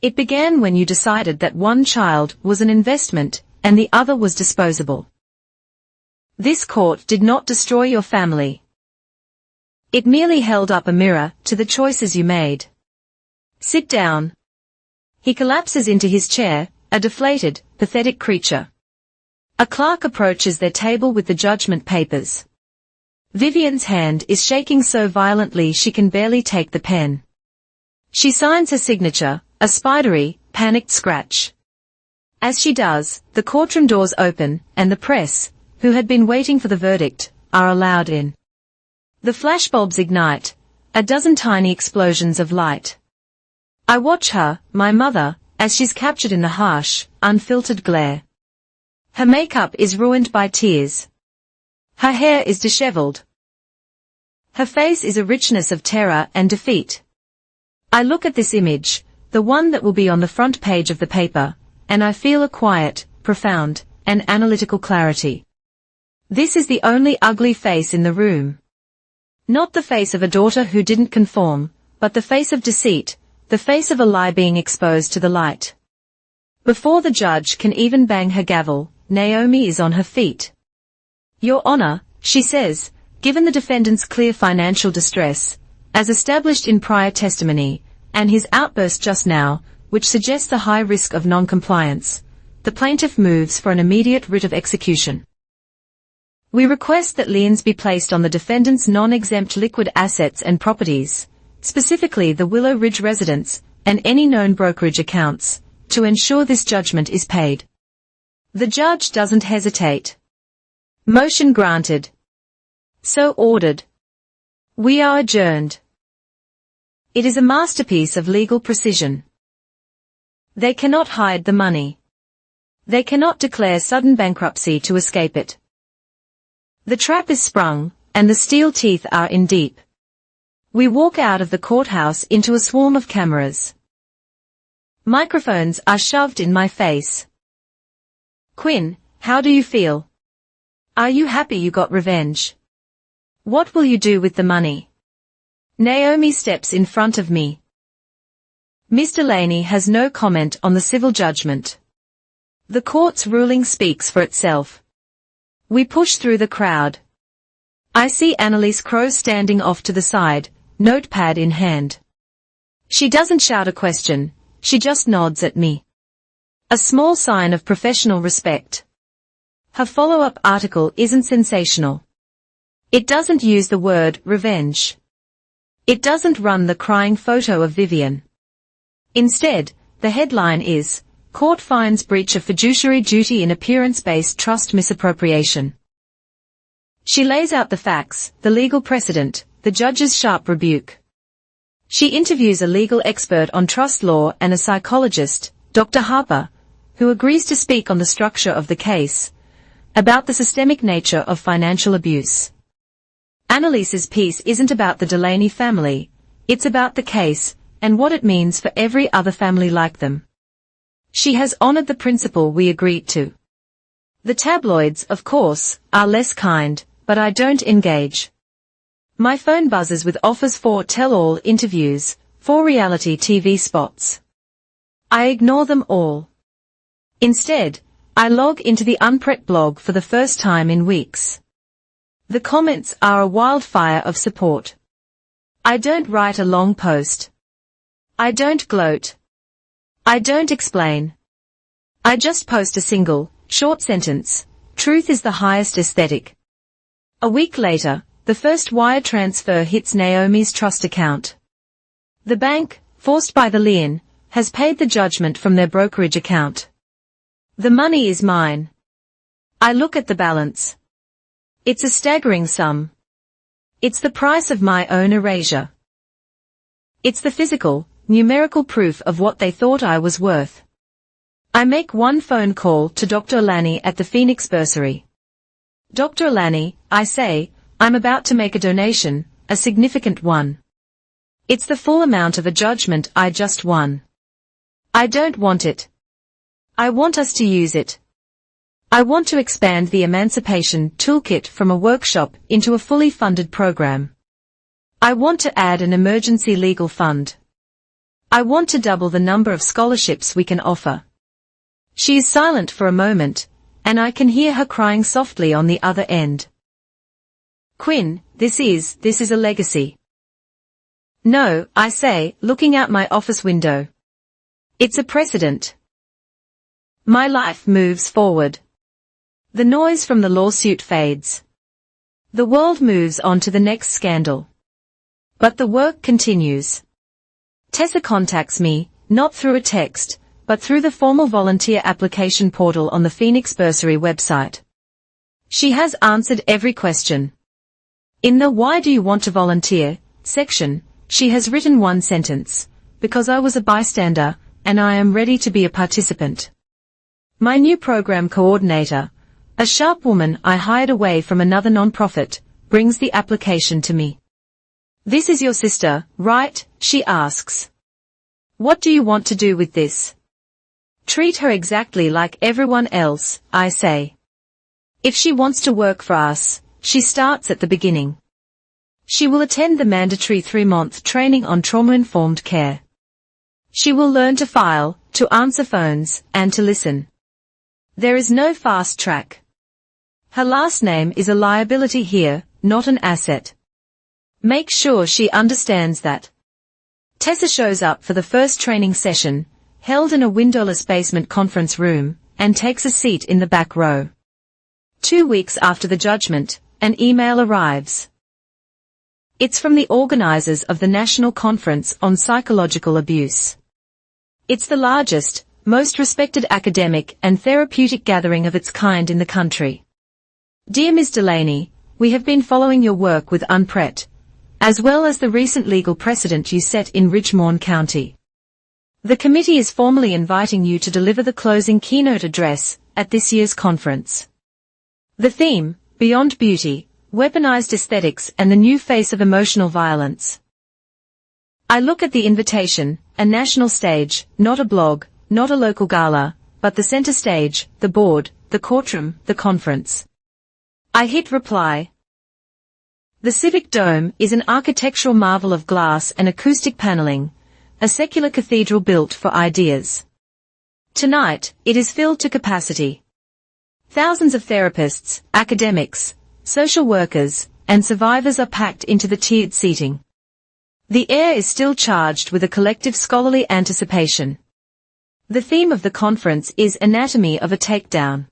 It began when you decided that one child was an investment and the other was disposable. This court did not destroy your family. It merely held up a mirror to the choices you made. Sit down. He collapses into his chair, a deflated, pathetic creature. A clerk approaches their table with the judgment papers. Vivian's hand is shaking so violently she can barely take the pen. She signs her signature, a spidery, panicked scratch. As she does, the courtroom doors open, and the press, who had been waiting for the verdict, are allowed in. The flashbulbs ignite, a dozen tiny explosions of light. I watch her, my mother, as she's captured in the harsh, unfiltered glare. Her makeup is ruined by tears. Her hair is disheveled. Her face is a richness of terror and defeat. I look at this image, the one that will be on the front page of the paper, and I feel a quiet, profound, and analytical clarity. This is the only ugly face in the room. Not the face of a daughter who didn't conform, but the face of deceit, the face of a lie being exposed to the light. Before the judge can even bang her gavel, Naomi is on her feet. Your Honor, she says, given the defendant's clear financial distress, as established in prior testimony, and his outburst just now, which suggests a high risk of non-compliance, the plaintiff moves for an immediate writ of execution. We request that liens be placed on the defendant's non-exempt liquid assets and properties, specifically the Willow Ridge residence, and any known brokerage accounts, to ensure this judgment is paid. The judge doesn't hesitate. Motion granted. So ordered. We are adjourned. It is a masterpiece of legal precision. They cannot hide the money. They cannot declare sudden bankruptcy to escape it. The trap is sprung, and the steel teeth are in deep. We walk out of the courthouse into a swarm of cameras. Microphones are shoved in my face. Quinn, how do you feel? Are you happy you got revenge? What will you do with the money? Naomi steps in front of me. Mr. Delaney has no comment on the civil judgment. The court's ruling speaks for itself. We push through the crowd. I see Annalise Crowe standing off to the side, notepad in hand. She doesn't shout a question, she just nods at me. A small sign of professional respect. Her follow-up article isn't sensational. It doesn't use the word revenge. It doesn't run the crying photo of Vivian. Instead, the headline is, Court finds breach of fiduciary duty in appearance-based trust misappropriation. She lays out the facts, the legal precedent, the judge's sharp rebuke. She interviews a legal expert on trust law and a psychologist, Dr. Harper, who agrees to speak on the structure of the case, about the systemic nature of financial abuse. Annalise's piece isn't about the Delaney family, it's about the case, and what it means for every other family like them. She has honored the principle we agreed to. The tabloids, of course, are less kind, but I don't engage. My phone buzzes with offers for tell-all interviews, for reality TV spots. I ignore them all. Instead, I log into the Unpret blog for the first time in weeks. The comments are a wildfire of support. I don't write a long post. I don't gloat. I don't explain. I just post a single, short sentence, truth is the highest aesthetic. A week later, the first wire transfer hits Naomi's trust account. The bank, forced by the lien, has paid the judgment from their brokerage account. The money is mine. I look at the balance. It's a staggering sum. It's the price of my own erasure. It's the physical, numerical proof of what they thought I was worth. I make one phone call to Dr. Alani at the Phoenix Bursary. Dr. Alani, I say, I'm about to make a donation, a significant one. It's the full amount of a judgment I just won. I don't want it. I want us to use it. I want to expand the Emancipation Toolkit from a workshop into a fully funded program. I want to add an emergency legal fund. I want to double the number of scholarships we can offer. She is silent for a moment, and I can hear her crying softly on the other end. Quinn, this is a legacy. No, I say, looking out my office window. It's a precedent. My life moves forward. The noise from the lawsuit fades. The world moves on to the next scandal. But the work continues. Tessa contacts me, not through a text, but through the formal volunteer application portal on the Phoenix Bursary website. She has answered every question. In the "Why do you want to volunteer?" section, she has written one sentence: because I was a bystander, and I am ready to be a participant. My new program coordinator, a sharp woman I hired away from another nonprofit, brings the application to me. "This is your sister, right?" she asks. "What do you want to do with this?" "Treat her exactly like everyone else," I say. "If she wants to work for us, she starts at the beginning. She will attend the mandatory 3-month training on trauma-informed care. She will learn to file, to answer phones, and to listen. There is no fast track. Her last name is a liability here, not an asset. Make sure she understands that." Tessa shows up for the first training session, held in a windowless basement conference room, and takes a seat in the back row. 2 weeks after the judgment, an email arrives. It's from the organizers of the National Conference on Psychological Abuse. It's the largest, most respected academic and therapeutic gathering of its kind in the country. "Dear Ms. Delaney, we have been following your work with UNPRET, as well as the recent legal precedent you set in Ridgemont County. The committee is formally inviting you to deliver the closing keynote address at this year's conference. The theme, Beyond Beauty, Weaponized Aesthetics and the New Face of Emotional Violence." I look at the invitation, a national stage, not a blog, not a local gala, but the center stage, the board, the courtroom, the conference. I hit reply. The Civic Dome is an architectural marvel of glass and acoustic paneling, a secular cathedral built for ideas. Tonight, it is filled to capacity. Thousands of therapists, academics, social workers, and survivors are packed into the tiered seating. The air is still charged with a collective scholarly anticipation. The theme of the conference is Anatomy of a Takedown.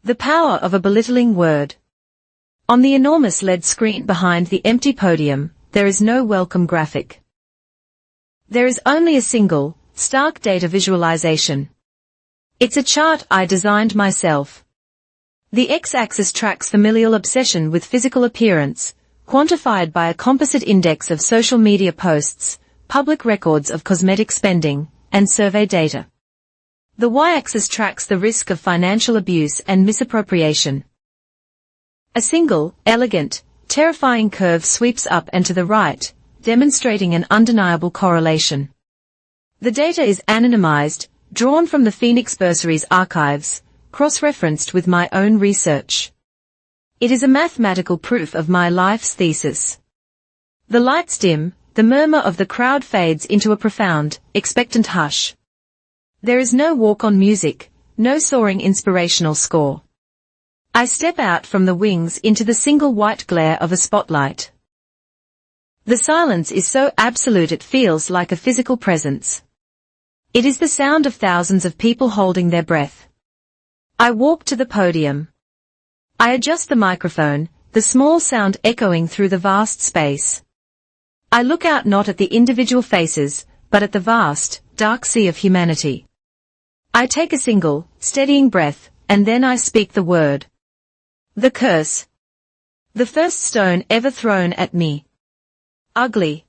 The power of a belittling word. On the enormous LED screen behind the empty podium, there is no welcome graphic. There is only a single, stark data visualization. It's a chart I designed myself. The x-axis tracks familial obsession with physical appearance, quantified by a composite index of social media posts, public records of cosmetic spending, and survey data. The y-axis tracks the risk of financial abuse and misappropriation. A single, elegant, terrifying curve sweeps up and to the right, demonstrating an undeniable correlation. The data is anonymized, drawn from the Phoenix Bursary's archives, cross-referenced with my own research. It is a mathematical proof of my life's thesis. The lights dim, the murmur of the crowd fades into a profound, expectant hush. There is no walk-on music, no soaring inspirational score. I step out from the wings into the single white glare of a spotlight. The silence is so absolute it feels like a physical presence. It is the sound of thousands of people holding their breath. I walk to the podium. I adjust the microphone, the small sound echoing through the vast space. I look out not at the individual faces, but at the vast, dark sea of humanity. I take a single, steadying breath, and then I speak the word. The curse. The first stone ever thrown at me. Ugly.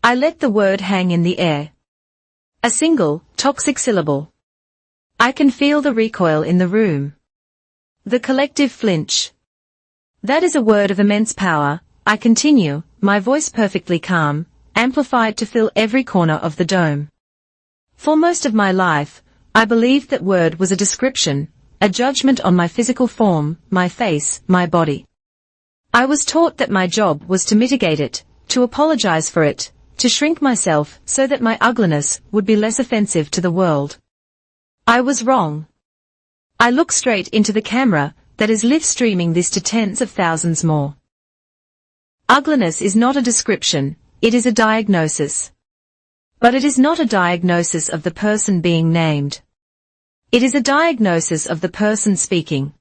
I let the word hang in the air. A single, toxic syllable. I can feel the recoil in the room. The collective flinch. That is a word of immense power, I continue, my voice perfectly calm, amplified to fill every corner of the dome. For most of my life, I believed that word was a description, a judgment on my physical form, my face, my body. I was taught that my job was to mitigate it, to apologize for it, to shrink myself so that my ugliness would be less offensive to the world. I was wrong. I look straight into the camera that is live streaming this to tens of thousands more. Ugliness is not a description, it is a diagnosis. But it is not a diagnosis of the person being named. It is a diagnosis of the person speaking.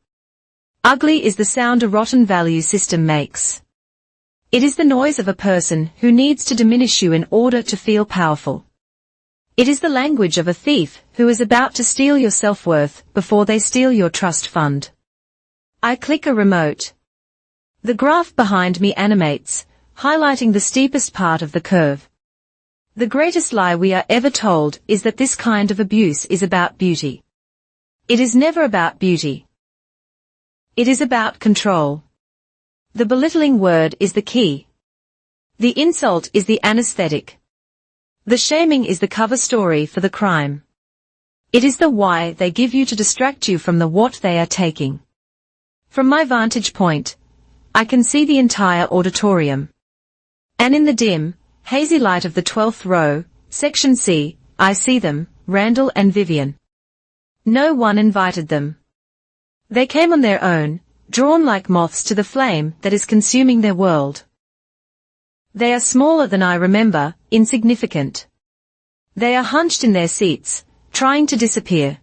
Ugly is the sound a rotten value system makes. It is the noise of a person who needs to diminish you in order to feel powerful. It is the language of a thief who is about to steal your self-worth before they steal your trust fund. I click a remote. The graph behind me animates, highlighting the steepest part of the curve. The greatest lie we are ever told is that this kind of abuse is about beauty. It is never about beauty. It is about control. The belittling word is the key. The insult is the anesthetic. The shaming is the cover story for the crime. It is the why they give you to distract you from the what they are taking. From my vantage point, I can see the entire auditorium. And in the dim, hazy light of the 12th row, section C, I see them, Randall and Vivian. No one invited them. They came on their own, drawn like moths to the flame that is consuming their world. They are smaller than I remember, insignificant. They are hunched in their seats, trying to disappear.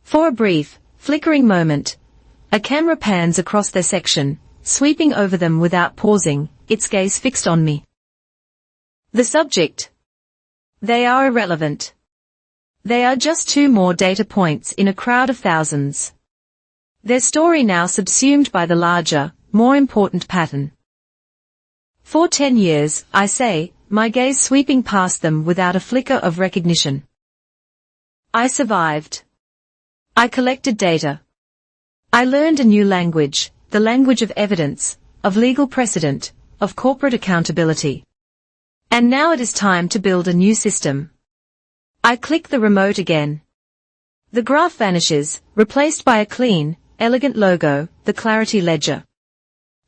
For a brief, flickering moment, a camera pans across their section, sweeping over them without pausing, its gaze fixed on me. The subject. They are irrelevant. They are just two more data points in a crowd of thousands. Their story now subsumed by the larger, more important pattern. For 10 years, I say, my gaze sweeping past them without a flicker of recognition. I survived. I collected data. I learned a new language, the language of evidence, of legal precedent, of corporate accountability. And now it is time to build a new system. I click the remote again. The graph vanishes, replaced by a clean, elegant logo, the Clarity Ledger.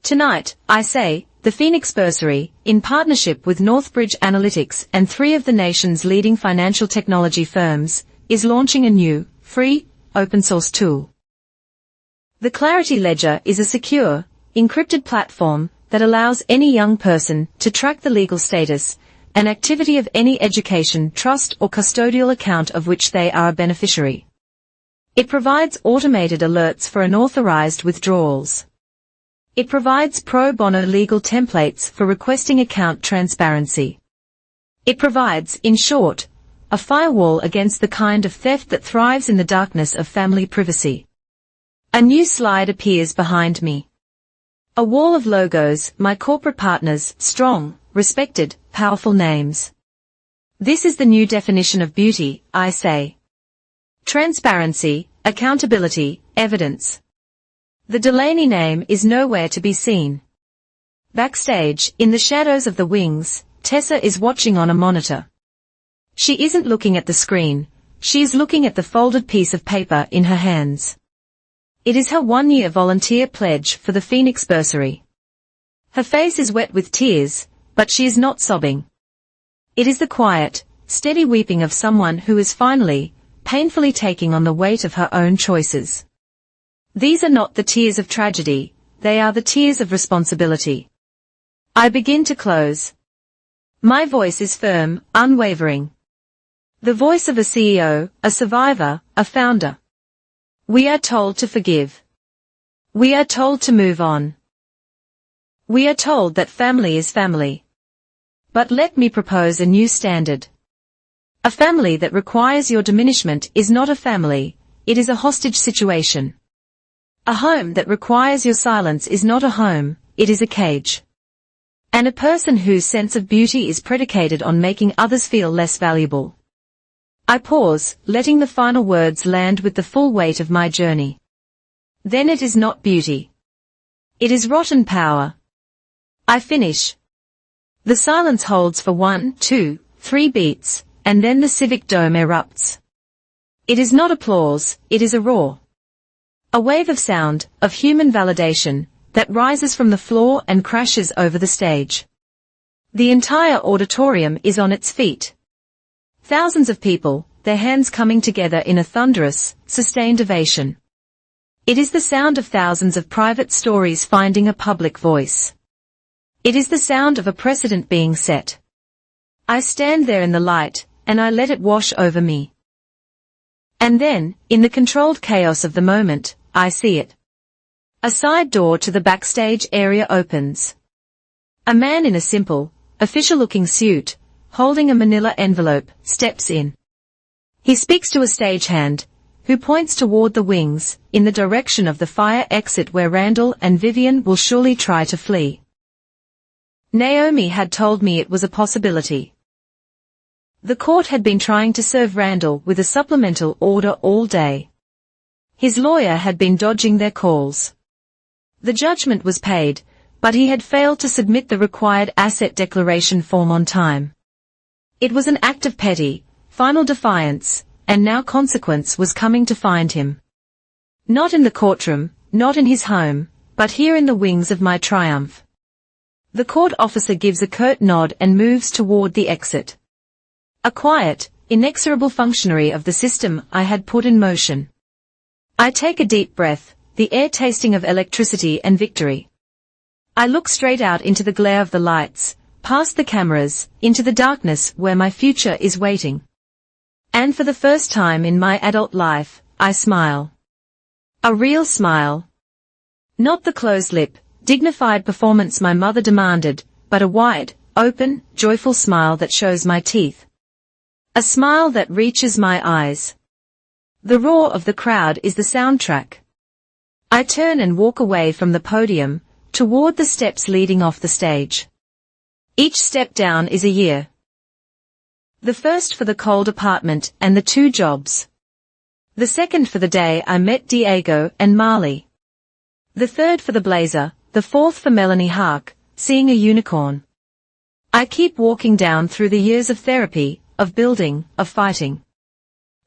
Tonight, I say, the Phoenix Bursary, in partnership with Northbridge Analytics and 3 of the nation's leading financial technology firms, is launching a new, free, open-source tool. The Clarity Ledger is a secure, encrypted platform that allows any young person to track the legal status and activity of any education, trust or custodial account of which they are a beneficiary. It provides automated alerts for unauthorized withdrawals. It provides pro bono legal templates for requesting account transparency. It provides, in short, a firewall against the kind of theft that thrives in the darkness of family privacy. A new slide appears behind me. A wall of logos, my corporate partners, strong, respected, powerful names. This is the new definition of beauty, I say. Transparency, accountability, evidence. The Delaney name is nowhere to be seen. Backstage, in the shadows of the wings, Tessa is watching on a monitor. She isn't looking at the screen, she is looking at the folded piece of paper in her hands. It is her 1-year volunteer pledge for the Phoenix Bursary. Her face is wet with tears, but she is not sobbing. It is the quiet, steady weeping of someone who is finally, painfully taking on the weight of her own choices. These are not the tears of tragedy, they are the tears of responsibility. I begin to close. My voice is firm, unwavering. The voice of a CEO, a survivor, a founder. We are told to forgive. We are told to move on. We are told that family is family. But let me propose a new standard. A family that requires your diminishment is not a family, it is a hostage situation. A home that requires your silence is not a home, it is a cage. And a person whose sense of beauty is predicated on making others feel less valuable. I pause, letting the final words land with the full weight of my journey. Then it is not beauty. It is rotten power. I finish. The silence holds for 1, 2, 3 beats, and then the civic dome erupts. It is not applause, it is a roar. A wave of sound, of human validation, that rises from the floor and crashes over the stage. The entire auditorium is on its feet. Thousands of people, their hands coming together in a thunderous, sustained ovation. It is the sound of thousands of private stories finding a public voice. It is the sound of a precedent being set. I stand there in the light, and I let it wash over me. And then, in the controlled chaos of the moment, I see it. A side door to the backstage area opens. A man in a simple, official-looking suit, holding a manila envelope, steps in. He speaks to a stagehand, who points toward the wings, in the direction of the fire exit where Randall and Vivian will surely try to flee. Naomi had told me it was a possibility. The court had been trying to serve Randall with a supplemental order all day. His lawyer had been dodging their calls. The judgment was paid, but he had failed to submit the required asset declaration form on time. It was an act of petty, final defiance, and now consequence was coming to find him. Not in the courtroom, not in his home, but here in the wings of my triumph. The court officer gives a curt nod and moves toward the exit. A quiet, inexorable functionary of the system I had put in motion. I take a deep breath, the air tasting of electricity and victory. I look straight out into the glare of the lights, past the cameras, into the darkness where my future is waiting. And for the first time in my adult life, I smile. A real smile. Not the closed lip, dignified performance my mother demanded, but a wide, open, joyful smile that shows my teeth. A smile that reaches my eyes. The roar of the crowd is the soundtrack. I turn and walk away from the podium, toward the steps leading off the stage. Each step down is a year. The first for the cold apartment and the 2 jobs. The second for the day I met Diego and Marley. The third for the blazer, the fourth for Melanie Hark, seeing a unicorn. I keep walking down through the years of therapy, of building, of fighting.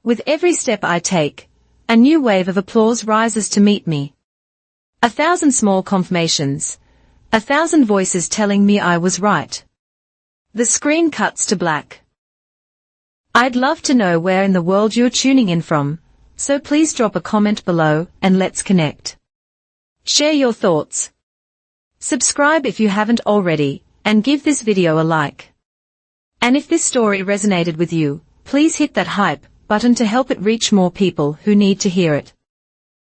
With every step I take, a new wave of applause rises to meet me. 1,000 small confirmations. 1,000 voices telling me I was right. The screen cuts to black. I'd love to know where in the world you're tuning in from, so please drop a comment below and let's connect. Share your thoughts. Subscribe if you haven't already, and give this video a like. And if this story resonated with you, please hit that hype button to help it reach more people who need to hear it.